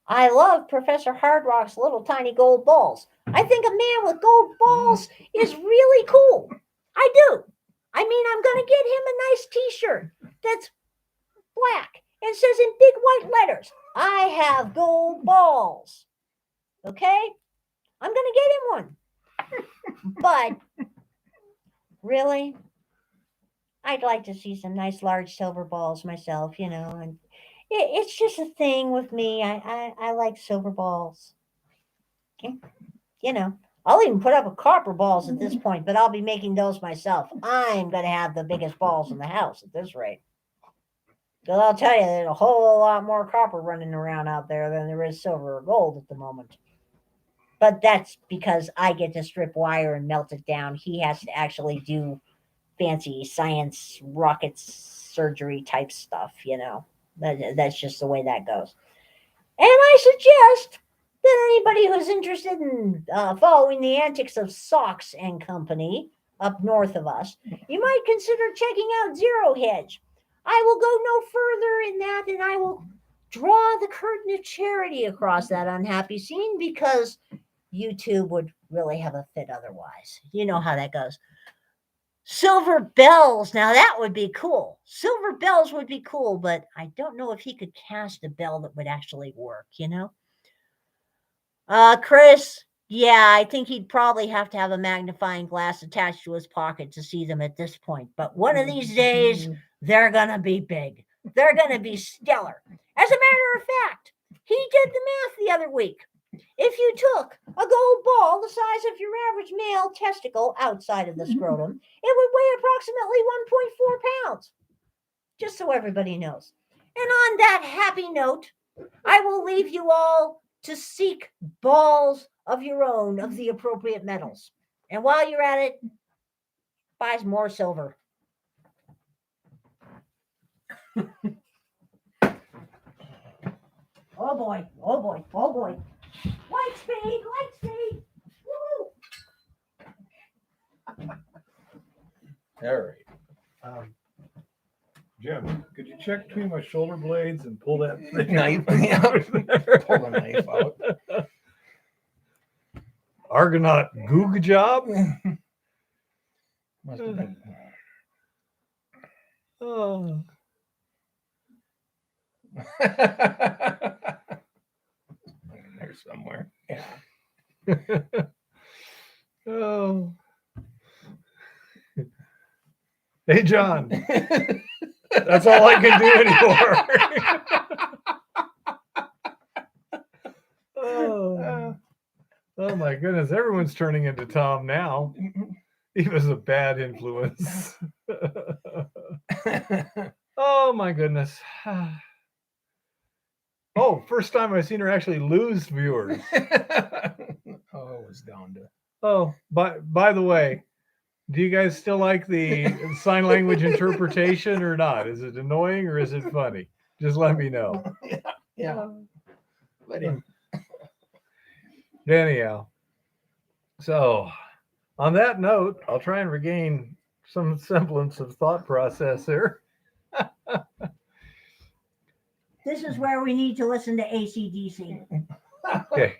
I love Professor Hardrock's little tiny gold balls. I think a man with gold balls is really cool. I do. I mean, I'm going to get him a nice t-shirt that's black and says in big white letters, I have gold balls. Okay? I'm going to get him one. But really, I'd like to see some nice large silver balls myself, you know, and it's just a thing with me. I like silver balls. Okay? You know, I'll even put up a copper balls at this point, but I'll be making those myself. I'm going to have the biggest balls in the house at this rate. Because I'll tell you, there's a whole lot more copper running around out there than there is silver or gold at the moment. But that's because I get to strip wire and melt it down. He has to actually do fancy science, rocket surgery type stuff, you know. That's just the way that goes. And I suggest that anybody who's interested in following the antics of Socks and Company up north of us, you might consider checking out Zero Hedge. I will go no further in that, and I will draw the curtain of charity across that unhappy scene because YouTube would really have a fit otherwise. You know how that goes. Silver bells. Now that would be cool. Silver bells would be cool, but I don't know if he could cast a bell that would actually work, you know? Chris, yeah, I think he'd probably have to have a magnifying glass attached to his pocket to see them at this point. But one of these days, they're going to be big. They're going to be stellar. As a matter of fact, he did the math the other week. If you took a gold ball the size of your average male testicle outside of the scrotum, it would weigh approximately 1.4 pounds. Just so everybody knows. And on that happy note, I will leave you all to seek balls of your own of the appropriate metals. And while you're at it, buy some more silver. Oh boy, oh boy, oh boy. Light speed, light speed. Woo! All right. Jim, could you check between my shoulder blades and pull that Knife. Yeah. Pull the knife out. Argonaut Goog job? Must have been. Oh. There's somewhere. Yeah. Oh. Hey, John. That's all I can do anymore. Oh my goodness. Everyone's turning into Tom now. He was a bad influence. Oh my goodness. Oh, first time I've seen her actually lose viewers. Oh, it was down to. Oh, by the way, do you guys still like the sign language interpretation or not? Is it annoying or is it funny? Just let me know. Yeah. Let him. Anyhow, so on that note, I'll try and regain some semblance of thought process here. This is where we need to listen to AC/DC. Okay.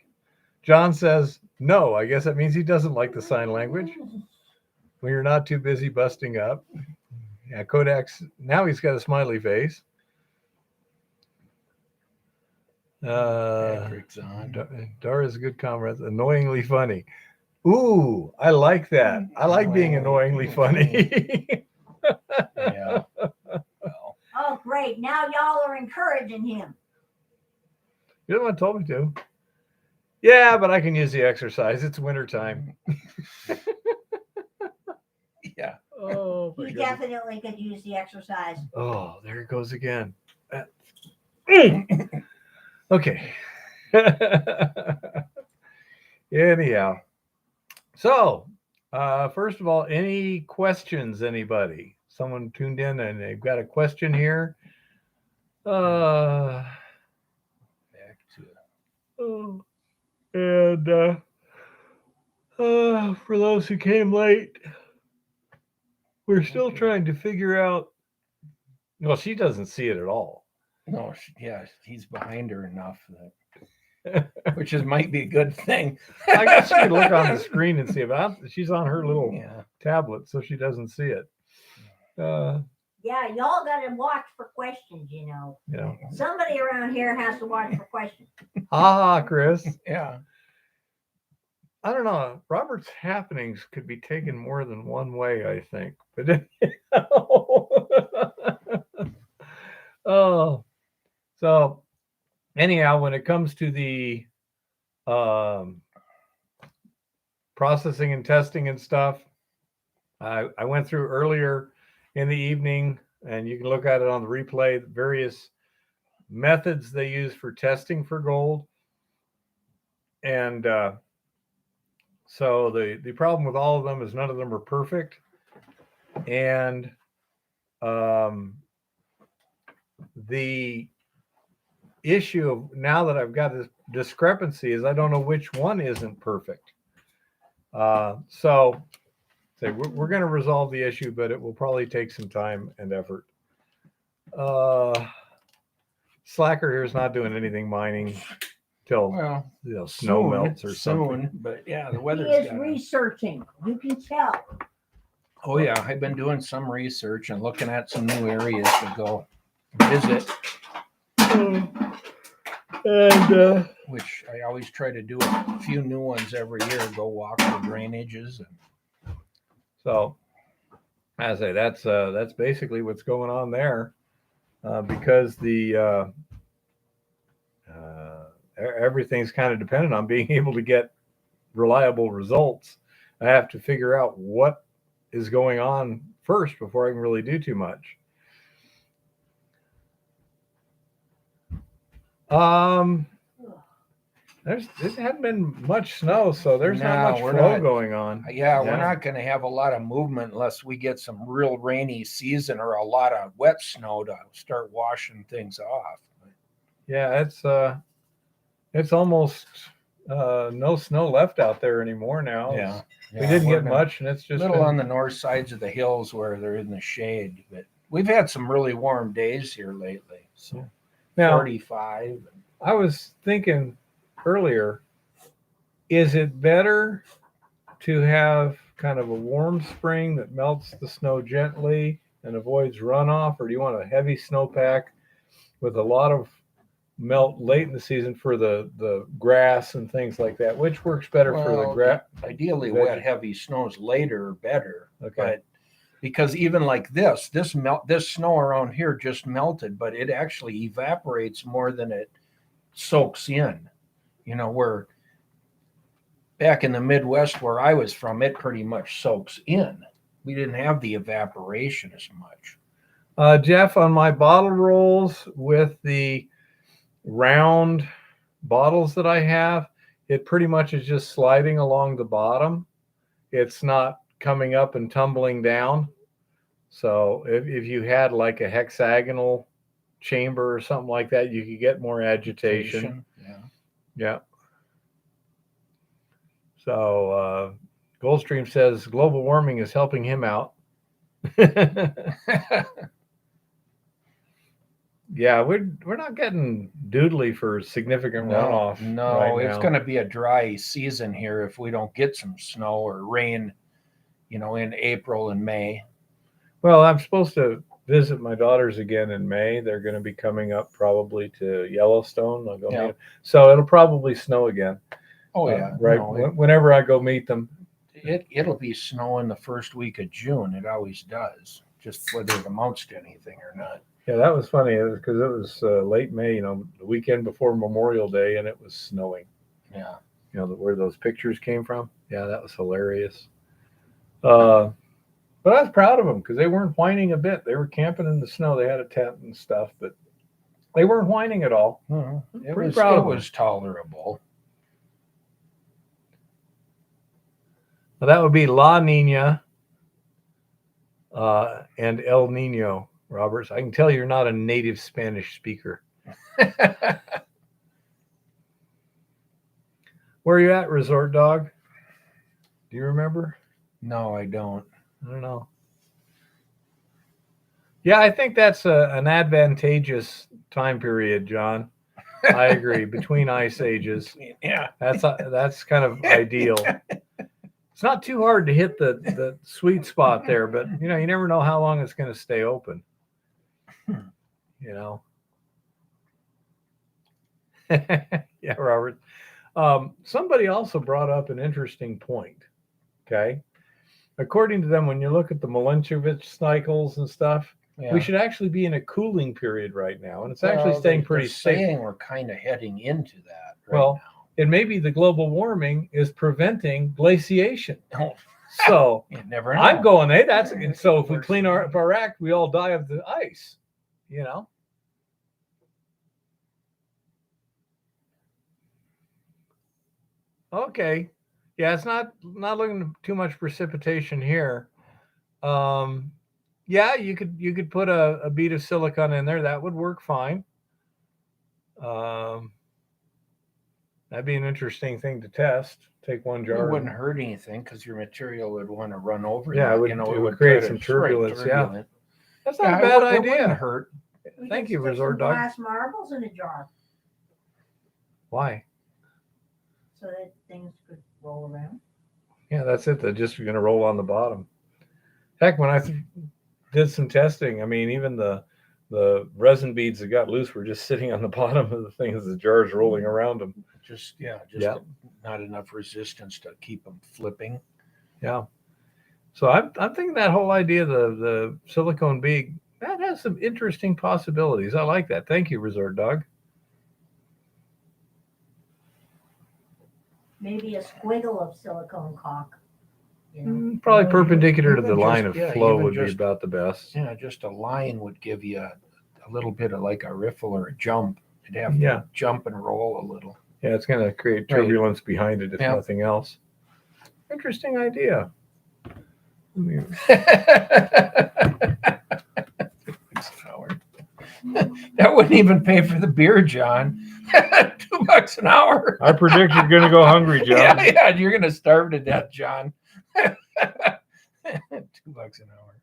John says, no, I guess that means he doesn't like the sign language. When you're not too busy busting up. Yeah, Kodak's, now he's got a smiley face. Patrick's on. Dara's a good comrade. Annoyingly funny. Ooh, I like that. I like being annoyingly funny. Yeah. Well, Oh, great. Now y'all are encouraging him. You're the one who told me to. Yeah, but I can use the exercise. It's wintertime. yeah. Oh, my He goodness. definitely could use the exercise. Oh, there it goes again. Okay. Anyhow. So, first of all, any questions, anybody? Someone tuned in and they've got a question here. Back to. And for those who came late, we're still trying to figure out. Well, she doesn't see it at all. No, yeah, he's behind her enough that. which might be a good thing. I guess you could look on the screen and see about. She's on her little Yeah. tablet, so she doesn't see it. Uh, Yeah, y'all got to watch for questions, Somebody around here has to watch for questions. ha, Chris. Yeah. I don't know. Robert's happenings could be taken more than one way, I think. But oh, so anyhow, when it comes to the processing and testing and stuff, I went through earlier in the evening, and you can look at it on the replay, the various methods they use for testing for gold. And so the problem with all of them is none of them are perfect. And the issue of now that I've got this discrepancy is I don't know which one isn't perfect. So say we're going to resolve the issue, but it will probably take some time and effort. Slacker here is not doing anything mining till Well, snow soon, melts or something. soon, but yeah, the He weather's is got researching. You can tell. Oh yeah, I've been doing some research and looking at some new areas to go visit, And which I always try to do a few new ones every year. Go walk the drainages. so, as I say, that's basically what's going on there, because the everything's kind of dependent on being able to get reliable results. I have to figure out what is going on first before I can really do too much. There hadn't been much snow, so there's not much flow going on. Yeah, we're not going to have a lot of movement unless we get some real rainy season or a lot of wet snow to start washing things off. Yeah, it's almost no snow left out there anymore now. Yeah, we didn't get much, and it's just little on the north sides of the hills where they're in the shade. But we've had some really warm days here lately. So now 45. I was thinking earlier, is it better to have kind of a warm spring that melts the snow gently and avoids runoff, or do you want a heavy snowpack with a lot of melt late in the season for the grass and things like that? Which works better for the grass? Ideally, wet heavy snows later better. Okay. But because even like this snow around here just melted, but it actually evaporates more than it soaks in. Where back in the Midwest where I was from, it pretty much soaks in. We didn't have the evaporation as much. Jeff, on my bottle rolls with the round bottles that I have, it pretty much is just sliding along the bottom. It's not coming up and tumbling down. So if you had like a hexagonal chamber or something like that, you could get more agitation. Yeah. So Goldstream says global warming is helping him out. Yeah, we're not getting doodly for significant runoff. No, it's going to be a dry season here if we don't get some snow or rain, in April and May. Well, I'm supposed to visit my daughters again in May. They're going to be coming up probably to Yellowstone. I'll go meet. So it'll probably snow again. Oh yeah, right. Whenever I go meet them, it'll be snowing the first week of June. It always does, just whether it amounts to anything or not. Yeah, that was funny because it was late May, the weekend before Memorial Day, and it was snowing. Yeah. Where those pictures came from. Yeah, that was hilarious. But I was proud of them because they weren't whining a bit. They were camping in the snow. They had a tent and stuff, but they weren't whining at all. It was tolerable. Well, that would be La Nina and El Nino, Roberts. I can tell you're not a native Spanish speaker. Where are you at, Resort Dog? Do you remember? No, I don't. I don't know. Yeah, I think that's an advantageous time period, John. I agree. Between ice ages, Yeah. that's kind of ideal. It's not too hard to hit the sweet spot there, but you know, you never know how long it's going to stay open. You know. Yeah, Robert. Somebody also brought up an interesting point. Okay. According to them, when you look at the Milankovitch cycles and stuff, Yeah. we should actually be in a cooling period right now. And it's actually staying pretty saying stable. we're kind of heading into that right Well, now. And maybe the global warming is preventing glaciation. Oh, So you never know. I'm going, hey, that's so if we clean our act, we all die of the ice, you know. Okay. Yeah, it's not looking too much precipitation here. Yeah, you could put a bead of silicon in there. That would work fine. That'd be an interesting thing to test. Take one jar. It wouldn't hurt anything because your material would want to run over. Yeah, that. it would create some turbulence. Yeah, that's not a bad idea. It wouldn't hurt. Thank you, stick Resort some Dog. glass marbles in a jar Why? so that things could roll around. Yeah, that's it. They're just going to roll on the bottom. Heck, when I did some testing, I mean, even the resin beads that got loose were just sitting on the bottom of the thing as the jar's rolling around them. Just not enough resistance to keep them flipping. Yeah. So I'm thinking that whole idea of the silicone bead, that has some interesting possibilities. I like that. Thank you, Resort Dog. Maybe a squiggle of silicone caulk. You know? Probably Well, perpendicular to even the line just- of flow even would be just- about the best. Yeah, just a line would give you a little bit of like a riffle or a jump. You'd have to Yeah. jump and roll a little. Yeah, it's going to create Right. turbulence behind it, if Yeah. nothing else. Interesting idea. That wouldn't even pay for the beer, John. $2 an hour. I predict you're going to go hungry, John. Yeah, you're gonna starve to death, John. $2 an hour.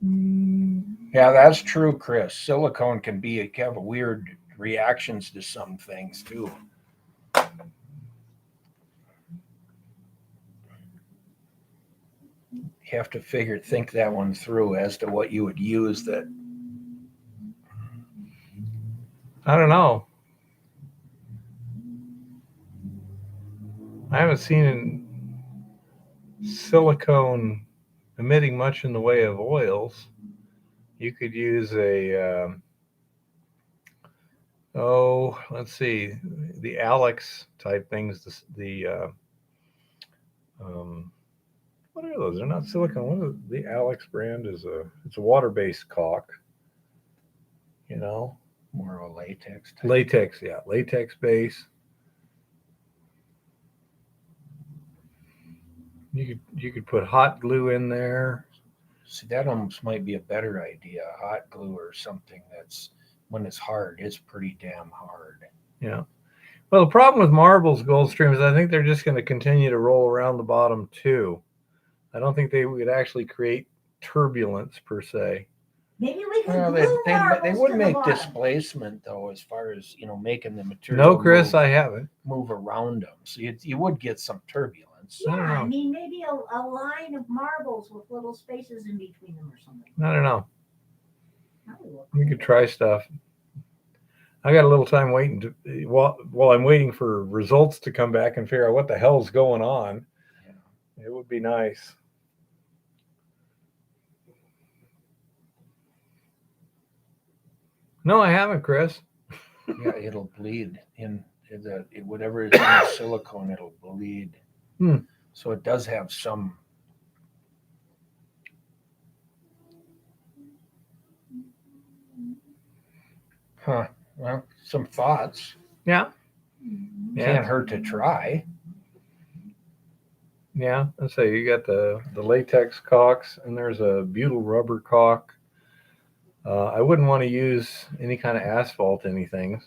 Yeah, that's true, Chris. Silicone can have weird reactions to some things too. You have to think that one through as to what you would use that. I don't know. I haven't seen silicone emitting much in the way of oils. You could use a, let's see, the Alex type things. What are those? They're not silicone. What is the Alex brand? It's a water-based caulk. You know, More of a latex type. latex. Yeah, latex base. You could put hot glue in there. See, that almost might be a better idea. Hot glue or something that's, when it's hard, it's pretty damn hard. Yeah. Well, the problem with marbles, Goldstream, is I think they're just going to continue to roll around the bottom too. I don't think they would actually create turbulence per se. Maybe we could Well, glue they marbles would to make the bottom. displacement though, as far as making the material. No, Chris, I haven't. move around them, so you would get some turbulence. Yeah, I don't know. I mean, maybe a line of marbles with little spaces in between them or something. I don't know. That would look We cool. could try stuff. I got a little time waiting to while I'm waiting for results to come back and figure out what the hell's going on. Yeah. It would be nice. No, I haven't, Chris. Yeah, it'll bleed whatever is in the silicone, it'll bleed. So it does have some. Huh. Well, some thoughts. Yeah. Can't hurt to try. Yeah. Let's say you got the latex caulks, and there's a butyl rubber caulk. I wouldn't want to use any kind of asphalt anything.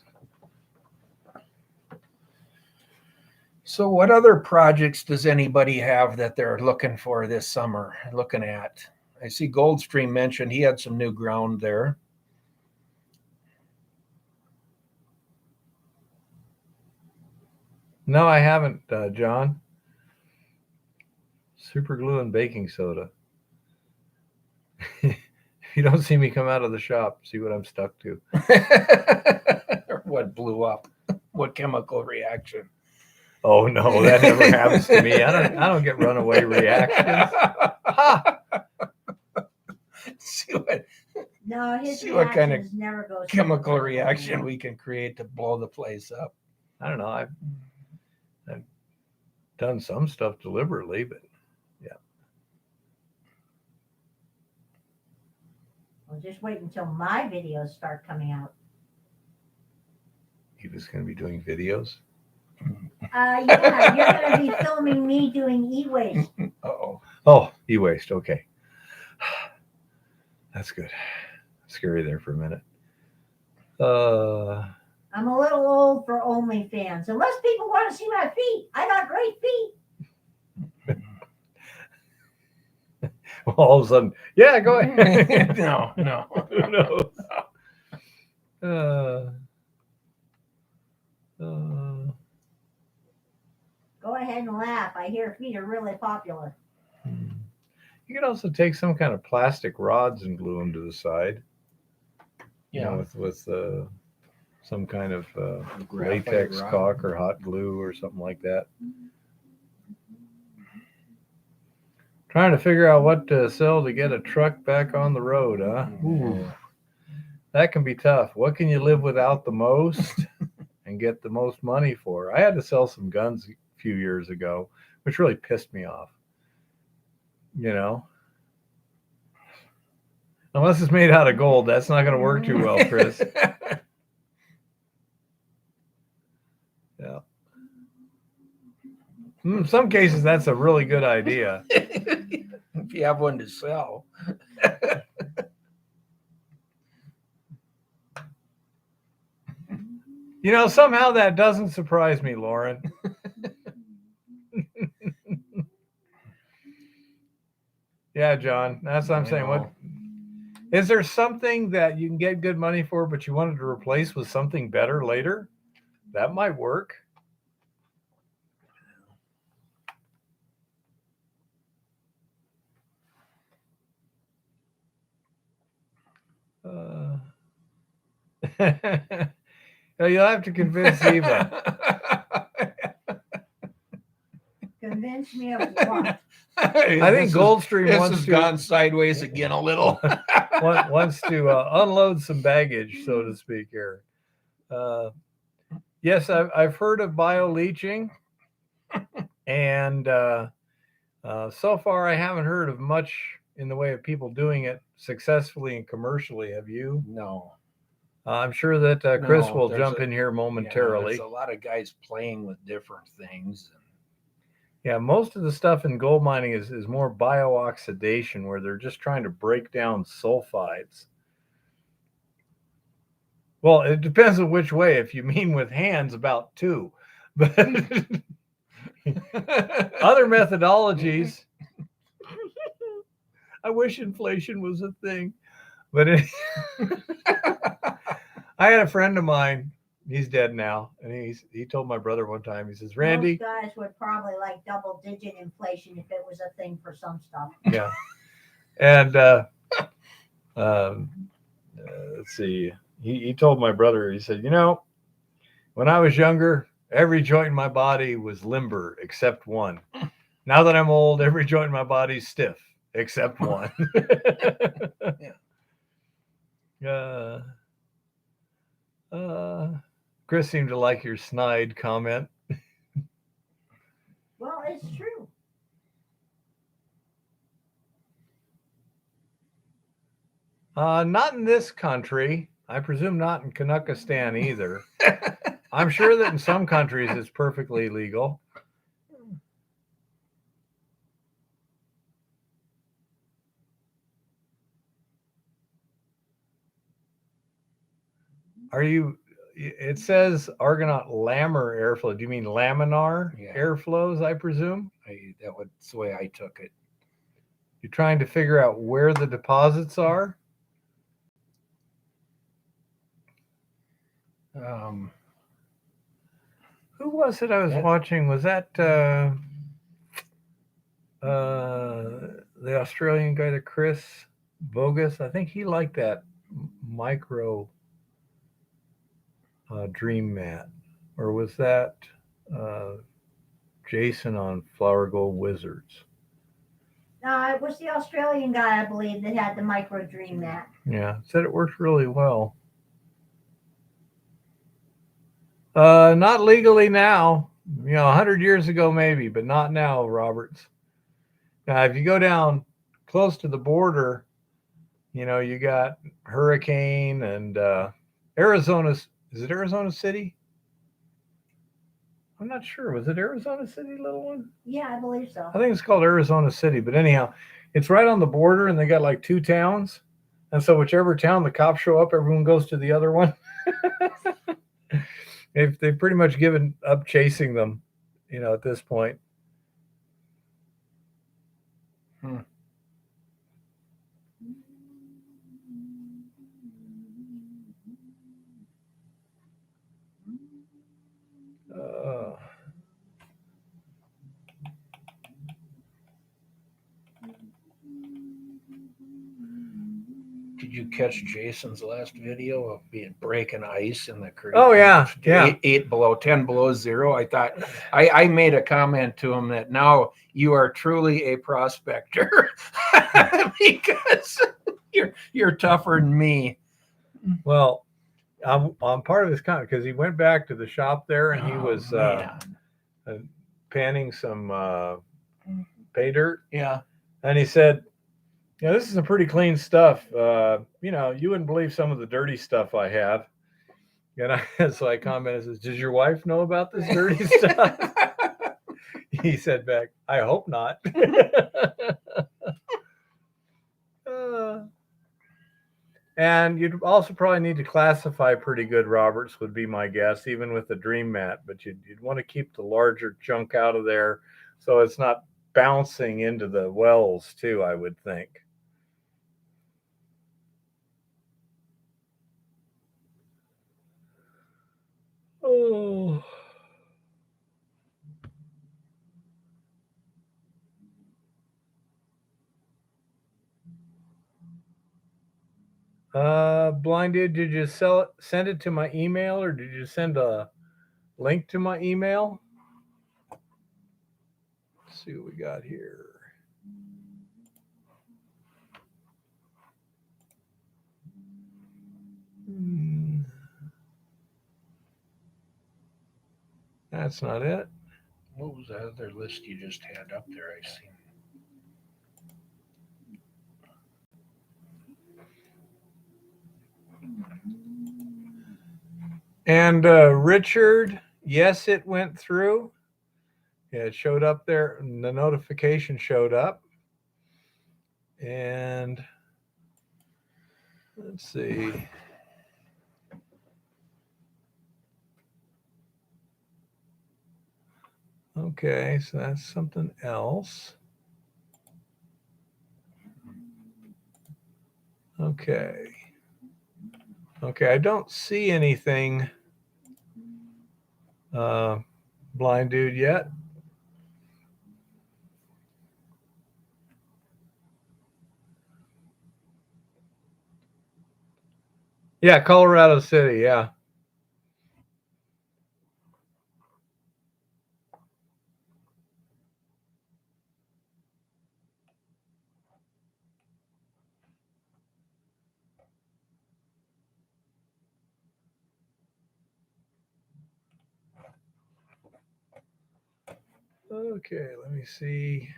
So what other projects does anybody have that they're looking for this summer, looking at? I see Goldstream mentioned he had some new ground there. No, I haven't, John. Super glue and baking soda. If you don't see me come out of the shop, see what I'm stuck to. What blew up? What chemical reaction? Oh no, that never happens to me. I don't get runaway reactions. Ha! See what No, his See what kind of reactions never go chemical reaction we can create to blow the place up. I don't know. I've done some stuff deliberately, but yeah. Well, just wait until my videos start coming out. He was going to be doing videos. Yeah, you're going to be filming me doing e-waste. Uh-oh. Oh, e-waste. Okay. That's good. Scary there for a minute. I'm a little old for OnlyFans. Unless people want to see my feet. I got great feet. Well, all of a sudden, yeah, go ahead. No. Who knows? Go ahead and laugh. I hear feet are really popular. You could also take some kind of plastic rods and glue them to the side. You know, with some kind of latex rod. caulk or hot glue or something like that. Trying to figure out what to sell to get a truck back on the road, huh? Ooh, that can be tough. What can you live without the most and get the most money for? I had to sell some guns a few years ago, which really pissed me off. You know, unless it's made out of gold, that's not going to work too well, Chris. Yeah. In some cases, that's a really good idea. If you have one to sell. You know, somehow that doesn't surprise me, Lauren. Yeah, John, that's what I'm saying. What is there something that you can get good money for, but you wanted to replace with something better later? That might work. You'll have to convince Eva. Convince me of what? I think Goldstream wants to gone sideways again a little. wants to unload some baggage, so to speak. Here, yes, I've heard of bioleaching, and so far I haven't heard of much in the way of people doing it successfully and commercially. Have you? No. I'm sure that Chris No, will there's jump in here momentarily. There's a lot of guys playing with different things. Yeah, most of the stuff in gold mining is more biooxidation, where they're just trying to break down sulfides. Well, it depends on which way. If you mean with hands, about two. But other methodologies, I wish inflation was a thing. But I had a friend of mine. He's dead now, and he told my brother one time. He says, "Randy, most guys would probably like double-digit inflation if it was a thing for some stuff." Yeah, and let's see. He told my brother. He said, "You know, when I was younger, every joint in my body was limber except one. Now that I'm old, every joint in my body's stiff except one." Chris seemed to like your snide comment. Well, it's true. Not in this country. I presume not in Kanukistan either. I'm sure that in some countries it's perfectly legal. it says Argonaut Lammer airflow. Do you mean laminar Yeah. airflows, I presume? That's the way I took it. You're trying to figure out where the deposits are? Who was it I was watching? Was that the Australian guy, the Chris Bogus? I think he liked that micro dream mat. Or was that Jason on Flower Gold Wizards? It was the Australian guy, I believe, that had the micro dream mat. Yeah, said it works really well. Not legally now. 100 years ago maybe, but not now, Roberts. Now, if you go down close to the border, you got Hurricane and Arizona's. Is it Arizona City? I'm not sure. Was it Arizona City, little one? Yeah, I believe so. I think it's called Arizona City. But anyhow, it's right on the border, and they got like 2 towns. And so whichever town the cops show up, everyone goes to the other one. They've pretty much given up chasing them, at this point. Did you catch Jason's last video of breaking ice in the creek? Oh yeah, yeah. 8 below, 10 below zero. I thought I made a comment to him that now you are truly a prospector because you're tougher than me. Well, I'm part of his comment because he went back to the shop there and he was panning some pay dirt. Yeah, and he said, this is some pretty clean stuff. You wouldn't believe some of the dirty stuff I have. So I commented, says, does your wife know about this dirty stuff? He said back, I hope not. And you'd also probably need to classify pretty good, Roberts, would be my guess, even with the dream mat. But you'd want to keep the larger chunk out of there so it's not bouncing into the wells too, I would think. Oh. Blind dude, did you send it to my email or did you send a link to my email? Let's see what we got here. That's not it. What was that other list you just had up there? I seen. And Richard, yes, it went through. Yeah, it showed up there. And the notification showed up. And let's see. Okay, so that's something else. Okay. Okay, I don't see anything, blind dude, yet. Yeah, Colorado City, yeah. Okay, let me see.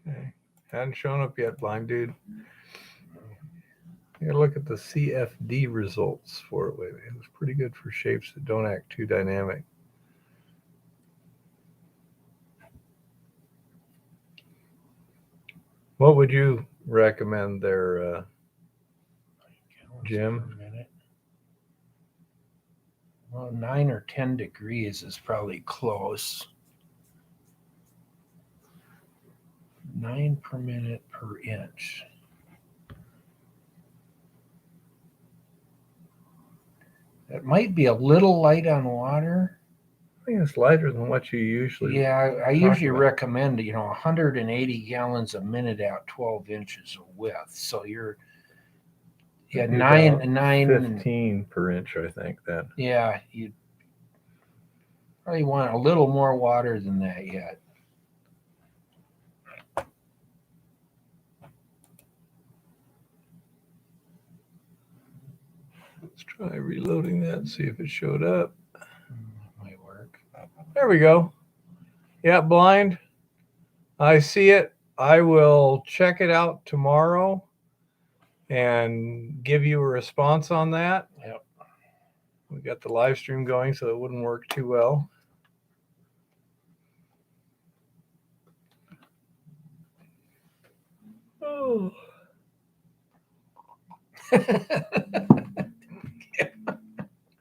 Okay, hadn't shown up yet, blind dude. You gotta look at the CFD results for it. Wait, it was pretty good for shapes that don't act too dynamic. What would you recommend there, Jim? Per minute. Well, 9 or 10 degrees is probably close. 9 per minute per inch. It might be a little light on water. I think it's lighter than what you usually. Yeah, I talk usually about. recommend, 180 gallons a minute at 12 inches of width. So you're, It'd be nine, about 9. 15 per inch, I think. Then. Yeah, you probably want a little more water than that yet. Let's try reloading that and see if it showed up. Might work. There we go. Yeah, blind. I see it. I will check it out tomorrow and give you a response on that. Yep. We got the live stream going, so it wouldn't work too well. Oh.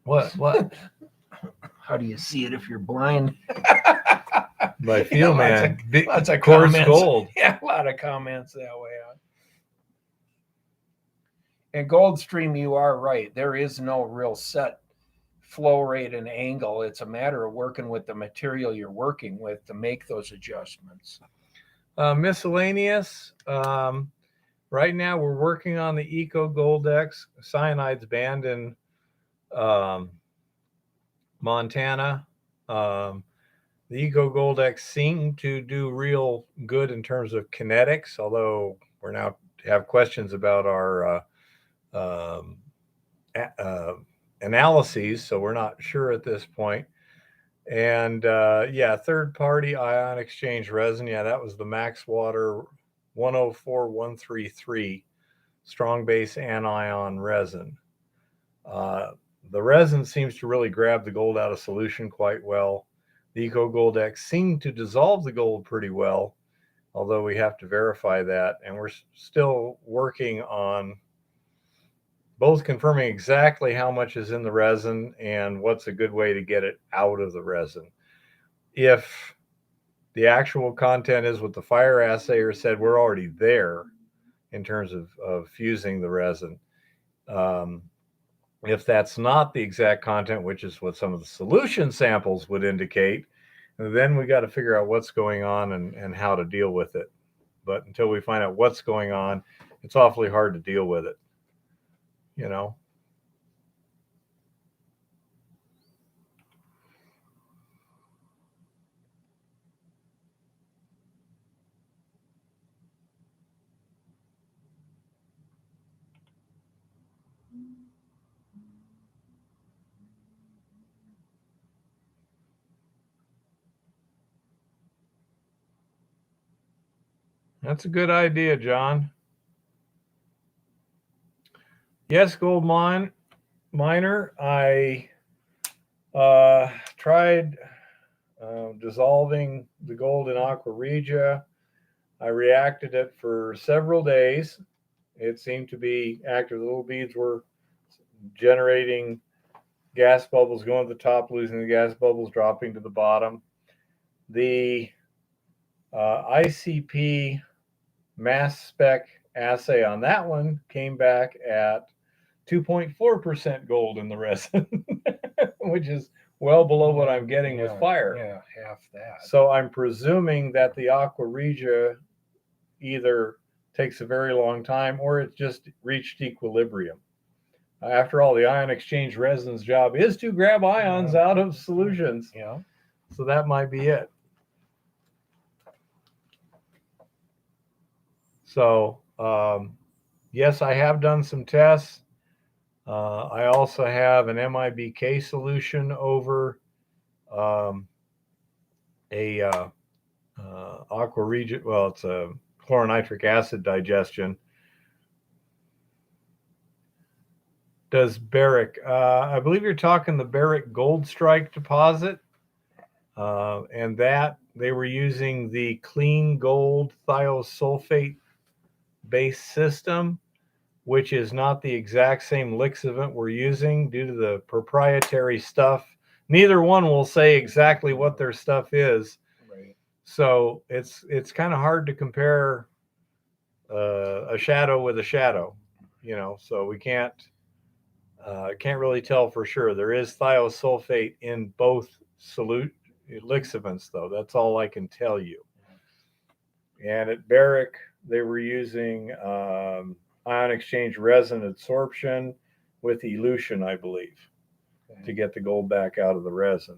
What? How do you see it if you're blind? My feel, man. Lots of Coarse comments. gold. Yeah, a lot of comments that way. And Goldstream, you are right. There is no real set flow rate and angle. It's a matter of working with the material you're working with to make those adjustments. Miscellaneous. Right now, we're working on the Eco Goldex. Cyanide's banned in Montana. The Eco Goldex seemed to do real good in terms of kinetics, although we're now have questions about our analyses, so we're not sure at this point. And third-party ion exchange resin. Yeah, that was the Max Water 104133 strong base anion resin. The resin seems to really grab the gold out of solution quite well. The Eco Goldex seemed to dissolve the gold pretty well, although we have to verify that. And we're still working on both confirming exactly how much is in the resin and what's a good way to get it out of the resin. If the actual content is what the fire assayer said, we're already there in terms of fusing the resin. If that's not the exact content, which is what some of the solution samples would indicate, then we got to figure out what's going on and how to deal with it. But until we find out what's going on, it's awfully hard to deal with it. That's a good idea, John. Yes, gold miner. I tried dissolving the gold in aqua regia. I reacted it for several days. It seemed to be active. The little beads were generating gas bubbles going to the top, losing the gas bubbles, dropping to the bottom. The ICP mass spec assay on that one came back at 2.4% gold in the resin, which is well below what I'm getting with fire. Yeah, half that. So I'm presuming that the aqua regia either takes a very long time or it just reached equilibrium. After all, the ion exchange resin's job is to grab ions out of solutions. Yeah. So that might be it. So, yes, I have done some tests. I also have an MIBK solution over aqua regia. Well, it's a chloronitric acid digestion. Does Barrick, I believe you're talking the Barrick Gold Strike deposit, and that they were using the clean gold thiosulfate based system, which is not the exact same lixiviant we're using due to the proprietary stuff. Neither one will say exactly what their stuff is. Right. So it's kind of hard to compare a shadow with a shadow, so we can't really tell for sure. There is thiosulfate in both solute lixiviants, though. That's all I can tell you. And at Barrick, they were using ion exchange resin absorption with elution, I believe, to get the gold back out of the resin.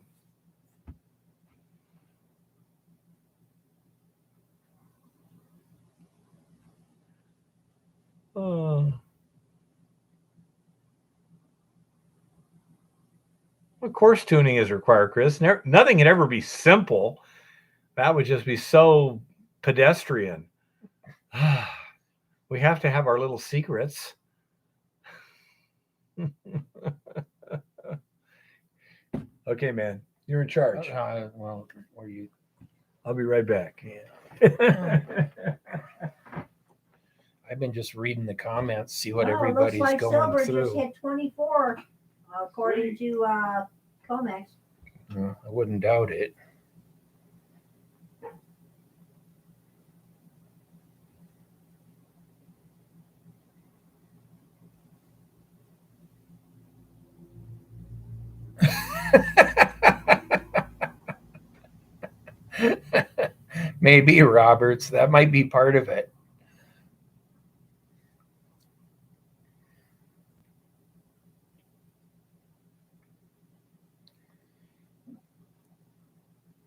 Of course, tuning is required, Chris. Nothing can ever be simple. That would just be so pedestrian. We have to have our little secrets. Okay, man, you're in charge. Well, were you? I'll be right back. Yeah. I've been just reading the comments, see what everybody's looks like going silver through. just hit 24, according to Comex. I wouldn't doubt it. Maybe, Roberts. That might be part of it.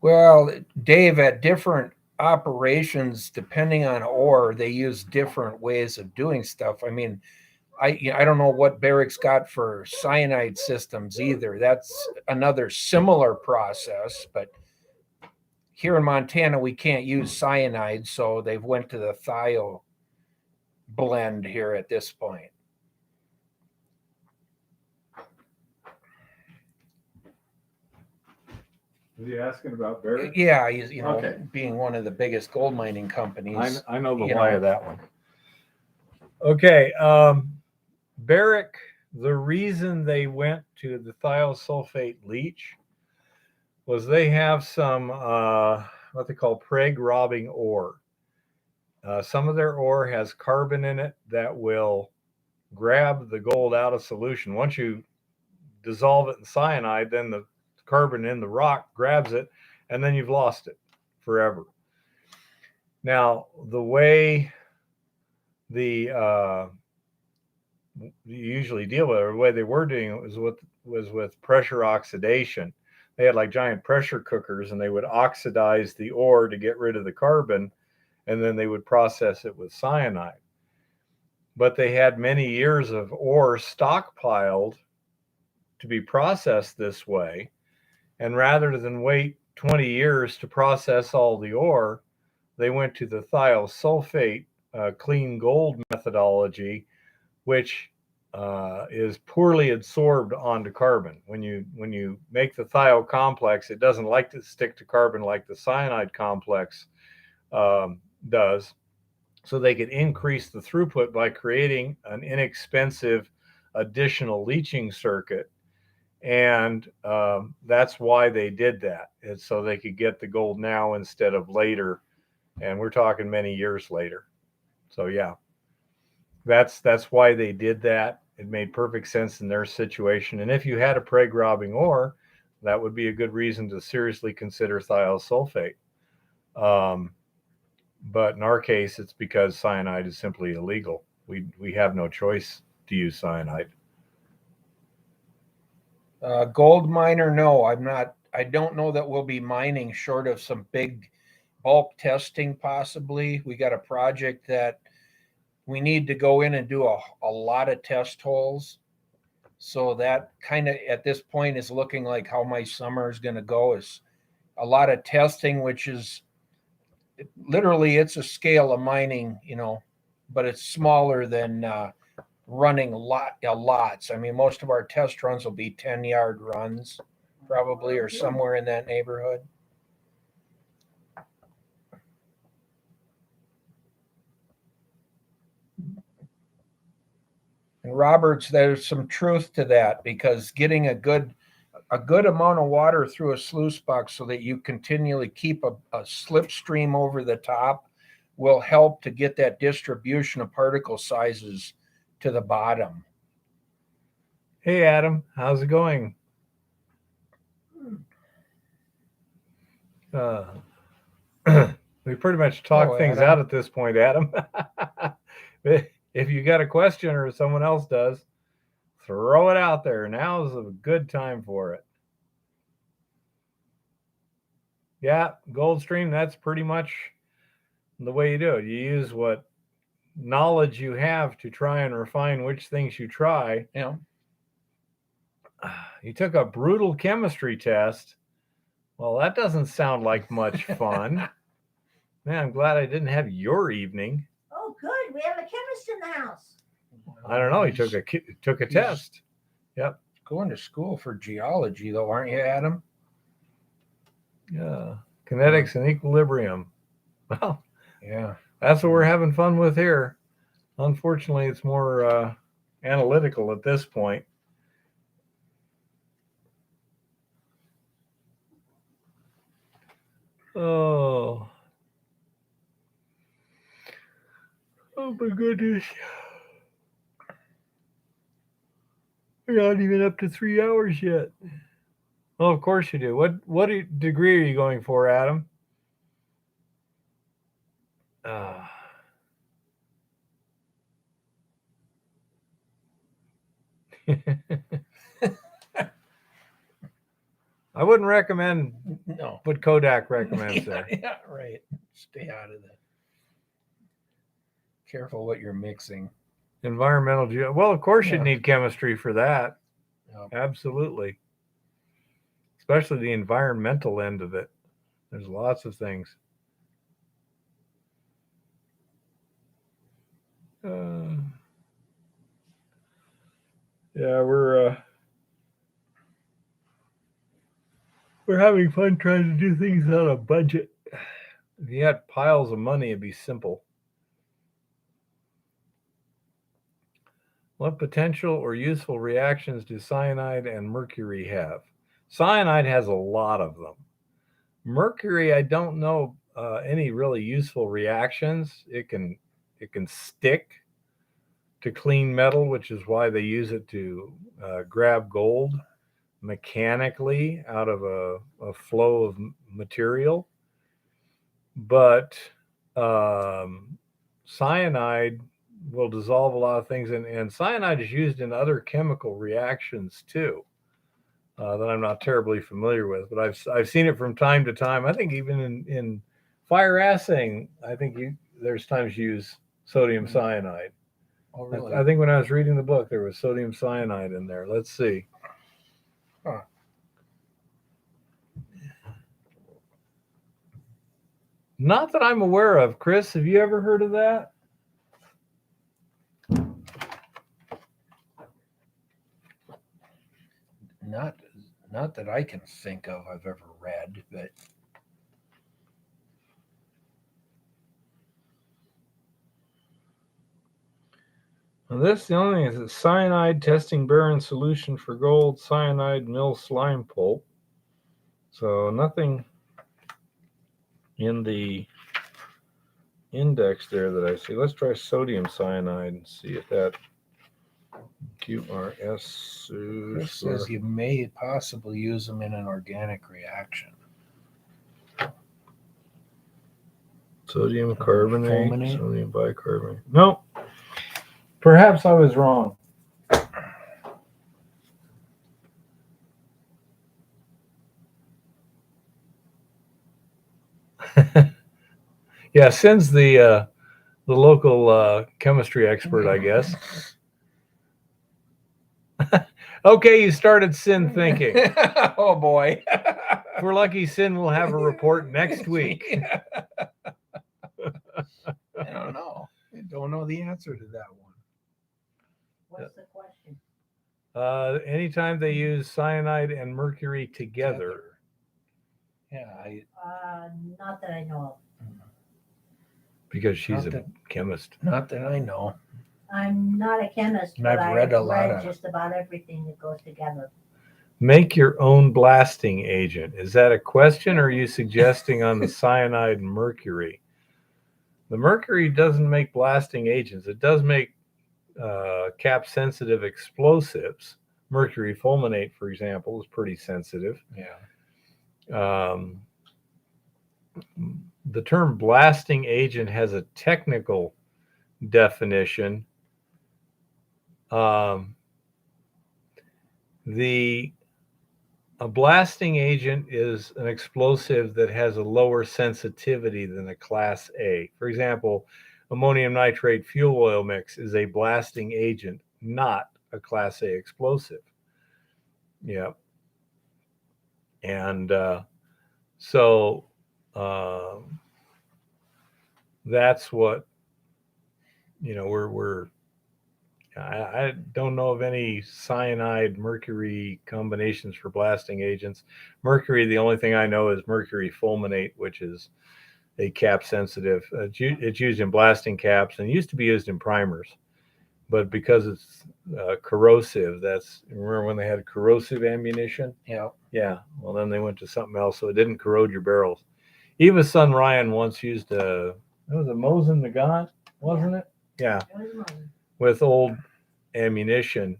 Well, Dave, at different operations, depending on ore, they use different ways of doing stuff. I mean, I don't know what Barrick's got for cyanide systems either. That's another similar process, but here in Montana, we can't use cyanide, so they've went to the thio blend here at this point. Is he asking about Barrick? Yeah, he's, Okay. being one of the biggest gold mining companies. I know the you why know. of that one. Okay, Barrick, the reason they went to the thiosulfate leach was they have some what they call preg robbing ore. Some of their ore has carbon in it that will grab the gold out of solution. Once you dissolve it in cyanide, then the carbon in the rock grabs it, and then you've lost it forever. Now, the way you usually deal with it, or the way they were doing it was with pressure oxidation. They had like giant pressure cookers, and they would oxidize the ore to get rid of the carbon, and then they would process it with cyanide. But they had many years of ore stockpiled to be processed this way, and rather than wait 20 years to process all the ore, they went to the thiosulfate clean gold methodology, which is poorly adsorbed onto carbon. When you make the thio complex, it doesn't like to stick to carbon like the cyanide complex does. So they could increase the throughput by creating an inexpensive additional leaching circuit. And that's why they did that. It's so they could get the gold now instead of later. And we're talking many years later. So yeah, that's why they did that. It made perfect sense in their situation. And if you had a preg robbing ore, that would be a good reason to seriously consider thiosulfate. But in our case, it's because cyanide is simply illegal. We have no choice to use cyanide. Gold miner, no, I'm not. I don't know that we'll be mining short of some big bulk testing possibly. We got a project that we need to go in and do a lot of test holes. So that kind of at this point is looking like how my summer is going to go, is a lot of testing, which is literally it's a scale of mining, but it's smaller than running lots. I mean, most of our test runs will be 10-yard runs probably, or somewhere in that neighborhood. Roberts, there's some truth to that, because getting a good amount of water through a sluice box so that you continually keep a slipstream over the top will help to get that distribution of particle sizes to the bottom. Hey, Adam, how's it going? We pretty much talk things Adam. out at this point, Adam. If you got a question or someone else does, throw it out there. Now is a good time for it. Yeah, Goldstream, that's pretty much the way you do it. You use what knowledge you have to try and refine which things you try. Yeah. You took a brutal chemistry test. Well, that doesn't sound like much fun. Man, I'm glad I didn't have your evening. Oh, good. We have a chemist in the house. I don't know. He took a test. Yep. Going to school for geology, though, aren't you, Adam? Yeah. Kinetics and equilibrium. Well, yeah. That's what we're having fun with here. Unfortunately, it's more analytical at this point. Oh my goodness. We're not even up to 3 hours yet. Oh, of course you do. What degree are you going for, Adam? I wouldn't recommend what Kodak recommends there. Yeah, right. Stay out of that. Careful what you're mixing. Environmental well, of course you'd need chemistry for that. Yep. Absolutely. Especially the environmental end of it. There's lots of things. Yeah, we're having fun trying to do things on a budget. If you had piles of money, it'd be simple. What potential or useful reactions do cyanide and mercury have? Cyanide has a lot of them. Mercury, I don't know any really useful reactions. It can stick to clean metal, which is why they use it to grab gold mechanically out of a flow of material. But cyanide will dissolve a lot of things, and cyanide is used in other chemical reactions too that I'm not terribly familiar with, but I've seen it from time to time. I think even in fire assaying, I think there's times you use sodium cyanide. Oh, really? I think when I was reading the book, there was sodium cyanide in there. Let's see. Huh. Not that I'm aware of. Chris, have you ever heard of that? Not that I can think of I've ever read, but Well, the only thing is that cyanide testing barren solution for gold, cyanide mill slime pulp. So nothing in the index there that I see. Let's try sodium cyanide and see if that QRS it says you may possibly use them in an organic reaction. Sodium carbonate, Fulminate? sodium bicarbonate. No, perhaps I was wrong. Yeah, Sin's the local chemistry expert, I guess. Okay, you started Sin thinking. Oh boy. If we're lucky, Sin will have a report next week. I don't know. I don't know the answer to that one. What's the question? Anytime they use cyanide and mercury together. Yeah, Not that I know of. Because she's Not a chemist. not that I know. I'm not a chemist, And but I've I've read read a lot of- just about everything that goes together. Make your own blasting agent. Is that a question, or are you suggesting on the cyanide and mercury? The mercury doesn't make blasting agents. It does make cap-sensitive explosives. Mercury fulminate, for example, is pretty sensitive. Yeah. The term blasting agent has a technical definition. A blasting agent is an explosive that has a lower sensitivity than a Class A. For example, ammonium nitrate fuel oil mix is a blasting agent, not a Class A explosive. Yeah. And so that's what, I don't know of any cyanide mercury combinations for blasting agents. Mercury, the only thing I know is mercury fulminate, which is a cap sensitive. It's used in blasting caps and used to be used in primers, but because it's corrosive, remember when they had corrosive ammunition? Yeah. Yeah. Well, then they went to something else, so it didn't corrode your barrels. Eva's son Ryan once used it was a Mosin Nagant, wasn't it? Yeah. It was mine. With old ammunition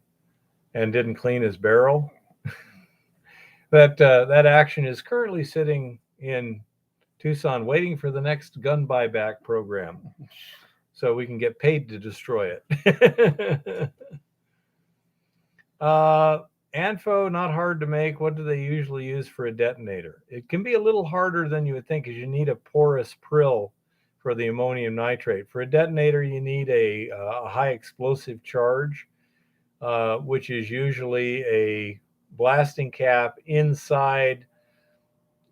and didn't clean his barrel. That action is currently sitting in Tucson waiting for the next gun buyback program so we can get paid to destroy it. ANFO, not hard to make. What do they usually use for a detonator? It can be a little harder than you would think, because you need a porous prill for the ammonium nitrate. For a detonator, you need a high explosive charge, which is usually a blasting cap inside,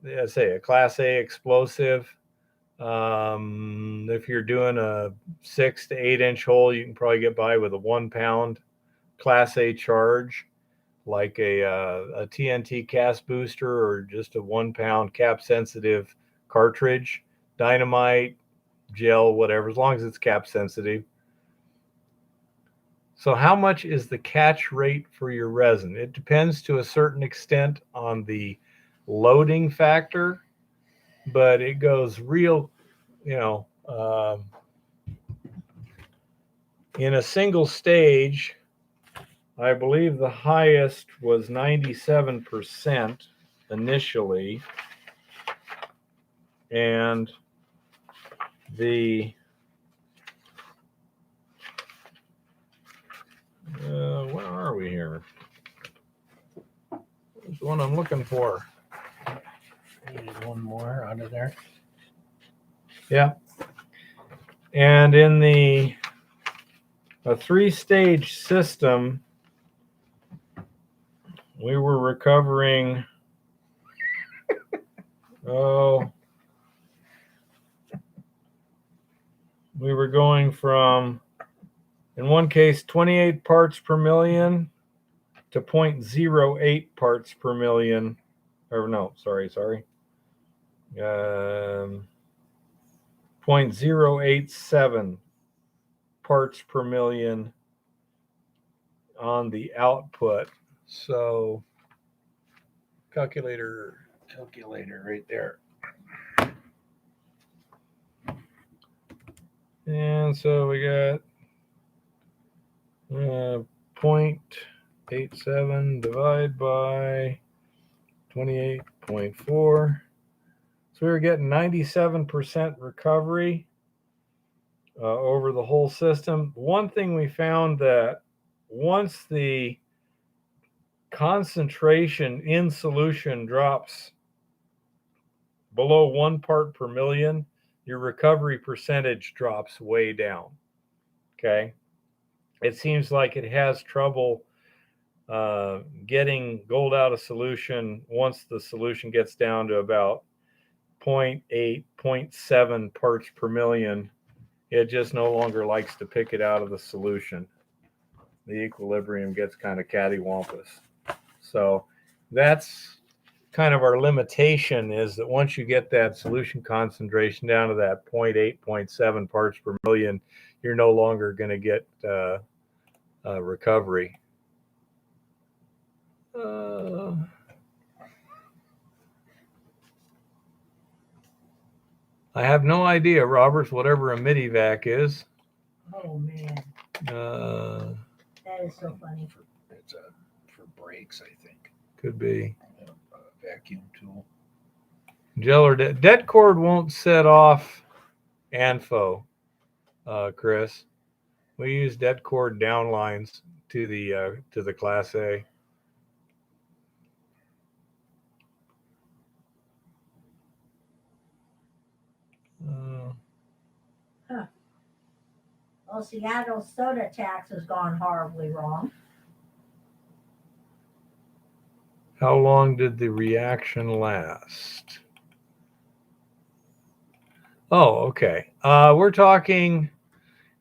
let's say, a Class A explosive. If you're doing a 6 to 8 inch hole, you can probably get by with a 1 pound Class A charge, like a TNT cast booster, or just a 1 pound cap sensitive cartridge, dynamite, gel, whatever, as long as it's cap sensitive. So how much is the catch rate for your resin? It depends to a certain extent on the loading factor, but it goes real, in a single stage, I believe the highest was 97% initially, and the where are we here? There's the one I'm looking for. Need one more out of there. Yeah. And in a 3-stage system, we were recovering, we were going from, in one case, 28 parts per million to 0.08 parts per million. Or no, sorry. 0.087 parts per million on the output. So calculator Right there. And so we got 0.87 divided by 28.4. So we were getting 97% recovery over the whole system. One thing we found, that once the concentration in solution drops below 1 part per million, your recovery percentage drops way down. Okay. It seems like it has trouble getting gold out of solution once the solution gets down to about 0.8, 0.7 parts per million. It just no longer likes to pick it out of the solution. The equilibrium gets kind of cattywampus. So that's kind of our limitation, is that once you get that solution concentration down to that 0.8, 0.7 parts per million, you're no longer going to get recovery. I have no idea, Roberts, whatever a midi-vac is. Oh man, that is so funny. It's for brakes, I think. Could be. A vacuum tool. Gel dead cord won't set off ANFO, Chris. We use dead cord downlines to the Class A. Well, Seattle soda tax has gone horribly wrong. How long did the reaction last? Oh, okay. We're talking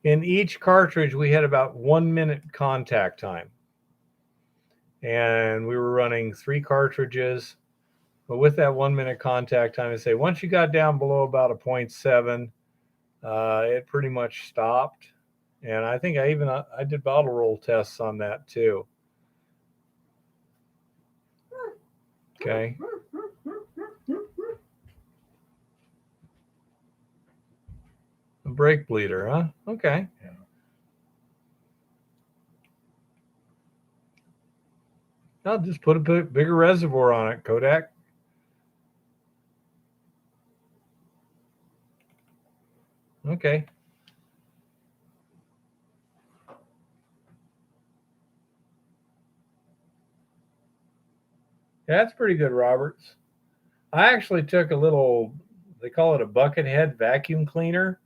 in each cartridge, we had about 1 minute contact time. And we were running 3 cartridges. But with that 1 minute contact time, I say once you got down below about a 0.7, it pretty much stopped. And I think I did bottle roll tests on that too. Okay. A brake bleeder, huh? Okay. Yeah. I'll just put a bigger reservoir on it, Kodak. Okay. Yeah, that's pretty good, Roberts. I actually took a little, they call it a bucket head vacuum cleaner.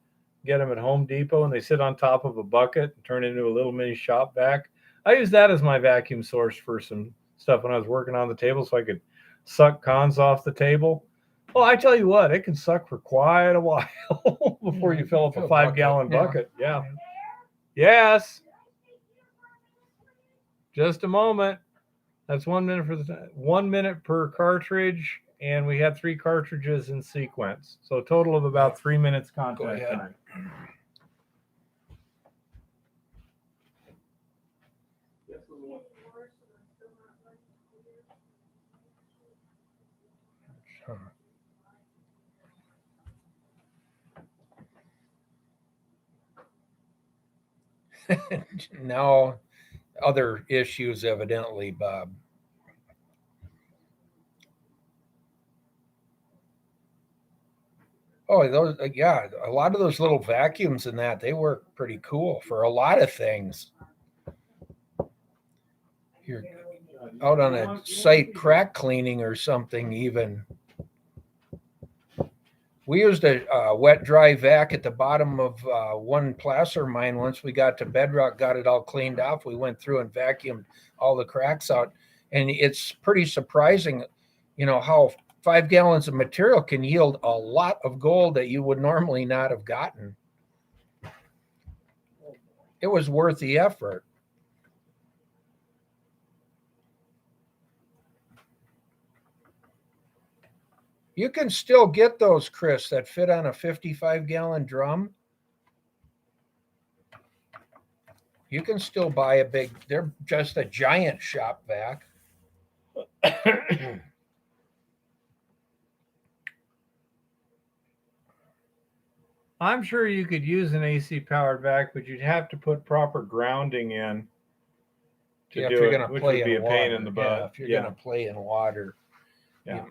Get them at Home Depot, and they sit on top of a bucket and turn into a little mini shop vac. I use that as my vacuum source for some stuff when I was working on the table so I could suck cons off the table. Well, I tell you what, it can suck for quite a while before you fill up a 5-gallon bucket. Yeah. Yes. Just a moment. That's 1 minute for the 1 minute per cartridge, and we had 3 cartridges in sequence. So a total of about 3 minutes contact time. Now, other issues, evidently, Bob. Oh, those, yeah, a lot of those little vacuums in that, they work pretty cool for a lot of things. You're out on a site crack cleaning or something even. We used a wet dry vac at the bottom of one placer mine. Once we got to bedrock, got it all cleaned off, we went through and vacuumed all the cracks out. And it's pretty surprising, how 5 gallons of material can yield a lot of gold that you would normally not have gotten. It was worth the effort. You can still get those, Chris, that fit on a 55-gallon drum. You can still buy they're just a giant shop vac. I'm sure you could use an AC powered vac, but you'd have to put proper grounding in to do it, which would be a pain in the butt. Yeah, if you're going to play in water, you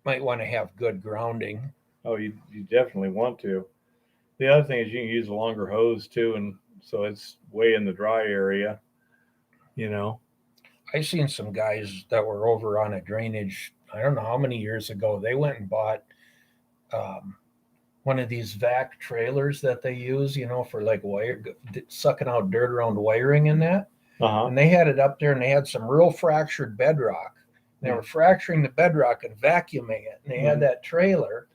might want to have good grounding. Oh, you definitely want to. The other thing is you can use a longer hose too, and so it's way in the dry area, I've seen some guys that were over on a drainage, I don't know how many years ago, they went and bought one of these vac trailers that they use, for like sucking out dirt around wiring and that. Uh-huh. And they had it up there and they had some real fractured bedrock. They were fracturing the bedrock and vacuuming it. And they had that trailer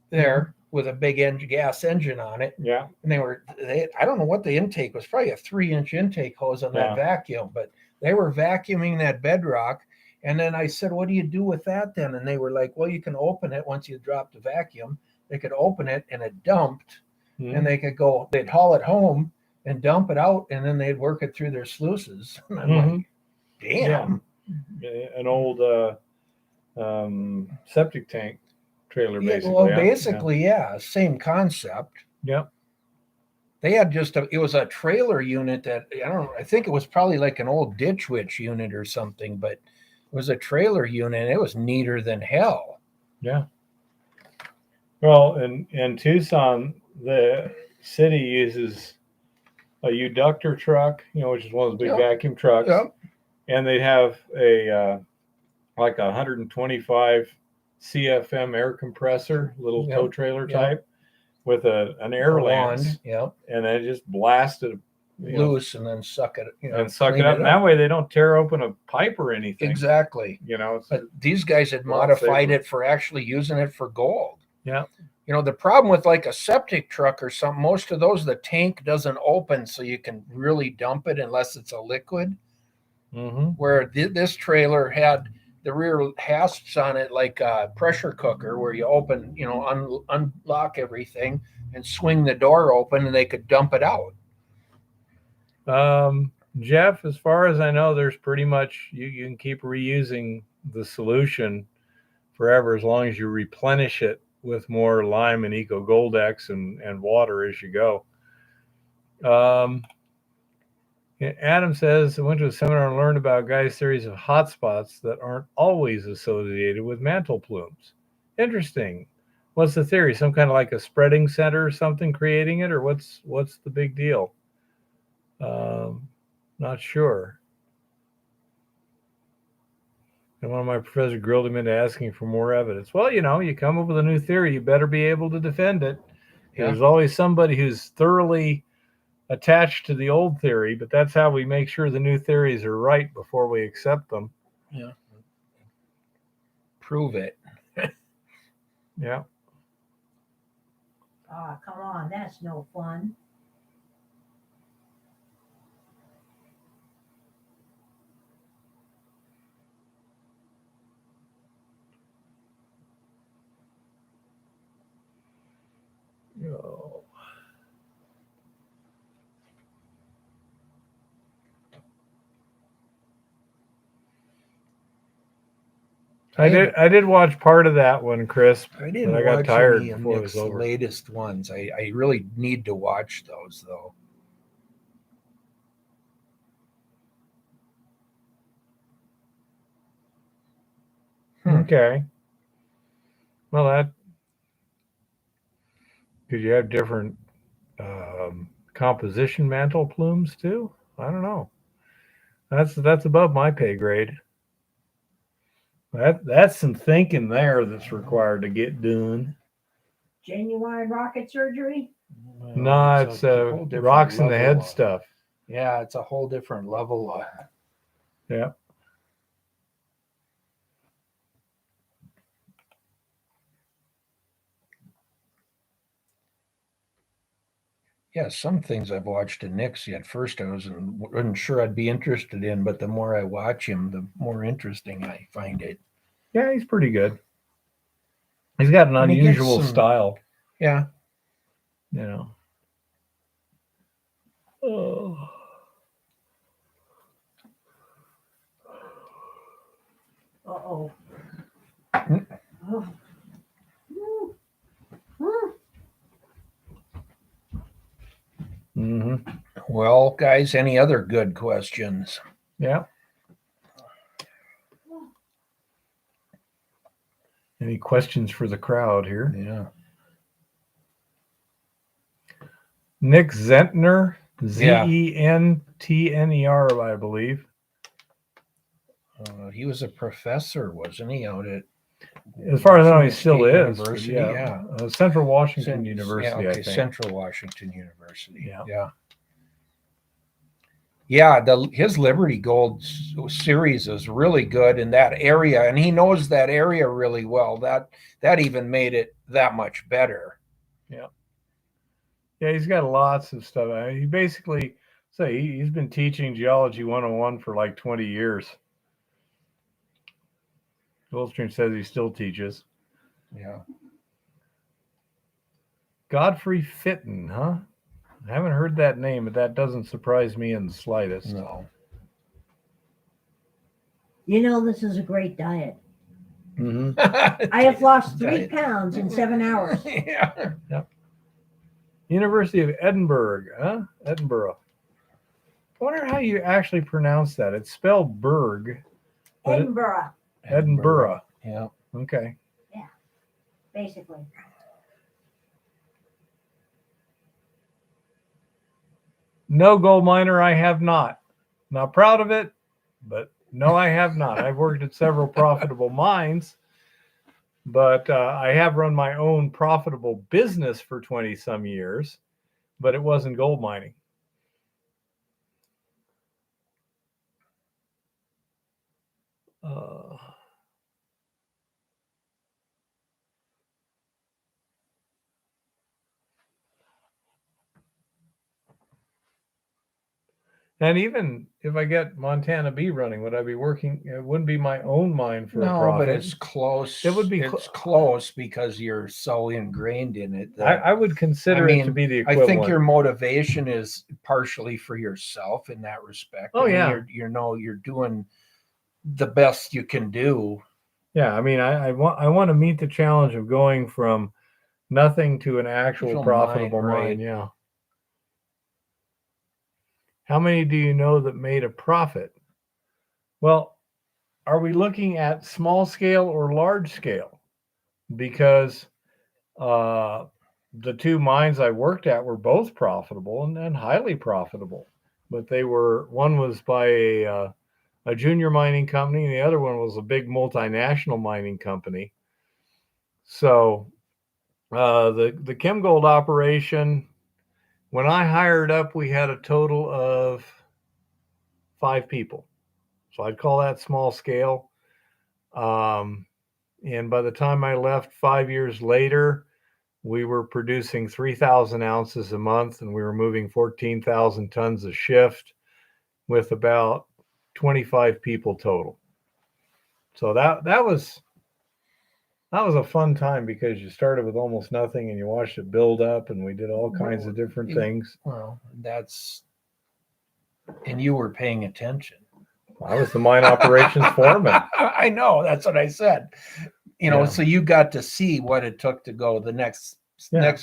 there with a big gas engine on it. Yeah. And I don't know what the intake was, probably a 3-inch intake hose on that vacuum, but they were vacuuming that bedrock. And then I said, what do you do with that then? And they were like, well, you can open it once you drop the vacuum. They could open it and it dumped and they'd haul it home and dump it out, and then they'd work it through their sluices. And I'm like, damn. An old septic tank trailer, Yeah, basically. well, huh? basically, yeah, same concept. Yeah. They had it was a trailer unit that, I think it was probably like an old Ditch Witch unit or something, but it was a trailer unit, and it was neater than hell. Yeah. Well, in Tucson, the city uses a Uductor truck, which is one of those big vacuum trucks, and they have a like a 125 CFM air compressor, little tow trailer type, with an air lance, and then just blast it loose and then suck it, and suck it up. And that way they don't tear open a pipe or anything. Exactly. But these guys had modified it for actually using it for gold. Yeah. The problem with like a septic truck or something, most of those, the tank doesn't open so you can really dump it unless it's a liquid. Where this trailer had the rear hasps on it like a pressure cooker, where you open, unlock everything and swing the door open, and they could dump it out. Jeff, as far as I know, there's pretty much, you can keep reusing the solution forever as long as you replenish it with more lime and Eco Gold X and water as you go. Adam says, I went to a seminar and learned about Guy's theories of hotspots that aren't always associated with mantle plumes. Interesting. What's the theory? Some kind of like a spreading center or something creating it, or what's the big deal? Not sure. And one of my professors grilled him into asking for more evidence. Well, you come up with a new theory, you better be able to defend it. Yeah. There's always somebody who's thoroughly attached to the old theory, but that's how we make sure the new theories are right before we accept them. Yeah. Prove it. Yeah. Oh, come on, that's no fun. Oh. I did watch part of that one, Chris. I didn't I got watch tired any of before Nick's it was over. latest ones. I really need to watch those though. Okay. Well, could you have different composition mantle plumes too? I don't know. That's above my pay grade. That's some thinking there that's required to get done. Genuine rocket surgery? No, it's rocks in the head stuff. Yeah, it's a whole different level. Yeah. Yeah, some things I've watched in Nick's at first I wasn't sure I'd be interested in, but the more I watch him, the more interesting I find it. Yeah, he's pretty good. He's got an unusual style. Yeah. Oh. Uh-oh. Well, guys, any other good questions? Yeah. Any questions for the crowd here? Yeah. Nick Zentner, Zentner, I believe. He was a professor, wasn't he, out at? As far as I know, he still is. University, yeah. Central Washington University, I think. Central Washington University. Yeah. Yeah, his Liberty Gold series is really good in that area, and he knows that area really well. That even made it that much better. Yeah. Yeah, he's got lots of stuff. He basically he's been teaching Geology 101 for like 20 years. Goldstream says he still teaches. Yeah. Godfrey Fitton, huh? I haven't heard that name, but that doesn't surprise me in the slightest. No. You know, this is a great diet. Mm-hmm. I have lost 3 Diet. pounds in 7 hours. Yeah. University of Edinburgh, huh? Edinburgh. I wonder how you actually pronounce that. It's spelled Berg. but it- Edinburgh, Edinburgh. Yeah. Okay. basically. No, gold miner, I have not. Not proud of it, but no, I have not. I've worked at several profitable mines, but I have run my own profitable business for 20 some years, but it wasn't gold mining. And even if I get Montana B running, would I be working? It wouldn't be my own mine for a No, profit. but it's close. It would be It's close because you're so ingrained in it. that- I would consider it to mean, be the I equivalent. think your motivation is partially for yourself in that respect. Oh, I mean, yeah. you're doing the best you can do. Yeah, I mean, I want to meet the challenge of going from nothing to an actual Actual profitable mine, right. mine. Yeah. How many do you know that made a profit? Well, are we looking at small scale or large scale? Because the two mines I worked at were both profitable and highly profitable, but they were, one was by a junior mining company, and the other one was a big multinational mining company. So the ChemGold operation, when I hired up, we had a total of 5 people. So I'd call that small scale. And by the time I left 5 years later, we were producing 3,000 ounces a month, and we were moving 14,000 tons a shift with about 25 people total. So that was a fun time because you started with almost nothing and you watched it build up, and we did all kinds of different things. Well, and you were paying attention. I was the mine operations foreman. I know, that's what I said. Yeah. So you got to see what it took to go the next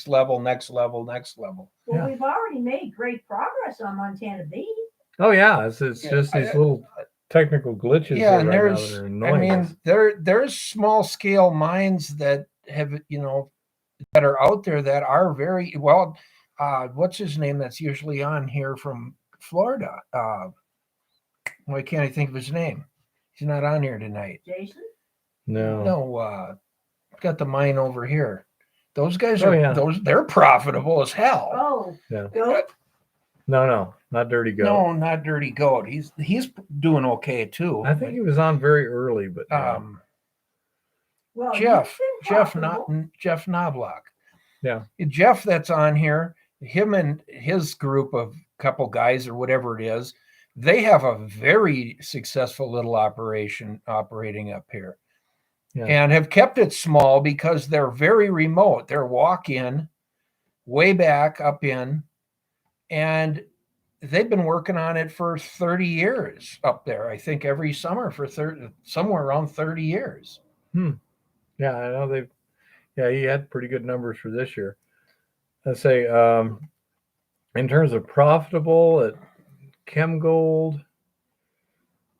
level. Well, Yeah. we've already made great progress on Montana B. Oh yeah, it's Yeah, just these little technical glitches Yeah, here and right now there's, that are I annoying us. mean, there's small scale mines that have, that are out there that are very well. What's his name? That's usually on here from Florida. Why can't I think of his name? He's not on here tonight. Jason? No. No, got the mine over here. Those guys Oh, are yeah. they're profitable as hell. Oh, Yeah. goat? No, not Dirty Goat. No, not Dirty Goat. He's doing okay too. I think he was on very early, but yeah. Well, Jeff you've been profitable. Jeff Knobloch. Yeah. Jeff that's on here, him and his group of couple guys or whatever it is, they have a very successful little operation operating up here. Yeah. And have kept it small because they're very remote. They're walk in, way back up in, and they've been working on it for 30 years up there. I think every summer for somewhere around 30 years. Yeah, I know he had pretty good numbers for this year. Let's say, in terms of profitable at ChemGold,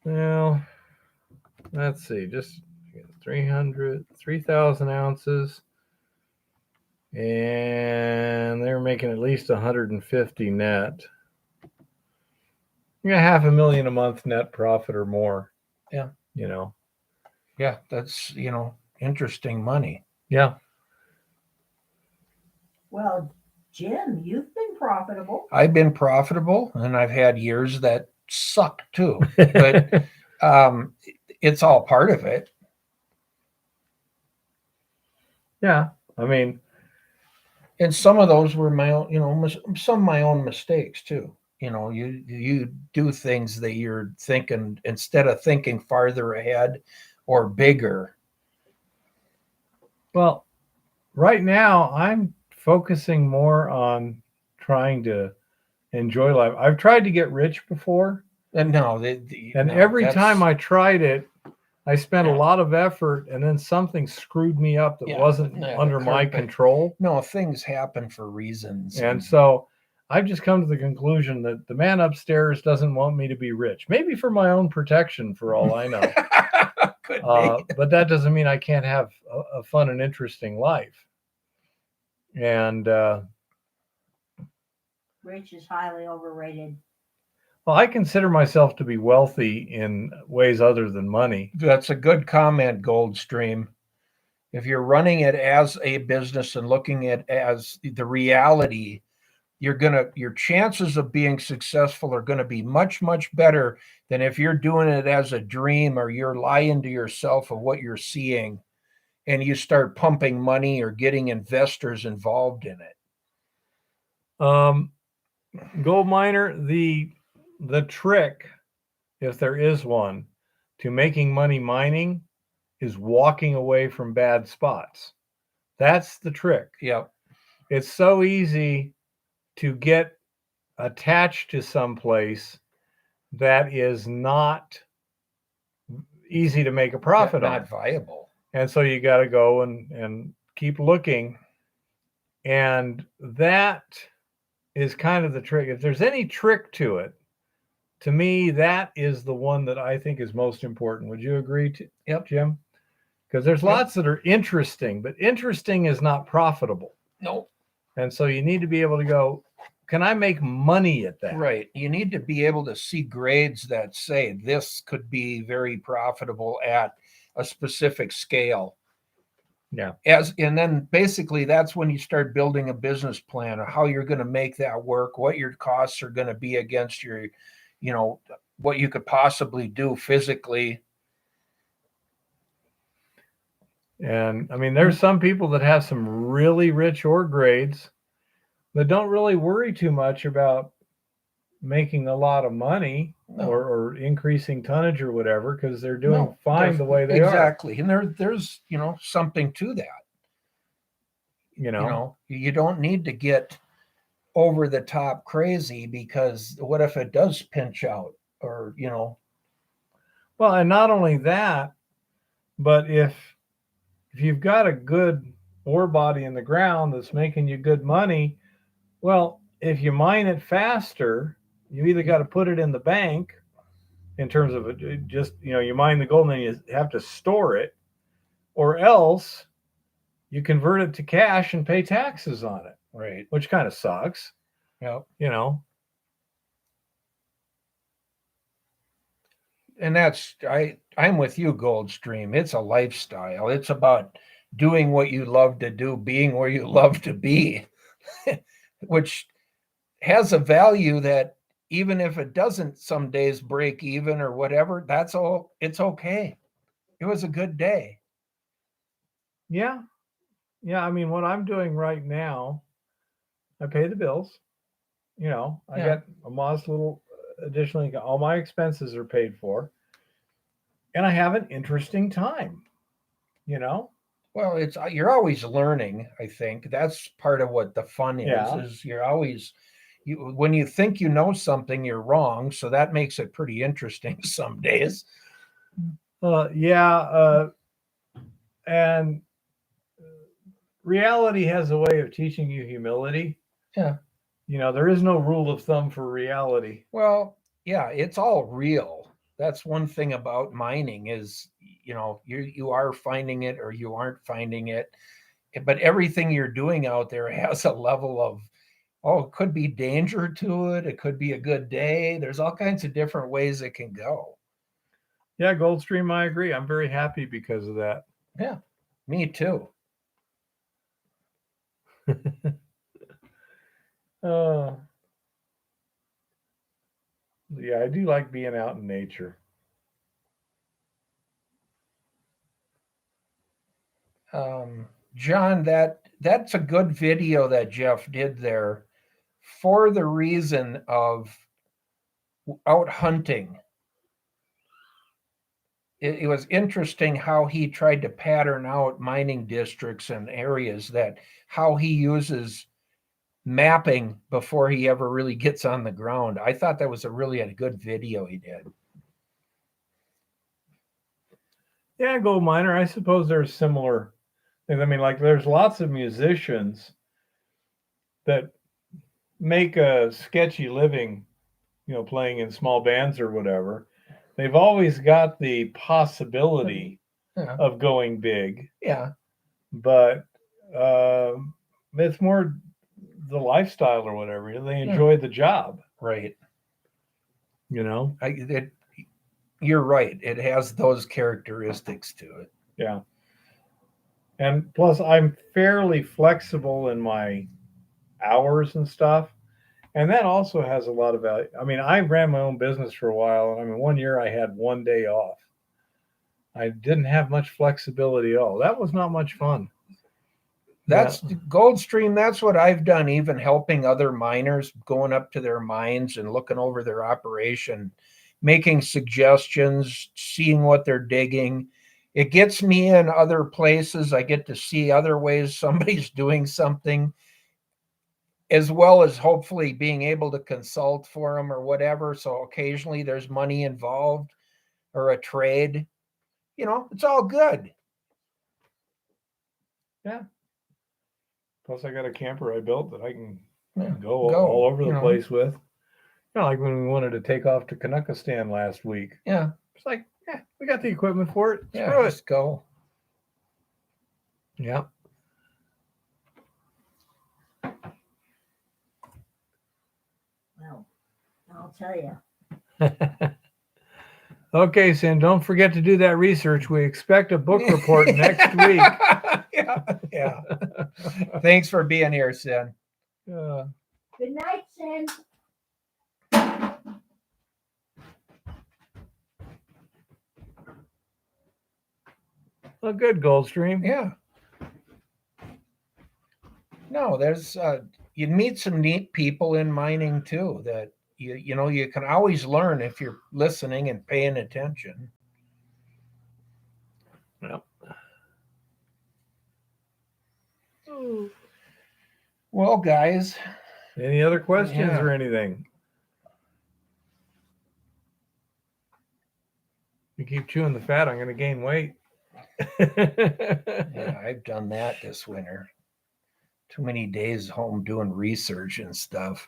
well, let's see, just 3,000 ounces, and they're making at least 150 net. You got $500,000 a month net profit or more. Yeah. Yeah, that's, interesting money. Yeah. Well, Jim, you've been profitable. I've been profitable and I've had years that suck too, but it's all part of it. Yeah. I mean, And some of those were my own, some of my own mistakes too. You do things that you're thinking, instead of thinking farther ahead or bigger. well, right now I'm focusing more on trying to enjoy life. I've tried to get rich before, And no, and every time I tried it, I spent a lot of effort, and then something screwed me up that wasn't under my control. No, things happen for reasons. And so I've just come to the conclusion that the man upstairs doesn't want me to be rich. Maybe for my own protection, for all I know. Could be. But that doesn't mean I can't have a fun and interesting life. And Rich is highly overrated. well, I consider myself to be wealthy in ways other than money. That's a good comment, Goldstream. If you're running it as a business and looking at it as the reality, your chances of being successful are going to be much, much better than if you're doing it as a dream or you're lying to yourself of what you're seeing and you start pumping money or getting investors involved in it. Gold miner, the trick, if there is one, to making money mining is walking away from bad spots. That's the trick. Yep. It's so easy to get attached to some place that is not easy to make a profit on. Not viable. And so you got to go and keep looking. And that is kind of the trick. If there's any trick to it, to me, that is the one that I think is most important. Would you agree, Jim? Because there's lots that are interesting, but interesting is not profitable. No. And so you need to be able to go, can I make money at that? Right. You need to be able to see grades that say this could be very profitable at a specific scale. Yeah. And then basically that's when you start building a business plan of how you're going to make that work, what your costs are going to be against your, what you could possibly do physically. And I mean, there's some people that have some really rich ore grades that don't really worry too much about making a lot of money or increasing tonnage or whatever, because they're doing fine the way they are. Exactly. And there's something to that. You don't need to get over the top crazy, because what if it does pinch out or Well, and not only that, but if you've got a good ore body in the ground that's making you good money, well, if you mine it faster, you either got to put it in the bank in terms of just, you mine the gold and then you have to store it, or else you convert it to cash and pay taxes on it. Right. Which kind of sucks. Yep. And that's, I'm with you, Goldstream. It's a lifestyle. It's about doing what you love to do, being where you love to be, which has a value that even if it doesn't some days break even or whatever, that's all, it's okay. It was a good day. Yeah. Yeah. I mean, what I'm doing right now, I pay the bills. I got a modest little additional income. All my expenses are paid for. And I have an interesting time, Well, you're always learning, I think. That's part of what the fun is you're always, when you think you know something, you're wrong. So that makes it pretty interesting some days. And reality has a way of teaching you humility. Yeah. There is no rule of thumb for reality. Well, yeah, it's all real. That's one thing about mining is, you are finding it or you aren't finding it. But everything you're doing out there has a level of, it could be danger to it. It could be a good day. There's all kinds of different ways it can go. Yeah, Goldstream, I agree. I'm very happy because of that. Yeah, me too. Yeah, I do like being out in nature. John, that's a good video that Jeff did there for the reason of out hunting. It was interesting how he tried to pattern out mining districts and areas that how he uses mapping before he ever really gets on the ground. I thought that was a good video he did. Yeah, gold miner. I suppose there's similar things. I mean, like there's lots of musicians that make a sketchy living, playing in small bands or whatever. They've always got the possibility of going big. Yeah. But it's more the lifestyle or whatever. They enjoy the job. Right. You're right. It has those characteristics to it. Yeah. And plus, I'm fairly flexible in my hours and stuff. And that also has a lot of value. I mean, I ran my own business for a while. And I mean, 1 year I had 1 day off. I didn't have much flexibility at all. That was not much fun. That's Goldstream. That's what I've done, even helping other miners, going up to their mines and looking over their operation, making suggestions, seeing what they're digging. It gets me in other places. I get to see other ways somebody's doing something, as well as hopefully being able to consult for them or whatever. So occasionally there's money involved or a trade. It's all good. Yeah. Plus, I got a camper I built that I can go all over the place with. Like when we wanted to take off to Canuckistan last week. Yeah. It's like, we got the equipment for it. Yeah, just go. Yeah. Well, I'll tell you. Okay, Sam, don't forget to do that research. We expect a book report next week. Yeah. Thanks for being here, Sin. Good night, Sin. Well, good, Goldstream. Yeah. No, there's you meet some neat people in mining too that you can always learn if you're listening and paying attention. Yep. Well, guys. Any other questions or anything? You keep chewing the fat, I'm going to gain weight. Yeah, I've done that this winter. Too many days home doing research and stuff.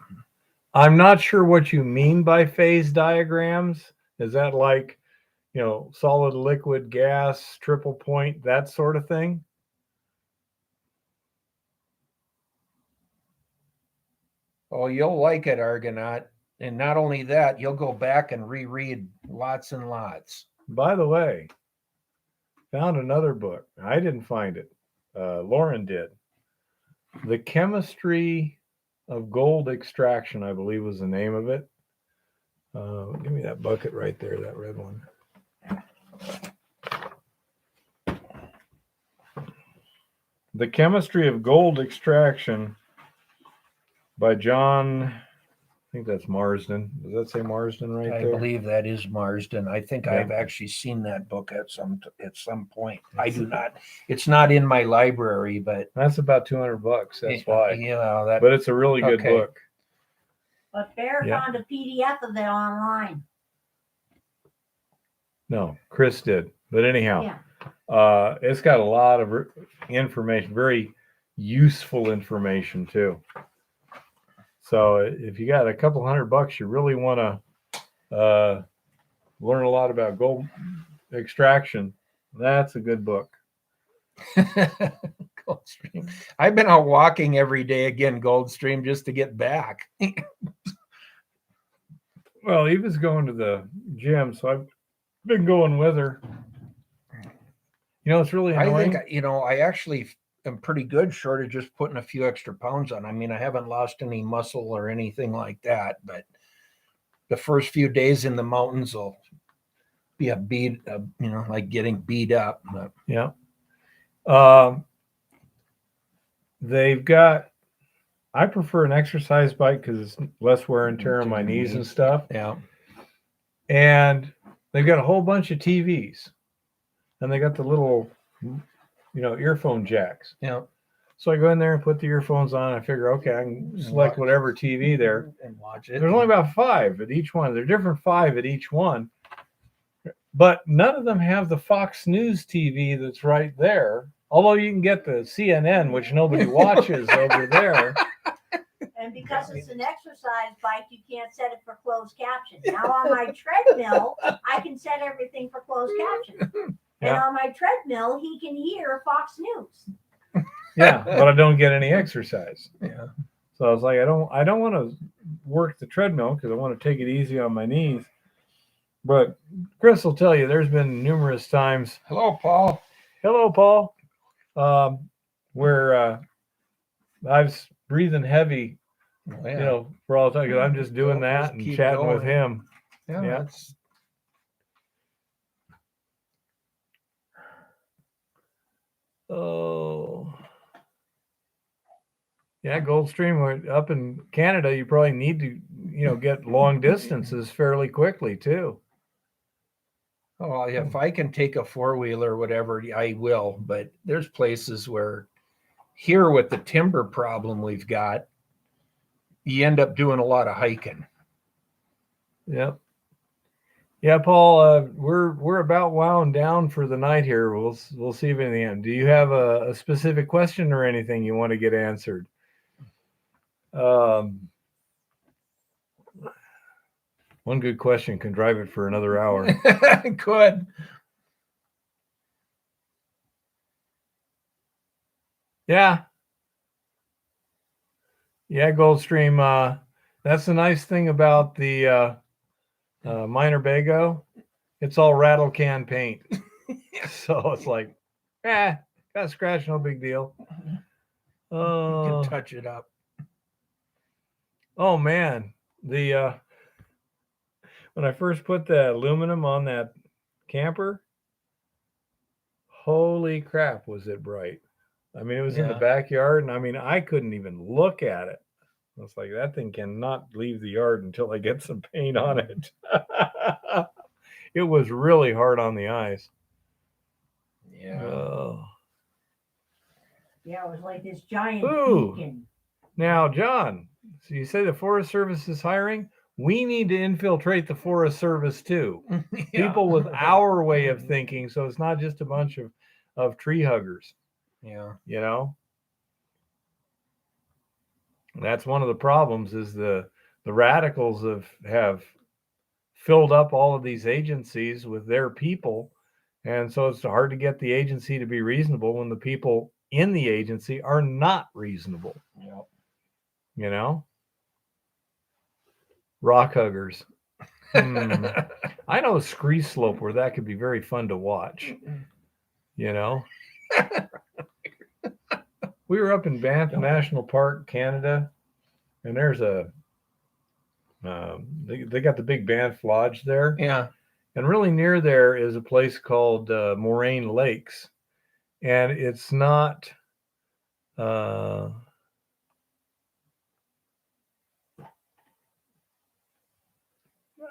I'm not sure what you mean by phase diagrams. Is that like, solid, liquid, gas, triple point, that sort of thing? Oh, you'll like it, Argonaut. And not only that, you'll go back and reread lots and lots. By the way, found another book. I didn't find it. Lauren did. The Chemistry of Gold Extraction, I believe was the name of it. Give me that bucket right there, that red one. The Chemistry of Gold Extraction by John, I think that's Marsden. Does that say Marsden right there? I believe that is Marsden. I think I've actually seen that book at some point. I do not. It's not in my library, but that's about $200. That's why. But it's a really good book. But Bear found a PDF of it online. No, Chris did. But anyhow, it's got a lot of information, very useful information too. So if you got a couple $100, you really want to learn a lot about gold extraction. That's a good book. Goldstream. I've been out walking every day again, Goldstream, just to get back. Well, Eva's going to the gym, so I've been going with her. It's really annoying. I think, I actually am pretty good short of just putting a few extra pounds on. I mean, I haven't lost any muscle or anything like that, but the first few days in the mountains will be like getting beat up. But. Yeah. They've got, I prefer an exercise bike because it's less wear and tear on my knees and stuff. Yeah. And they've got a whole bunch of TVs and they got the little, earphone jacks. Yeah. So I go in there and put the earphones on. I figure, okay, I can select whatever TV there. and watch it. There's only about 5 at each one. They're different 5 at each one. But none of them have the Fox News TV that's right there. Although you can get the CNN, which nobody watches over there. And because it's an exercise bike, you can't set it for closed caption. Now on my treadmill, I can set everything for closed caption. And Yeah. on my treadmill, he can hear Fox News. Yeah, but I don't get any exercise. Yeah. So I was like, I don't want to work the treadmill because I want to take it easy on my knees. But Chris will tell you, there's been numerous times. Hello, Paul. Hello, Paul. Where I was breathing heavy, Oh, yeah. you know, for all the time because I'm just doing that Just and keep chatting with going. him. Yeah, Yeah. that's Oh, yeah, Goldstream up in Canada. You probably need to, get long distances fairly quickly too. oh, if I can take a 4-wheeler or whatever, I will. But there's places where here with the timber problem we've got, you end up doing a lot of hiking. Yep. Yeah, Paul, we're about wound down for the night here. We'll see if in the end. Do you have a specific question or anything you want to get answered? One good question can drive it for another hour. Good. Yeah. Yeah, Goldstream. That's the nice thing about the minor Bago. It's all rattle can paint. So it's like, got a scratch, no big deal. You Oh, can touch it up. oh man. The when I first put the aluminum on that camper, holy crap, was it bright. I mean, it was in the Yeah. backyard, and I mean, I couldn't even look at it. It's like that thing cannot leave the yard until I get some paint on it. It was really hard on the eyes. Yeah. Oh. Yeah, it was like this giant Ooh. beacon. Now, John, so you say the Forest Service is hiring? We need to infiltrate the Forest Service too. People with our way of thinking, so it's not just a bunch of tree huggers, Yeah. you know? That's one of the problems is the radicals have filled up all of these agencies with their people. And so it's hard to get the agency to be reasonable when the people in the agency are not reasonable. Yep. You know? Rock huggers. I know a scree slope where that could be very fun to watch. You know? We were up in Banff National Park, Canada, and there's they got the big Banff Lodge there. Yeah. And really near there is a place called Moraine Lakes. And it's not, I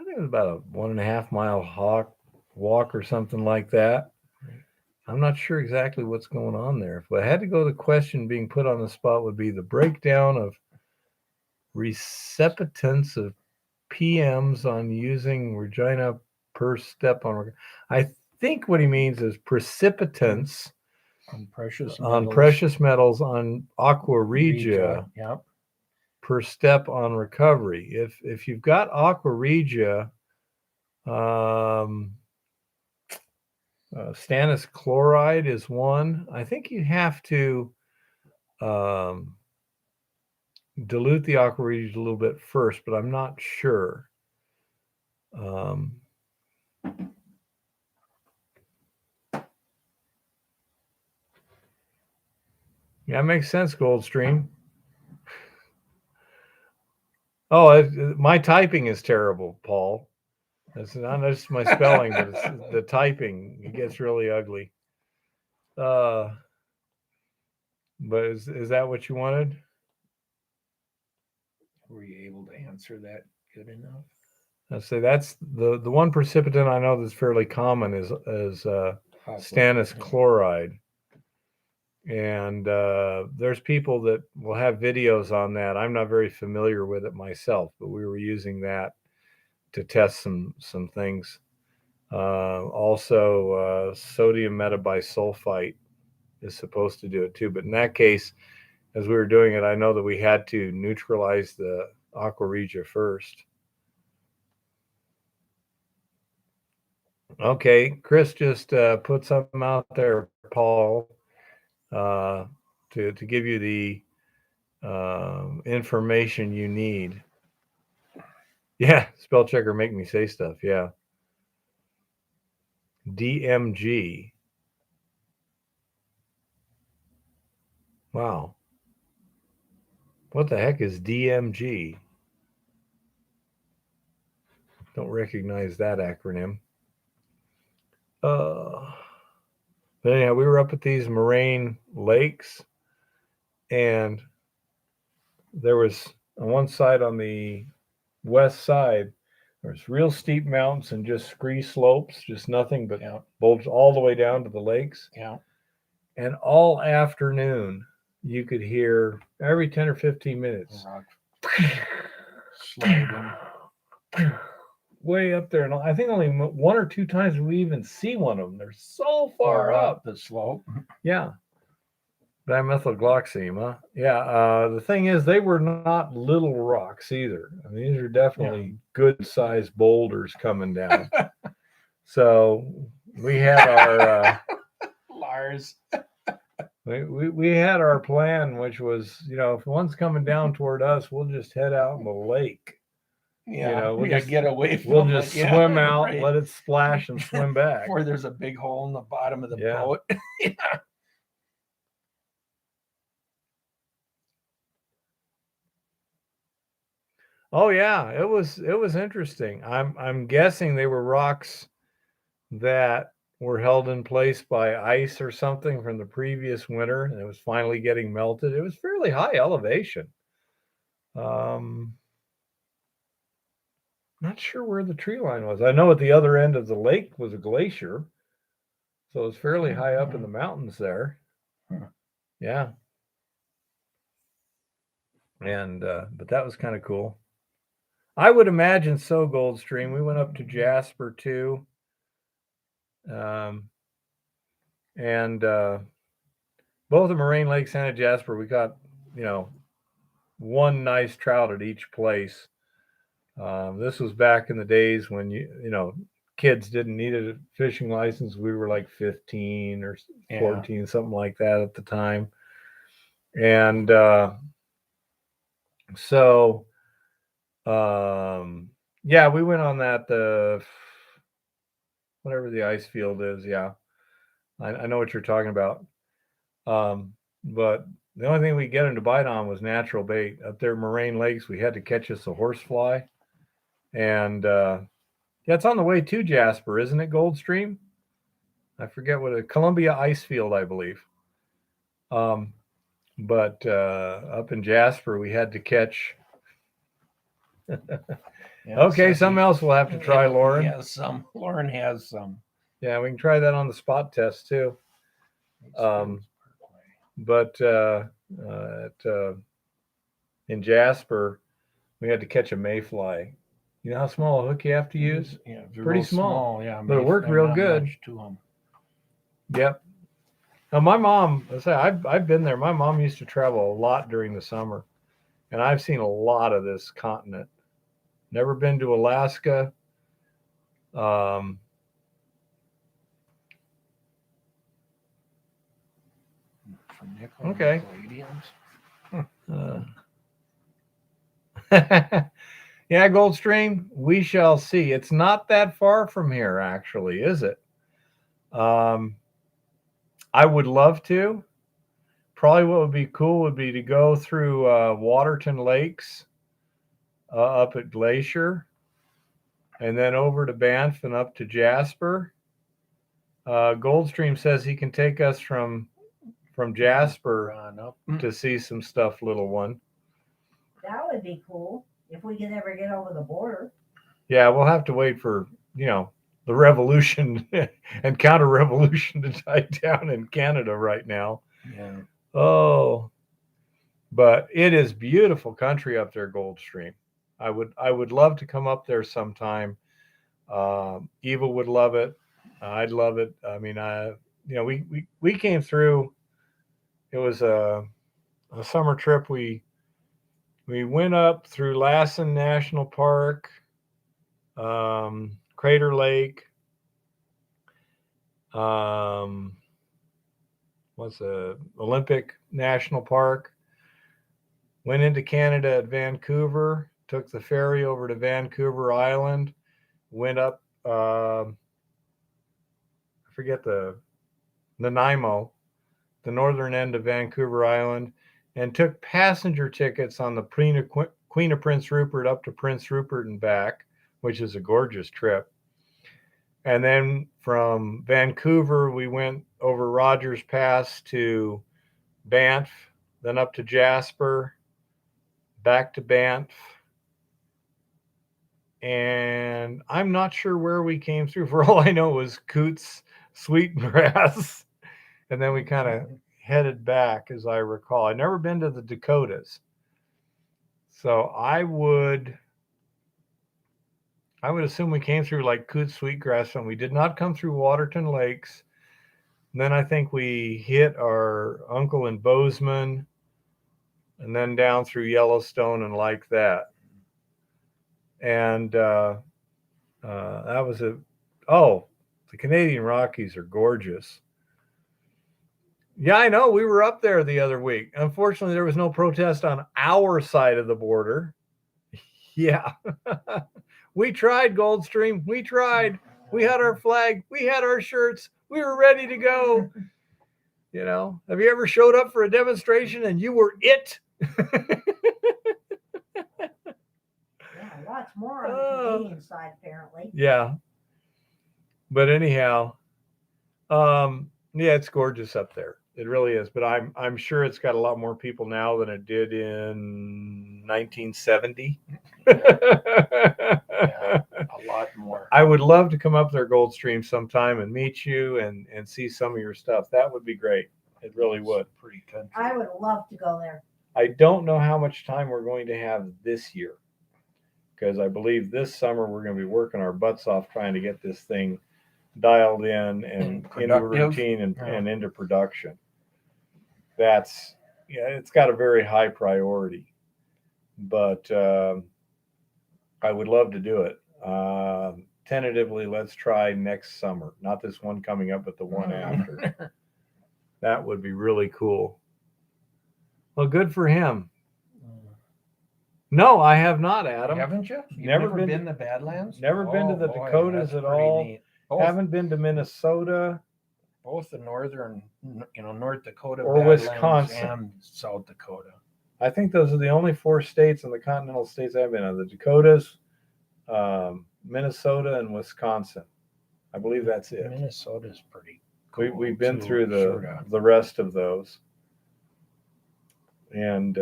think it was about a 1.5 mile walk or something like that. I'm not sure exactly what's going on there. If I had to go, the question being put on the spot would be the breakdown of receptance of PMs on using Regina per step on. I think what he means is precipitants On precious metals on aqua regia Yep. per step on recovery. If you've got aqua regia, stannous chloride is one. I think you have to dilute the aqua regia a little bit first, but I'm not sure. Yeah, it makes sense, Goldstream. Oh, my typing is terrible, Paul. It's not just my spelling, but it's the typing. It gets really ugly. But is that what you wanted? Were you able to answer that good enough? I say that's the one precipitant I know that's fairly common is stannous chloride. And there's people that will have videos on that. I'm not very familiar with it myself, but we were using that to test some things. Also, sodium metabisulfite is supposed to do it too. But in that case, as we were doing it, I know that we had to neutralize the aqua regia first. Okay, Chris just put something out there, Paul, to give you the information you need. Yeah, spell checker make me say stuff. Yeah. DMG. Wow. What the heck is DMG? Don't recognize that acronym. But anyhow, we were up at these moraine lakes, and there was on one side, on the west side, there's real steep mountains and just scree slopes, just nothing but bulge all the way down to the lakes. Yeah. And all afternoon, you could hear every 10 or 15 minutes sliding way up there. And I think only one or two times we even see one of them. They're so far up the slope. Yeah. Dimethylgloxime, huh? Yeah. The thing is, they were not little rocks either. I mean, these are definitely good-sized boulders coming down. So we had our Lars. we had our plan, which was, if one's coming down toward us, we'll just head out in the lake. Yeah, we'll just get away from We'll just swim out, right. let it splash, and swim back. Before there's a big hole in the bottom of the boat. Oh yeah, it was interesting. I'm guessing they were rocks that were held in place by ice or something from the previous winter, and it was finally getting melted. It was fairly high elevation. Not sure where the tree line was. I know at the other end of the lake was a glacier, so it was fairly high up in the mountains there. Yeah. And but that was kind of cool. I would imagine so, Goldstream. We went up to Jasper too. And both the Moraine Lakes and at Jasper, we got, one nice trout at each place. This was back in the days when kids didn't need a fishing license. We were like 15 or 14, something like that at the time. And so we went on that whatever the ice field is. Yeah, I know what you're talking about. But the only thing we get them to bite on was natural bait. Up there in Moraine Lakes, we had to catch us a horsefly. And it's on the way to Jasper, isn't it, Goldstream? I forget what Columbia Ice Field, I believe. But up in Jasper, we had to catch. Okay, something else we'll have to try, Lauren. Yeah, Lauren has some. Yeah, we can try that on the spot test too. But in Jasper, we had to catch a mayfly. You know how small a hook you have to use? Yeah, pretty small. Yeah, but it worked real good. To them. Yep. Now my mom, I've been there. My mom used to travel a lot during the summer, and I've seen a lot of this continent. Never been to Alaska. Okay. Yeah, Goldstream, we shall see. It's not that far from here, actually, is it? I would love to. Probably what would be cool would be to go through Waterton Lakes up at Glacier, and then over to Banff and up to Jasper. Goldstream says he can take us from Jasper to see some stuff, little one. That would be cool if we could ever get over the border. Yeah, we'll have to wait for, the revolution and counter-revolution to die down in Canada right now. Yeah. Oh, but it is beautiful country up there, Goldstream. I would love to come up there sometime. Eva would love it. I'd love it. I mean, we came through. It was a summer trip. We went up through Lassen National Park, Crater Lake. What's Olympic National Park? Went into Canada at Vancouver. Took the ferry over to Vancouver Island. Went up. I forget the Nanaimo, the northern end of Vancouver Island, and took passenger tickets on the Queen of Prince Rupert up to Prince Rupert and back, which is a gorgeous trip. And then from Vancouver, we went over Rogers Pass to Banff, then up to Jasper, back to Banff. And I'm not sure where we came through. For all I know, it was Coots, Sweetgrass. And then we kind of headed back, as I recall. I've never been to the Dakotas. So I would assume we came through like Coots, Sweetgrass, and we did not come through Waterton Lakes. And then I think we hit our uncle in Bozeman, and then down through Yellowstone and like that. And that was the Canadian Rockies are gorgeous. Yeah, I know. We were up there the other week. Unfortunately, there was no protest on our side of the border. Yeah. We tried, Goldstream. We tried. We had our flag. We had our shirts. We were ready to go. You know, have you ever showed up for a demonstration and you were it? Yeah, lots more on the Canadian side, apparently. Yeah. But anyhow, yeah, it's gorgeous up there. It really is. But I'm sure it's got a lot more people now than it did in 1970. Yeah, a lot more. I would love to come up there, Goldstream, sometime and meet you and see some of your stuff. That would be great. It really would. Pretty country. I would love to go there. I don't know how much time we're going to have this year, because I believe this summer we're going to be working our butts off trying to get this thing dialed in and into a routine and into production. It's got a very high priority, but I would love to do it. Tentatively, let's try next summer, not this one coming up, but the one after. That would be really cool. Well, good for him. No, I have not, Adam. Haven't you? You've Never been been to Badlands? Never been to the Dakotas that's at pretty all. neat. Both, Haven't been to Minnesota. both the northern, North Dakota, Or Badlands Wisconsin. and South Dakota. I think those are the only 4 states in the continental states I've been in: the Dakotas, Minnesota, and Wisconsin. I believe that's it. Minnesota's pretty cool. We've been too, through the rest of those, and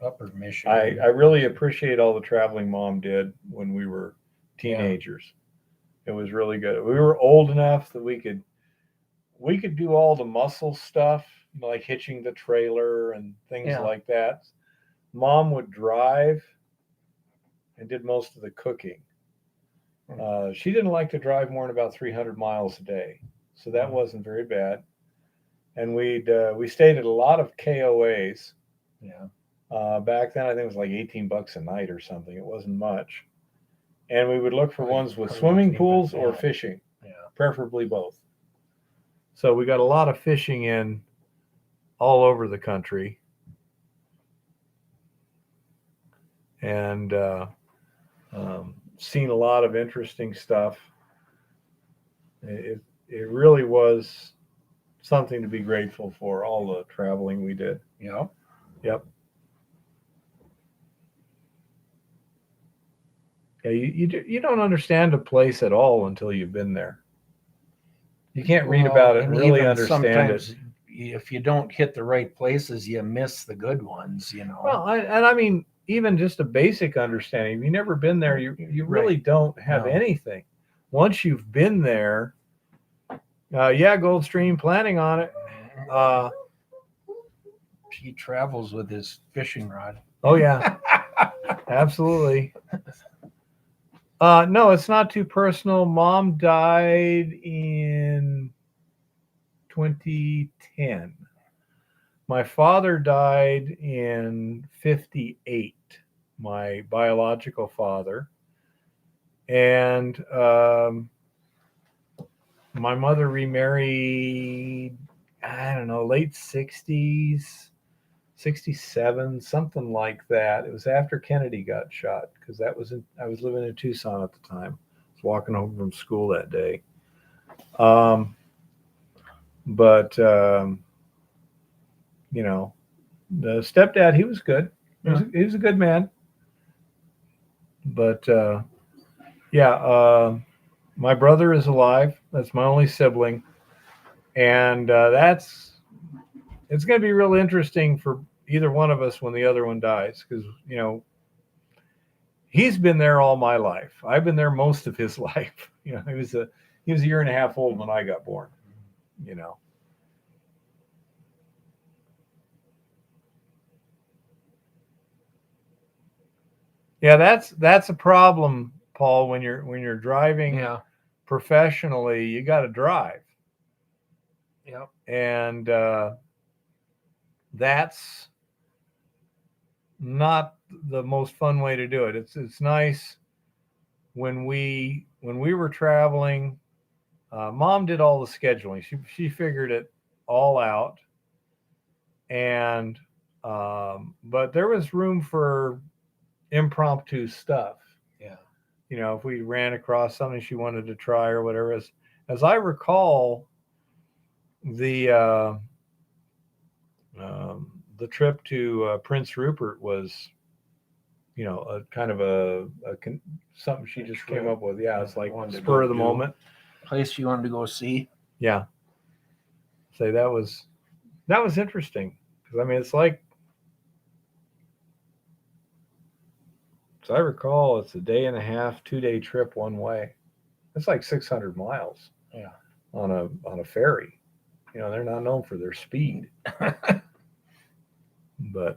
Upper Michigan. I really appreciate all the traveling Mom did when we were teenagers. It was really good. We were old enough that we could do all the muscle stuff, like hitching the trailer and things like that. Mom would drive and did most of the cooking. She didn't like to drive more than about 300 miles a day, so that wasn't very bad. And we stayed at a lot of KOAs. Yeah. Back then, I think it was like $18 a night or something. It wasn't much. And we would look for ones with swimming pools or fishing, preferably both. So we got a lot of fishing in all over the country. And seen a lot of interesting stuff. It really was something to be grateful for, all the traveling we did. Yeah. Yep. Yeah, you don't understand a place at all until you've been there. You can't read about it and really understand it. If you don't hit the right places, you miss the good ones, Well, I mean, even just a basic understanding. If you've never been there, you really don't have anything. Once you've been there, Goldstream, planning on it. he travels with his fishing rod. Oh yeah, absolutely. No, it's not too personal. Mom died in 2010. My father died in 58, my biological father. And my mother remarried, I don't know, late 60s, 67, something like that. It was after Kennedy got shot because I was living in Tucson at the time. I was walking home from school that day. You know, the stepdad, he was good. He was a good man. But my brother is alive. That's my only sibling. And it's going to be real interesting for either one of us when the other one dies, because, you know, he's been there all my life. I've been there most of his life. You know, he was a year and a half old when I got born, you know. Yeah, that's a problem, Paul, when you're driving professionally, you got to drive. Yep. And that's not the most fun way to do it. It's nice when we were traveling. Mom did all the scheduling. She figured it all out, and but there was room for impromptu stuff. Yeah. You know, if we ran across something she wanted to try or whatever. As I recall, the trip to Prince Rupert was, you know, a kind of something she just came up with. Yeah, it's like spur of the moment. Place you wanted to go see. Yeah. Say that was interesting, because I mean, it's like, as I recall, it's a day and a half, 2-day trip one way. It's like 600 miles. Yeah. On a ferry. You know, they're not known for their speed. But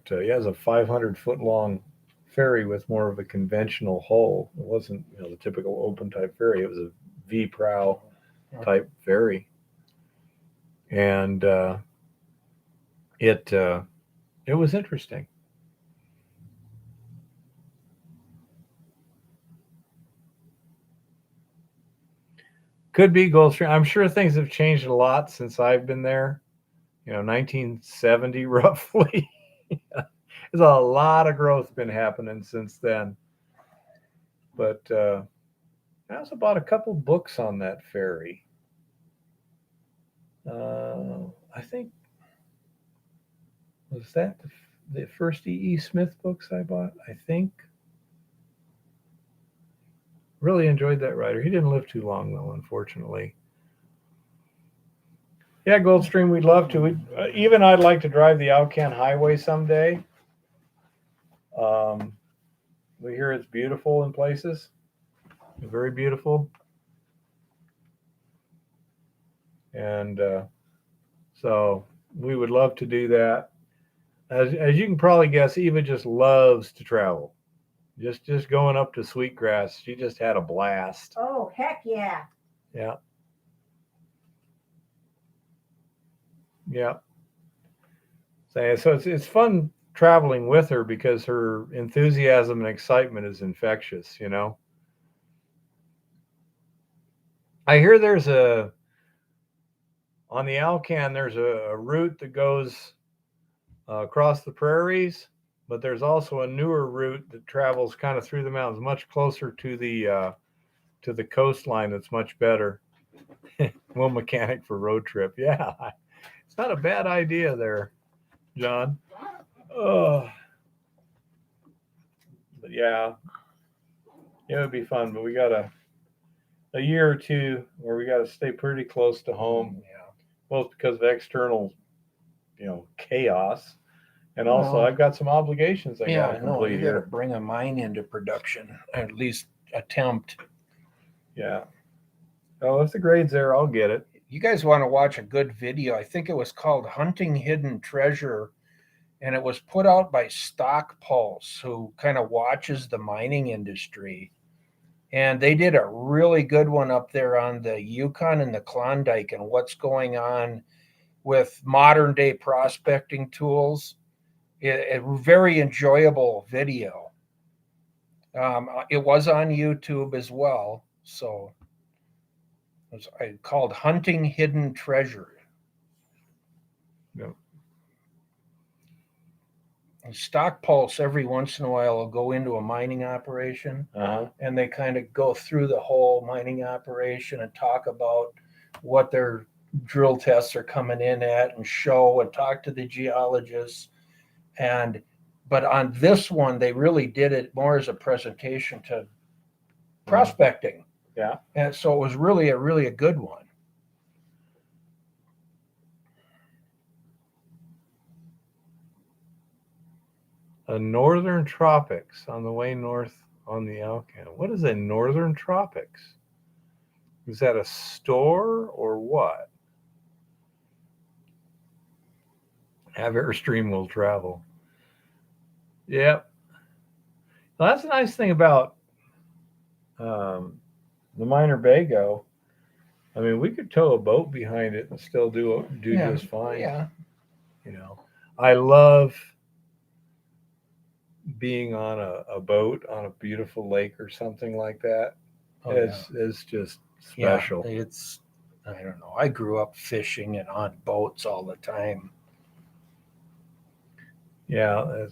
yeah, it's a 500-foot long ferry with more of a conventional hull. It wasn't, you know, the typical open type ferry. It was a V-prow type ferry. And it was interesting. Could be Gulfstream. I'm sure things have changed a lot since I've been there. You know, 1970 roughly. There's a lot of growth been happening since then. But I also bought a couple books on that ferry. I think, was that the first E.E. Smith books I bought? I think. Really enjoyed that writer. He didn't live too long, though, unfortunately. Yeah, Goldstream, we'd love to. Even I'd like to drive the Alcan Highway someday. We hear it's beautiful in places. Very beautiful. And so we would love to do that. As you can probably guess, Eva just loves to travel. Just going up to Sweetgrass, she just had a blast. Oh, heck yeah. Yeah. Yeah. So it's fun traveling with her because her enthusiasm and excitement is infectious, you know. I hear on the Alcan, there's a route that goes across the prairies, but there's also a newer route that travels kind of through the mountains, much closer to the coastline. That's much better. Well, mechanic for road trip. Yeah, it's not a bad idea there, John. Oh, but yeah, it would be fun. But we got a year or two where we got to stay pretty close to home. Yeah. Both because of external, you know, chaos. And also, I've got some obligations I got to complete you got to here. bring a mine into production, at least attempt. Yeah. Oh, if the grade's there, I'll get it. You guys want to watch a good video? I think it was called "Hunting Hidden Treasure," and it was put out by Stock Pulse, who kind of watches the mining industry. And they did a really good one up there on the Yukon and the Klondike and what's going on with modern day prospecting tools. A very enjoyable video. It was on YouTube as well. So it was called Hunting Hidden Treasure. Yep. And Stock Pulse every once in a while will go into a mining operation, and they kind of go through the whole mining operation and talk about what their drill tests are coming in at and show and talk to the geologists. But on this one, they really did it more as a presentation to prospecting. Yeah. And so it was really a good one. A Northern Tropics on the way north on the Alcan. What is a Northern Tropics? Is that a store or what? Have Airstream will travel. Yep. Well, that's a nice thing about the Minor Bago. I mean, we could tow a boat behind it and still do just fine. Yeah. You know, I love being on a boat on a beautiful lake or something like that. It's just special. Yeah, I don't know. I grew up fishing and on boats all the time. Yeah,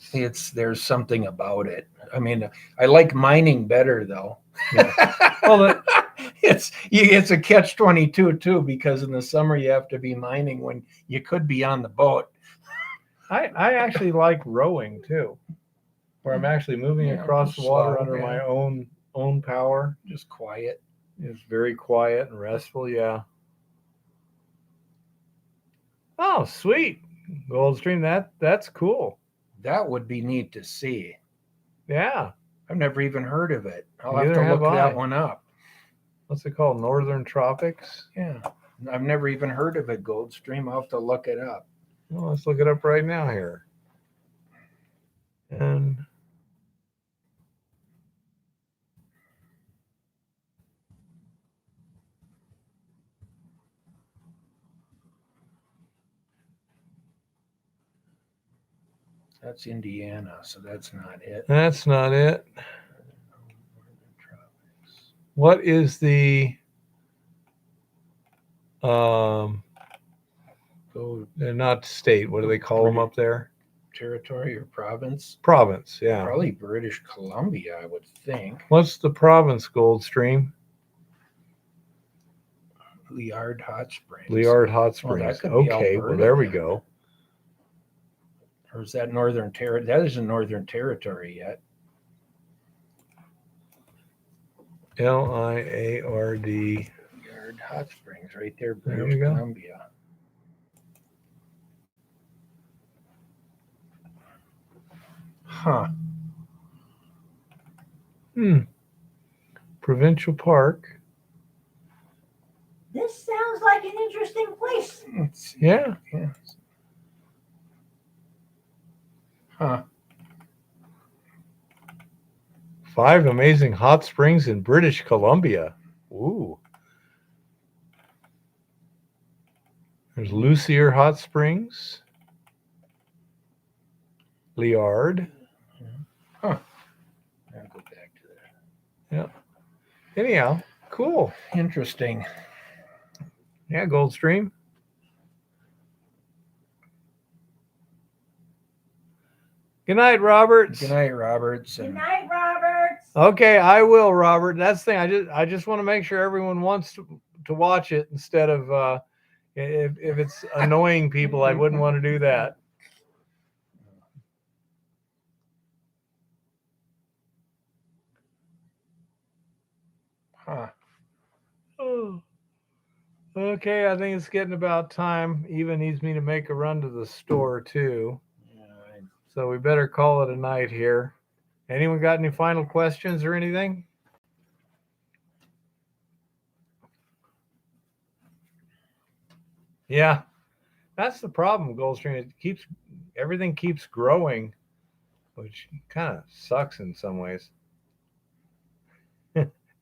there's something about it. I mean, I like mining better though. Yeah. Well, it's a catch-22 too, because in the summer you have to be mining when you could be on the boat. I actually like rowing too, where I'm actually moving across the water under my own power. Just quiet. It's very quiet and restful. Yeah. Oh, sweet. Goldstream. That's cool. That would be neat to see. Yeah. I've never even heard of it. I'll Neither have to have look I. that one up. What's it called? Northern Tropics? Yeah. I've never even heard of it, Goldstream. I'll have to look it up. Well, let's look it up right now here. And That's Indiana, so that's not it. that's not it. What is the they're not state, what do they call them up there? Territory or province? Province, yeah. Probably British Columbia, I would think. What's the province, Goldstream? Liard Hot Springs. Liard Hot Oh, that Springs. could be Okay, well Alberta there we then. go. Or is that Northern Territory? That isn't Northern Territory yet. Liard. Liard Hot Springs, right there, There British we go. Columbia. Huh. Provincial Park. This sounds like an interesting place. Let's see. Yeah. Yeah. Huh. 5 amazing hot springs in British Columbia. Ooh. There's Lucier Hot Springs. Liard. Huh. I'll go back to that. Yeah. Anyhow, cool. Interesting. Yeah, Goldstream. Good night, Roberts. Good night, Roberts. Good And night, Roberts. Okay, I will, Robert. That's the thing. I just want to make sure everyone wants to watch it instead of if it's annoying people, I wouldn't want to do that. huh. Oh. Okay, I think it's getting about time. Eva needs me to make a run to the store too. Yeah, So we better call it a night here. Anyone got any final questions or anything? Yeah, that's the problem, Goldstream. It keeps everything keeps growing, which kind of sucks in some ways.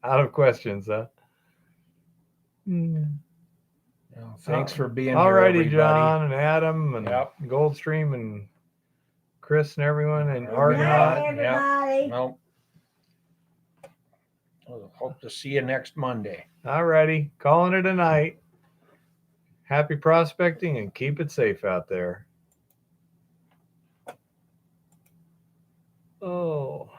Out of questions, huh? Well, thanks for being here, Alrighty, everybody. John and Adam and Yep. Goldstream and Chris and everyone and Good Argonaut. night. everybody. Well, we'll hope to see you next Monday. Alrighty, calling it a night. Happy prospecting and keep it safe out there. Oh.